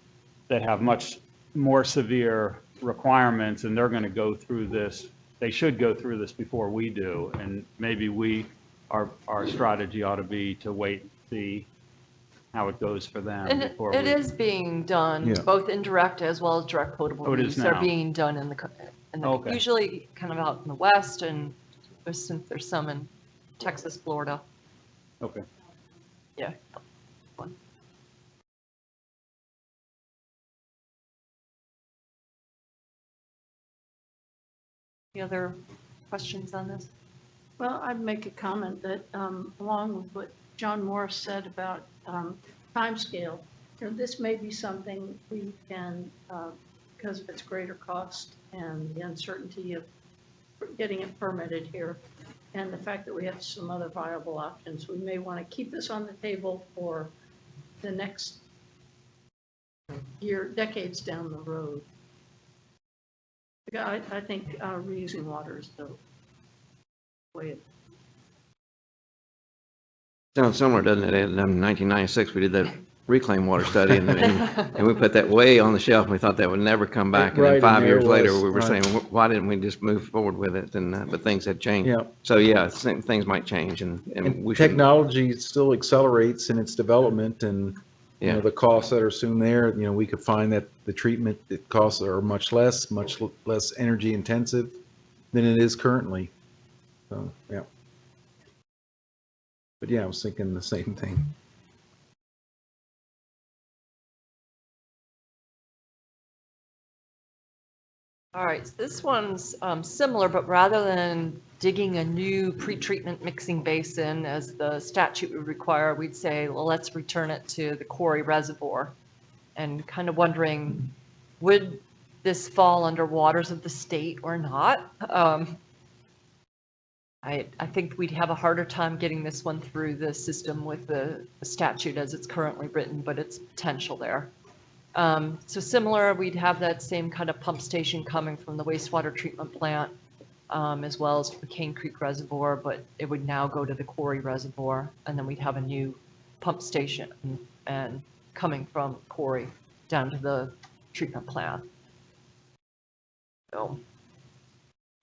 that have much more severe requirements, and they're going to go through this. They should go through this before we do, and maybe our strategy ought to be to wait and see how it goes for them. And before it we- is being done, Yeah. both indirect as well as direct potable Oh, it is use are now. being done in Okay. usually kind of out in the west, and there's some in Texas, Florida. Okay. Yeah. Any other questions on this? Well, I'd make a comment that, along with what John Morris said about timescale, this may be something we can, because of its greater cost and the uncertainty of getting it permitted here, and the fact that we have some other viable options, we may want to keep this on the table for the next decades down the road. Yeah, I think reusing water is the way it. Sounds similar, doesn't it? In 1996, we did that reclaimed water study, and we put that way on the shelf, and we thought that would never come back. And Right, then and 5 there years it later, was, we were right. saying, why didn't we just move forward with it? And, but things had changed. Yeah. So, yeah, things might change, and And we should. technology still accelerates in its development and, you know, Yeah. the costs that are soon there, you know, we could find that the treatment costs are much less energy intensive than it is currently. So, yeah. But yeah, I was thinking the same thing. All right, so this one's similar, but rather than digging a new pretreatment mixing basin as the statute would require, we'd say, well, let's return it to the quarry reservoir. And kind of wondering, would this fall under waters of the state or not? I think we'd have a harder time getting this one through the system with the statute as it's currently written, but it's potential there. So similar, we'd have that same kind of pump station coming from the wastewater treatment plant, as well as the Cane Creek Reservoir, but it would now go to the Quarry Reservoir, and then we'd have a new pump station and coming from Quarry down to the treatment plant. So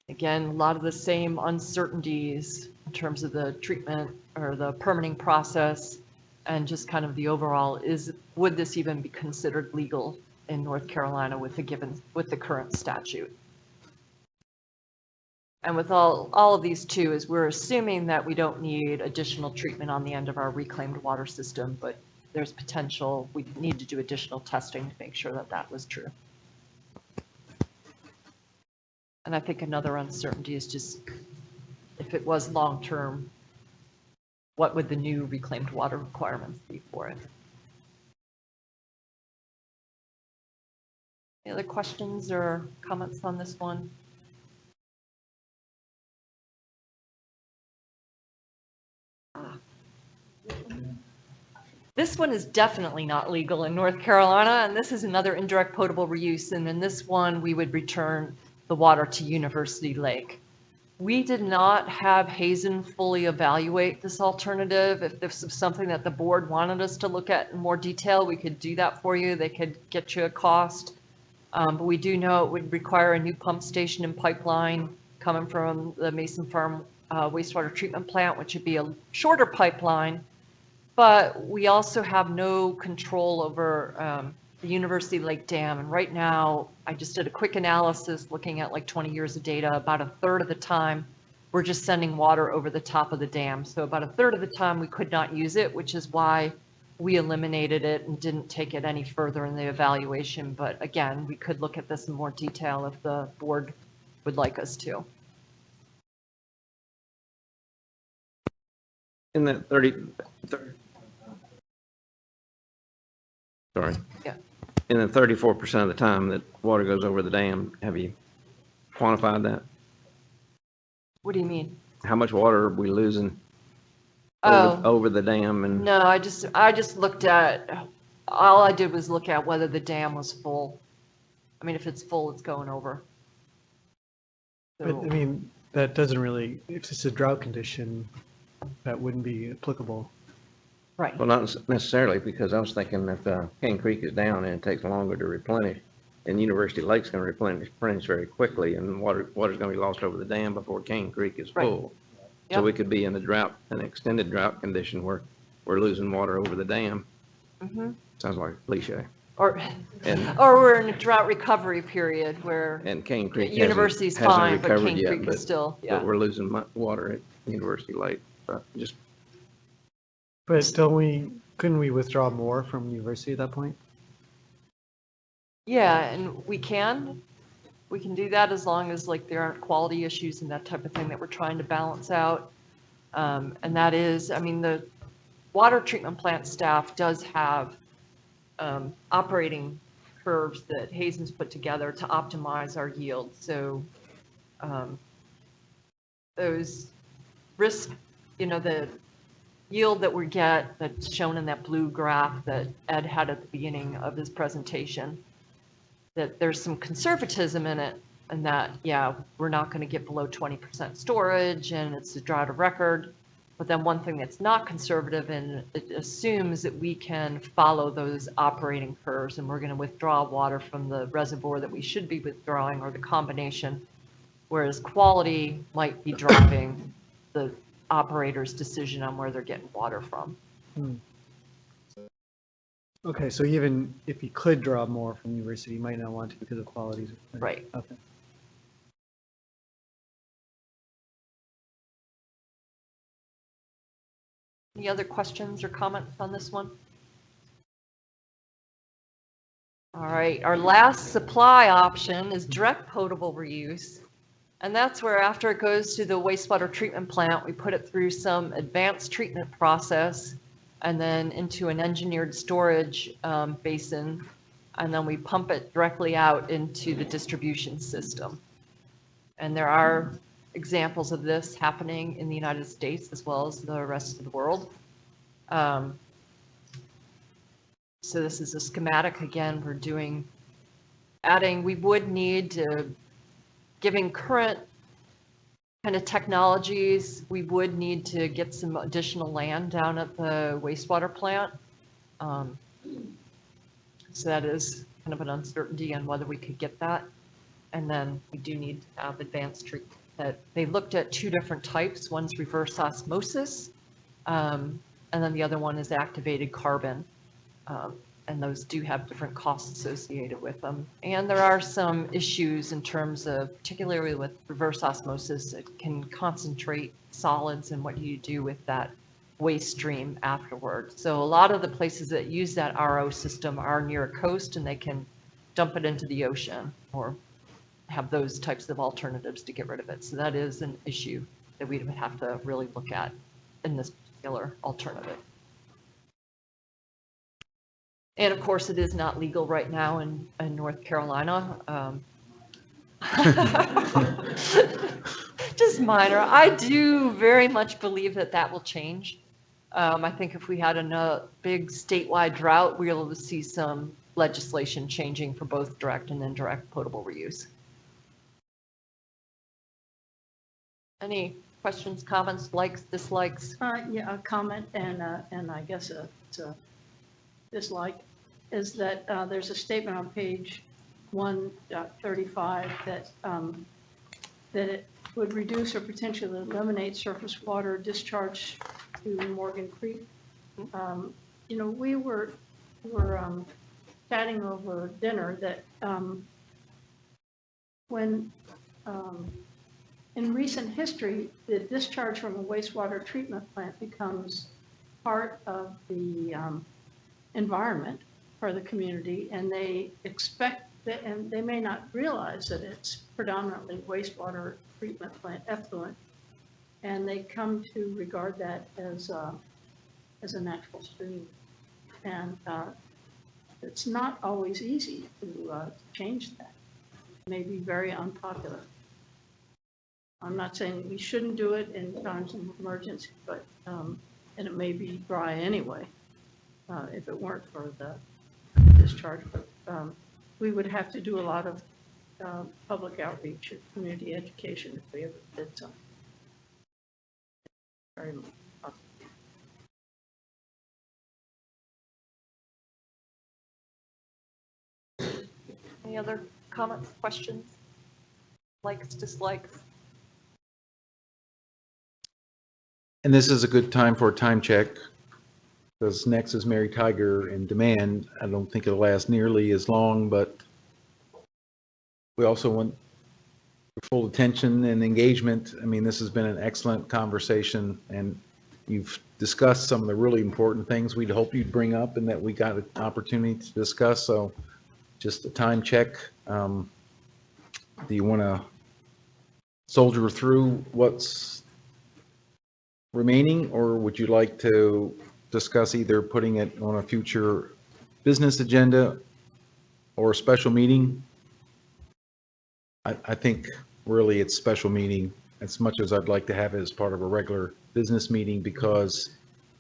again, a lot of the same uncertainties in terms of the treatment or the permitting process, and just kind of the overall would this even be considered legal in North Carolina with the current statute? And with all of these too, is we're assuming that we don't need additional treatment on the end of our reclaimed water system, but there's potential, we need to do additional testing to make sure that that was true. And I think another uncertainty is just if it was long-term, what would the new reclaimed water requirements be for it? Any other questions or comments on this one? This one is definitely not legal in North Carolina, and this is another indirect potable reuse. And in this one, we would return the water to University Lake. We did not have Hazen fully evaluate this alternative. If this was something that the board wanted us to look at in more detail, we could do that for you. They could get you a cost. But we do know it would require a new pump station and pipeline coming from the Mason Farm wastewater treatment plant, which would be a shorter pipeline. But we also have no control over the University Lake Dam. And right now, I just did a quick analysis looking at like 20 years of data. About a third of the time, we're just sending water over the top of the dam. So about a third of the time, we could not use it, which is why we eliminated it and didn't take it any further in the evaluation. But again, we could look at this in more detail if the board would like us to. In that 30 sorry. Yeah. In the 34% of the time that water goes over the dam, have you quantified that? What do you mean? How much water are we losing over the dam? And No, I just looked at, all I did was look at whether the dam was full. I mean, if it's full, it's going over. But I mean, that doesn't really, if it's a drought condition, that wouldn't be applicable. Right. Well, not necessarily, because I was thinking if Cane Creek is down and it takes longer to replenish, and University Lake's going to replenish very quickly, and water's going to be lost over the dam before Cane Creek is Right. full. Yep. So we could be in an extended drought condition where we're losing water over the dam. Mm-hmm. Sounds like a cliche. Or And- we're in a drought recovery period where And Cane Creek University's hasn't fine, but recovered Cane yet, Creek is still, yeah. But we're losing water at University Lake. Just But couldn't we withdraw more from university at that point? Yeah, and we can do that as long as like there aren't quality issues and that type of thing that we're trying to balance out. And that is, I mean, the water treatment plant staff does have operating curves that Hazen's put together to optimize our yield. So those risks, the yield that we get that's shown in that blue graph that Ed had at the beginning of his presentation, that there's some conservatism in it, and that, yeah, we're not going to get below 20% storage and it's a drought of record. But then one thing that's not conservative, and it assumes that we can follow those operating curves, and we're going to withdraw water from the reservoir that we should be withdrawing, or the combination, whereas quality might be driving the operator's decision on where they're getting water from. Okay, so even if you could draw more from university, you might not want to because of qualities. Right. Okay. Any other questions or comments on this one? All right, our last supply option is direct potable reuse. And that's where after it goes to the wastewater treatment plant, we put it through some advanced treatment process and then into an engineered storage basin. And then we pump it directly out into the distribution system. And there are examples of this happening in the United States as well as the rest of the world. So this is a schematic. Again, we're adding, we would need to, giving current kind of technologies, we would need to get some additional land down at the wastewater plant. So that is kind of an uncertainty on whether we could get that. And then we do need to have advanced treatment. That they looked at two different types. One's reverse osmosis, and then the other one is activated carbon. And those do have different costs associated with them. And there are some issues in terms of, particularly with reverse osmosis, it can concentrate solids, and what do you do with that waste stream afterward. So a lot of the places that use that RO system are near a coast, and they can dump it into the ocean or have those types of alternatives to get rid of it. So that is an issue that we would have to really look at in this particular alternative. And of course, it is not legal right now in North Carolina. Just minor. I do very much believe that that will change. I think if we had a big statewide drought, we'll be able to see some legislation changing for both direct and indirect potable reuse. Any questions, comments, likes, dislikes? Yeah, a comment and I guess a dislike is that there's a statement on page 1.35 that it would reduce or potentially eliminate surface water discharge to Morgan Creek. You know, we were chatting over dinner that when in recent history, the discharge from a wastewater treatment plant becomes part of the environment for the community, and they expect that, and they may not realize that it's predominantly wastewater treatment plant effluent, and they come to regard that as a natural stream. And it's not always easy to change that. It may be very unpopular. I'm not saying we shouldn't do it in times of emergency, but, and it may be dry anyway, if it weren't for the discharge. But we would have to do a lot of public outreach and community education if we ever did something. Very much. Any other comments, questions, likes, dislikes? And this is a good time for a time check, because next is Mary Tiger and demand. I don't think it'll last nearly as long, but we also want full attention and engagement. I mean, this has been an excellent conversation, and you've discussed some of the really important things we'd hope you'd bring up and that we got an opportunity to discuss. So just a time check. Do you want to soldier through what's remaining, or would you like to discuss either putting it on a future business agenda or a special meeting? I think really it's special meeting as much as I'd like to have it as part of a regular business meeting, because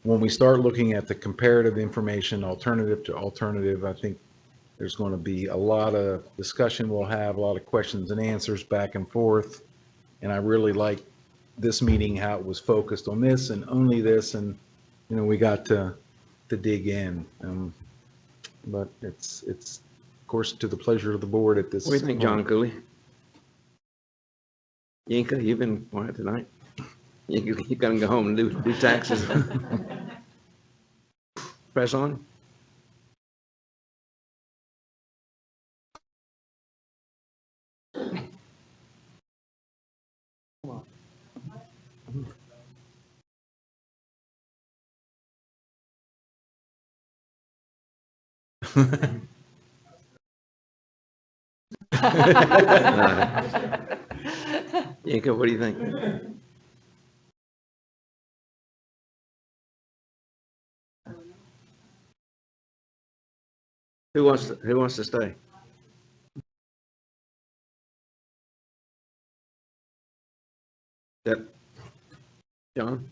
when we start looking at the comparative information, alternative to alternative, I think There's going to be a lot of discussion. We'll have a lot of questions and answers back and forth. And I really like this meeting, how it was focused on this and only this. And, you know, we got to dig in. But it's of course to the pleasure of the board at this. What do you think, John point. Cooley? Yinka, you've been quiet tonight. You gonna go home and do taxes? Press on. Yinka, what do you think? Who wants to stay? That, John?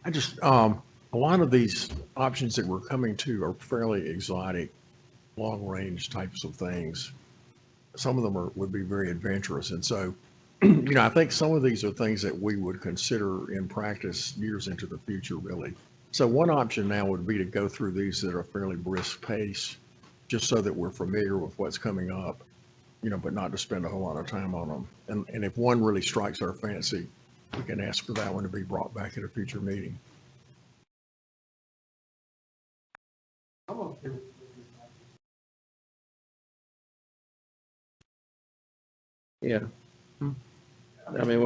I just, a lot of these options that we're coming to are fairly exotic, long-range types of things. Some of them would be very adventurous. And so, I think some of these are things that we would consider in practice years into the future, really. So one option now would be to go through these at a fairly brisk pace, just so that we're familiar with what's coming up, but not to spend a whole lot of time on them. And if one really strikes our fancy, we can ask for that one to be brought back at a future meeting. Yeah. I mean,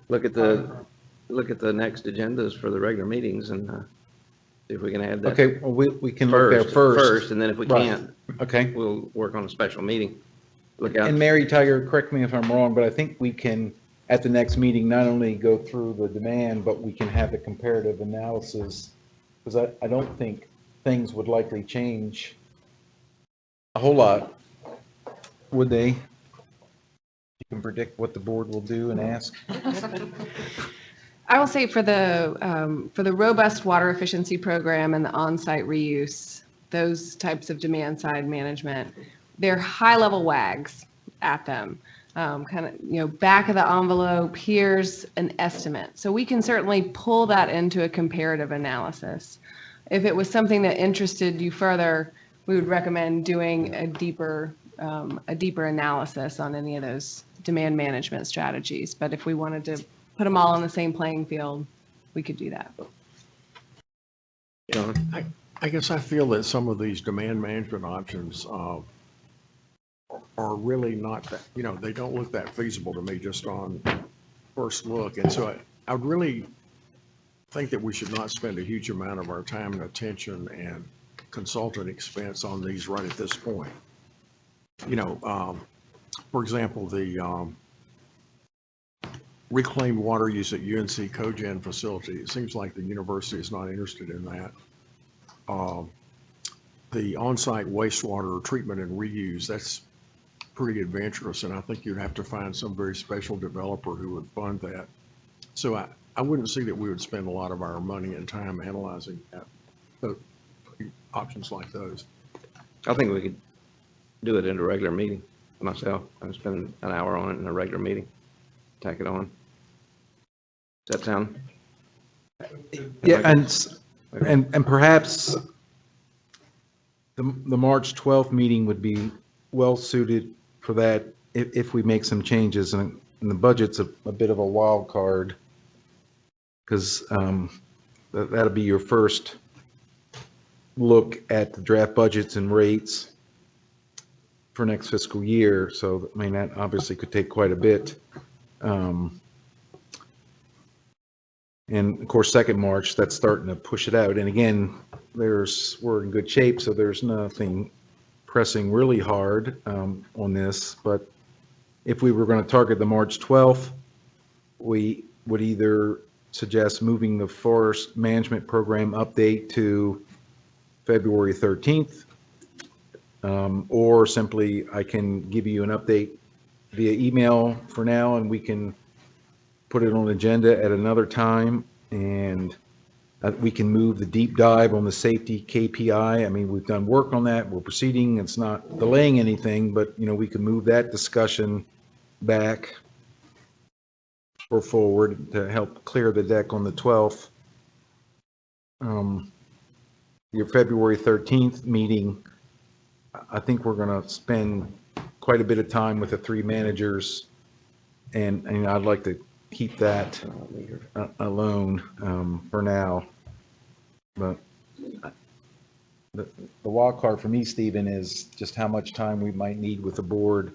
look at the next agendas for the regular meetings and see if we can add that. Okay, well, we can look there first. And then if we Right. can't, Okay. we'll work on a special meeting. Look out. And Mary Tiger, correct me if I'm wrong, but I think we can, at the next meeting, not only go through the demand, but we can have the comparative analysis. Because I don't think things would likely change a whole lot, would they? You can predict what the board will do and ask. I will say for the robust water efficiency program and the on-site reuse, those types of demand side management, they're high-level WAGs at them. Kind of, back of the envelope, here's an estimate. So we can certainly pull that into a comparative analysis. If it was something that interested you further, we would recommend doing a deeper analysis on any of those demand management strategies. But if we wanted to put them all on the same playing field, we could do that. John? I guess I feel that some of these demand management options are really not that, they don't look that feasible to me just on first look. And so I would really think that we should not spend a huge amount of our time and attention and consultant expense on these right at this point. For example, the reclaimed water use at UNC Cogen facility, it seems like the university is not interested in that. The on-site wastewater treatment and reuse, that's pretty adventurous, and I think you'd have to find some very special developer who would fund that. So I wouldn't see that we would spend a lot of our money and time analyzing that, options like those. I think we could do it in a regular meeting myself. I'd spend an hour on it in a regular meeting, tack it on. Does that sound? Yeah, and perhaps the March 12th meeting would be well suited for that if we make some changes, and the budget's a bit of a wild card, because that'll be your first look at the draft budgets and rates for next fiscal year. So, I mean, that obviously could take quite a bit. And of course, 2nd March, that's starting to push it out. And again, we're in good shape, so there's nothing pressing really hard on this. But if we were going to target the March 12th, we would either suggest moving the forest management program update to February 13th, or simply I can give you an update via email for now, and we can put it on agenda at another time. And We can move the deep dive on the safety KPI. I mean, we've done work on that. We're proceeding. It's not delaying anything, but, we can move that discussion back or forward to help clear the deck on the 12th. Your February 13th meeting, I think we're going to spend quite a bit of time with the three managers, and I'd like to keep that alone for now. But the wild card for me, Stephen, is just how much time we might need with the board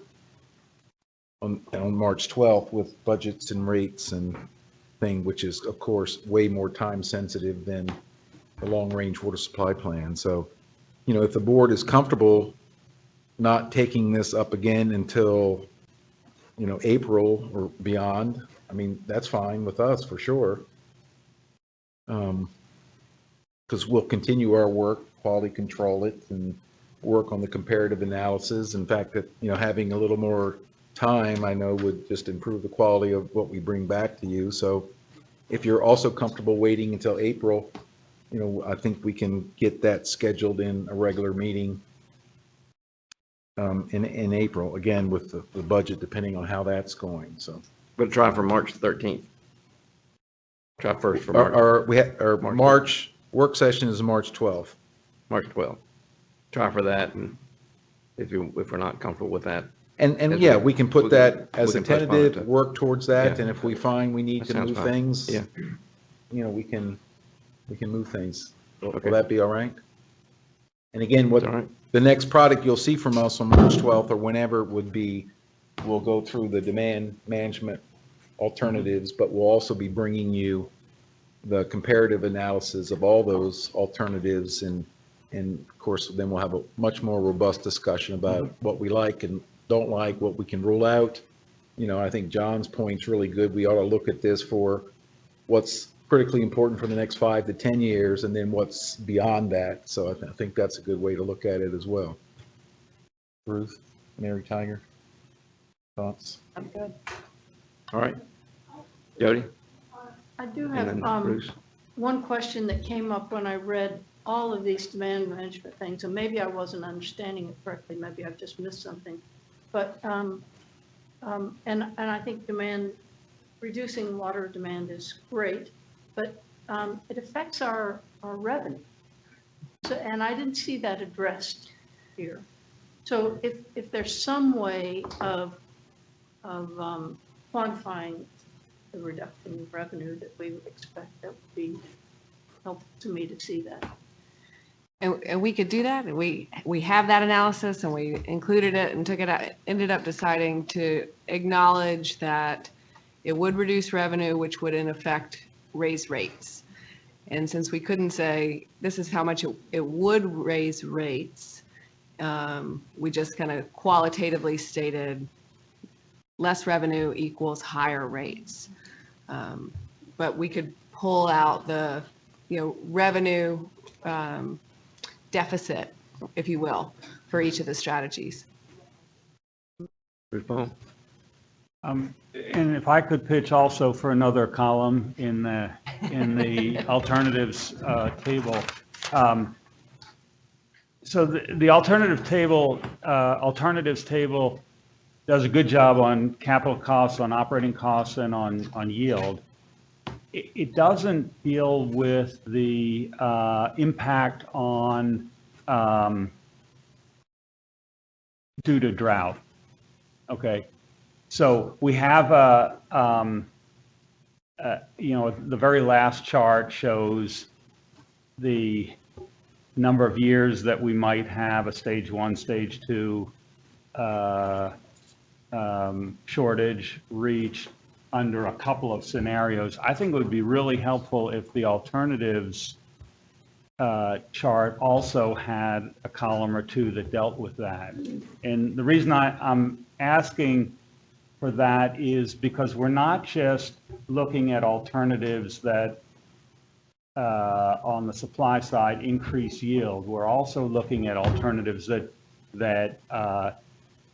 on March 12th with budgets and rates and thing, which is, of course, way more time sensitive than the long-range water supply plan. So, if the board is comfortable not taking this up again until, April or beyond, I mean, that's fine with us for sure. Because we'll continue our work, quality control it, and work on the comparative analysis. In fact, that, having a little more time, I know, would just improve the quality of what we bring back to you. So if you're also comfortable waiting until April, I think we can get that scheduled in a regular meeting in April, again, with the budget, depending on how that's going, so. But try for March 13th. Try first for March. Our March work session is March 12th. March 12th. Try for that, and if we're not comfortable with that. And yeah, we can put that as a we can postpone it tentative, to- work towards that, Yeah. and if we find we need That to sounds move fine. things, Yeah. we can move things. Will Okay. that be all right? And again, what All right. the next product you'll see from us on March 12th or whenever would be, we'll go through the demand management alternatives, but we'll also be bringing you the comparative analysis of all those alternatives, and of course, then we'll have a much more robust discussion about what we like and don't like, what we can rule out. I think John's point's really good. We ought to look at this for what's critically important for the next 5 to 10 years, and then what's beyond that. So I think that's a good way to look at it as well. Ruth, Mary Tiger, thoughts? I'm good. All right. Jody? I do And then have Bruce? one question that came up when I read all of these demand management things, and maybe I wasn't understanding it correctly, maybe I've just missed something. But, and I think reducing water demand is great, but it affects our revenue. So, and I didn't see that addressed here. So if there's some way of quantifying the reduction in revenue that we would expect, that would be helpful to me to see that. And we could do that, and we have that analysis, and we included it and took it out, ended up deciding to acknowledge that it would reduce revenue, which would in effect raise rates. And since we couldn't say, this is how much it would raise rates, we just kind of qualitatively stated less revenue equals higher rates. But we could pull out the, revenue deficit, if you will, for each of the strategies. Bruce Paul? And if I could pitch also for another column in the alternatives table. So the alternatives table does a good job on capital costs, on operating costs, and on yield. It doesn't deal with the impact on due to drought. Okay. So we have the very last chart shows the number of years that we might have a stage 1, stage 2 shortage reached under a couple of scenarios. I think it would be really helpful if the alternatives chart also had a column or two that dealt with that. And the reason I'm asking for that is because we're not just looking at alternatives that on the supply side increase yield. We're also looking at alternatives that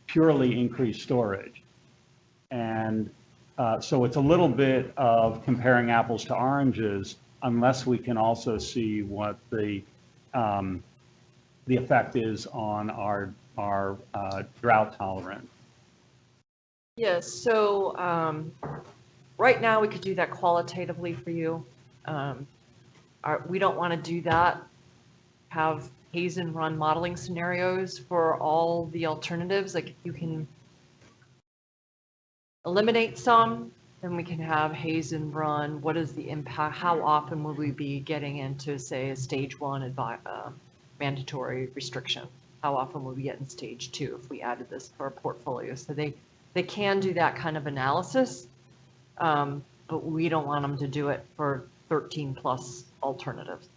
purely increase storage. And so it's a little bit of comparing apples to oranges. unless we can also see what the effect is on our drought tolerance. Yes, so right now we could do that qualitatively for you. We don't want to do that, have Hazen run modeling scenarios for all the alternatives. Like if you can eliminate some, then we can have Hazen run, what is the impact, how often will we be getting into, say, a stage 1 mandatory restriction? How often will we get in stage 2 if we added this to our portfolio? So they can do that kind of analysis, but we don't want them to do it for 13 plus alternatives.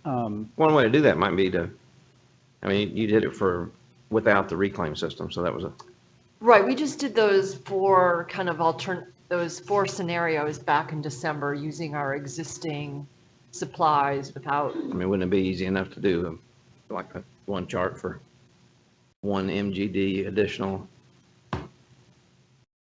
One way to do that might be you did it without the reclaim system, so that was Right, we just did those 4 kind of those 4 scenarios back in December using our existing supplies without. wouldn't it be easy enough to do one chart for 1 MGD additional?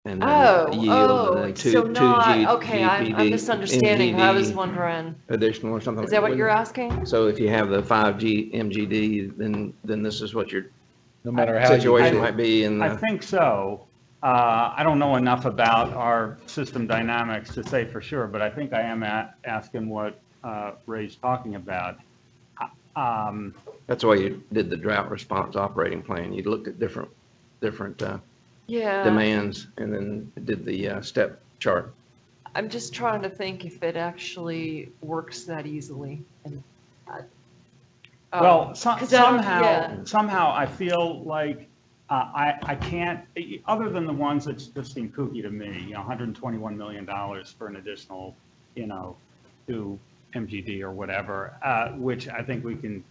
And then yield, and then so not, okay, I'm GPD, misunderstanding. I was MGD wondering, additional or something. is that what you're asking? So if you have the 5G MGD, then this is what your No matter how you situation do it. might be in I the, think so. I don't know enough about our system dynamics to say for sure, but I think I am asking what Ray's talking about. that's why you did the drought response operating plan. You looked at different Yeah. demands and then did the step chart. I'm just trying to think if it actually works that easily. And Well, 'cause yeah. somehow I feel like I can't, other than the ones that just seem kooky to me, $121 million for an additional, 2 MGD or whatever, which I think we can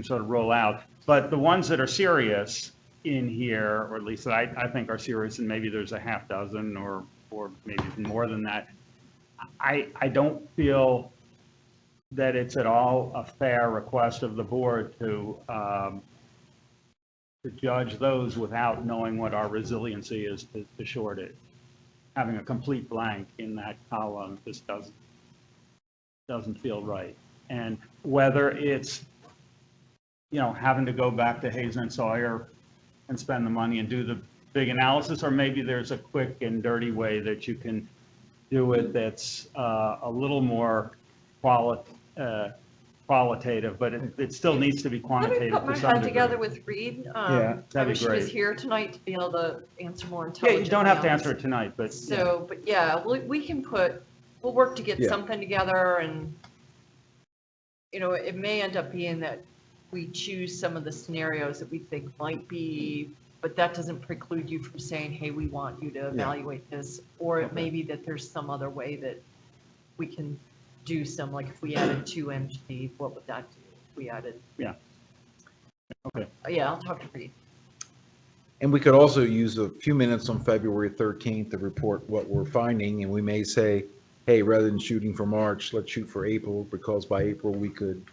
sort of roll out. But the ones that are serious in here, or at least that I think are serious, and maybe there's a half dozen or maybe even more than that, I don't feel that it's at all a fair request of the board to judge those without knowing what our resiliency is to short it. Having a complete blank in that column just doesn't feel right. And whether it's, having to go back to Hazen and Sawyer and spend the money and do the big analysis, or maybe there's a quick and dirty way that you can do it that's a little more qualitative, but it still needs to be Let me quantitative put my to some head together degree. with Reed. Yeah, I that'd be wish she was great. here tonight to be able to answer more Yeah, intelligently. you don't have to on answer this. it tonight, but yeah. So, but yeah, we can we'll work to get Yeah. something together, and, it may end up being that we choose some of the scenarios that we think might be, but that doesn't preclude you from saying, hey, we want you to evaluate this. Or it may be that there's some other way that we can do some, like if we added 2 MGD, what would that do? If we added. Yeah. Okay. Yeah, I'll talk to Reed. And we could also use a few minutes on February 13th to report what we're finding, and we may say, hey, rather than shooting for March, let's shoot for April, because by April we could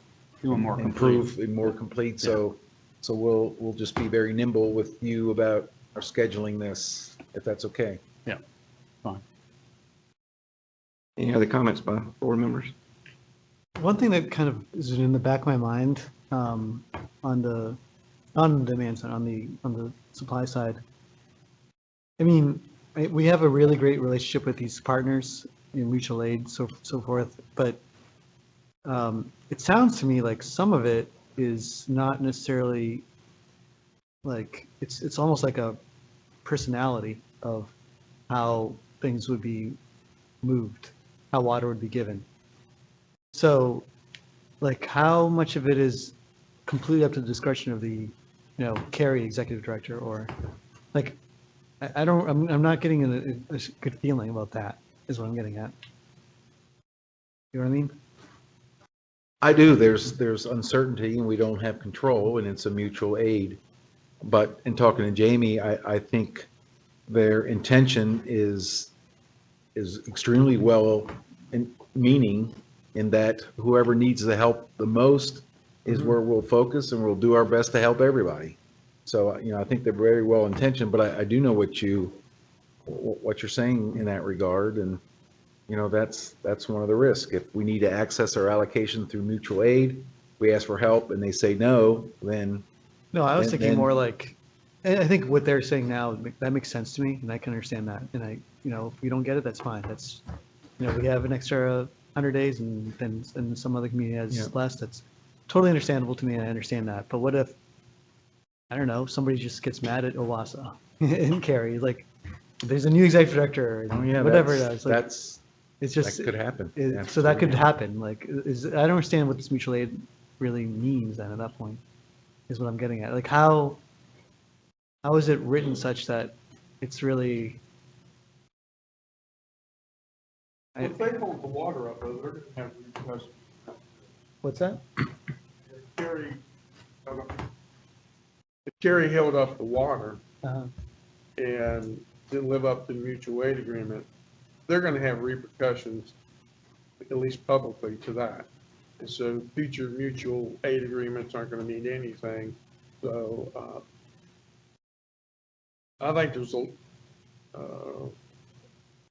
Do a more improve and more complete. So we'll just be very nimble with you about our scheduling this, if that's okay. Yeah, fine. Any other comments by board members? One thing that kind of is in the back of my mind, on the demand side, on the supply side. We have a really great relationship with these partners in mutual aid, so forth, but it sounds to me like some of it is not necessarily like, it's almost like a personality of how things would be moved, how water would be given. So, like, how much of it is completely up to the discretion of the, Carrie executive director, or like, I'm not getting a good feeling about that, is what I'm getting at. You know what I mean? I do. There's uncertainty and we don't have control, and it's a mutual aid. But in talking to Jamie, I think their intention is extremely well meaning, in that whoever needs the help the most is where we'll focus, and we'll do our best to help everybody. So, I think they're very well intentioned, but I do know what you're saying in that regard. And that's one of the risks. If we need to access our allocation through mutual aid, we ask for help and they say no, then No, I was thinking then- more like, and I think what they're saying now, that makes sense to me, and I can understand that. And if we don't get it, that's fine. That's, we have an extra 100 days and some other community Yeah. has less. That's totally understandable to me, and I understand that. But what if, I don't know, somebody just gets mad at OWASA and Cary, like, there's a new executive director, Oh, yeah, whatever it that's- is. Like, That's, it's that just, could happen. so that could Absolutely. happen. Like, I don't understand what this mutual aid really means then at that point, is what I'm getting at. Like, how is it written such that it's really? If they hold the water up, though, they're gonna have repercussions. What's that? If Kerry held up the water Uh-huh. and didn't live up to the mutual aid agreement, they're gonna have repercussions, at least publicly, to that. And so future mutual aid agreements aren't gonna mean anything. So, I think there's a,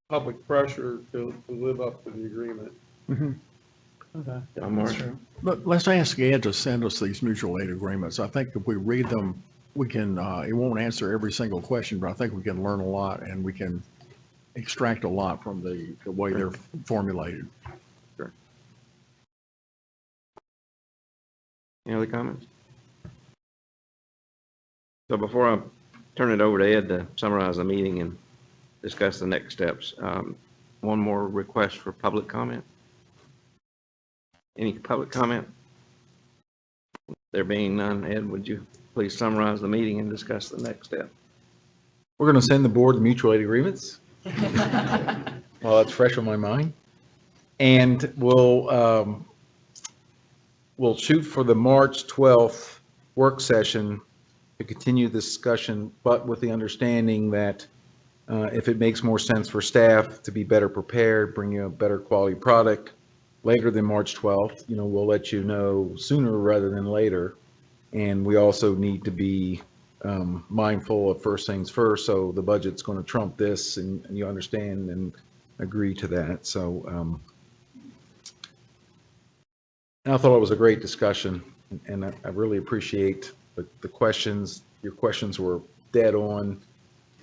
public pressure to live up to the agreement. Okay. John Moore? But let's ask Ed to send us these mutual aid agreements. I think if we read them, we can, it won't answer every single question, but I think we can learn a lot and we can extract a lot from the way they're formulated. Any other comments? So before I turn it over to Ed to summarize the meeting and discuss the next steps, one more request for public comment. Any public comment? There being none, Ed, would you please summarize the meeting and discuss the next step? We're going to send the board the mutual aid agreements. Well, that's fresh on my mind. And we'll shoot for the March 12th work session to continue the discussion, but with the understanding that if it makes more sense for staff to be better prepared, bring you a better quality product later than March 12th, we'll let you know sooner rather than later. And we also need to be mindful of first things first. So the budget's going to trump this, and you understand and agree to that. So and I thought it was a great discussion, and I really appreciate the questions. Your questions were dead on,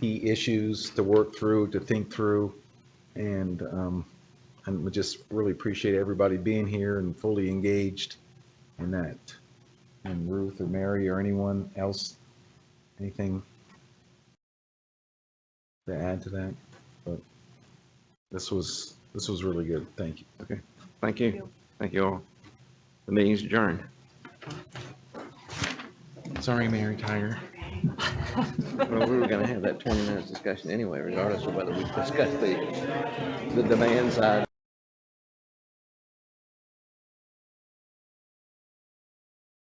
key issues to work through, to think through, and we just really appreciate everybody being here and fully engaged in that. And Ruth or Mary or anyone else, anything to add to that? But this was really good. Thank you. Okay, thank you. Thank you all. The meeting's adjourned. Sorry, Mary Tiger. Well, we were gonna have that 20 minutes discussion anyway, regardless of whether we discuss the demand side.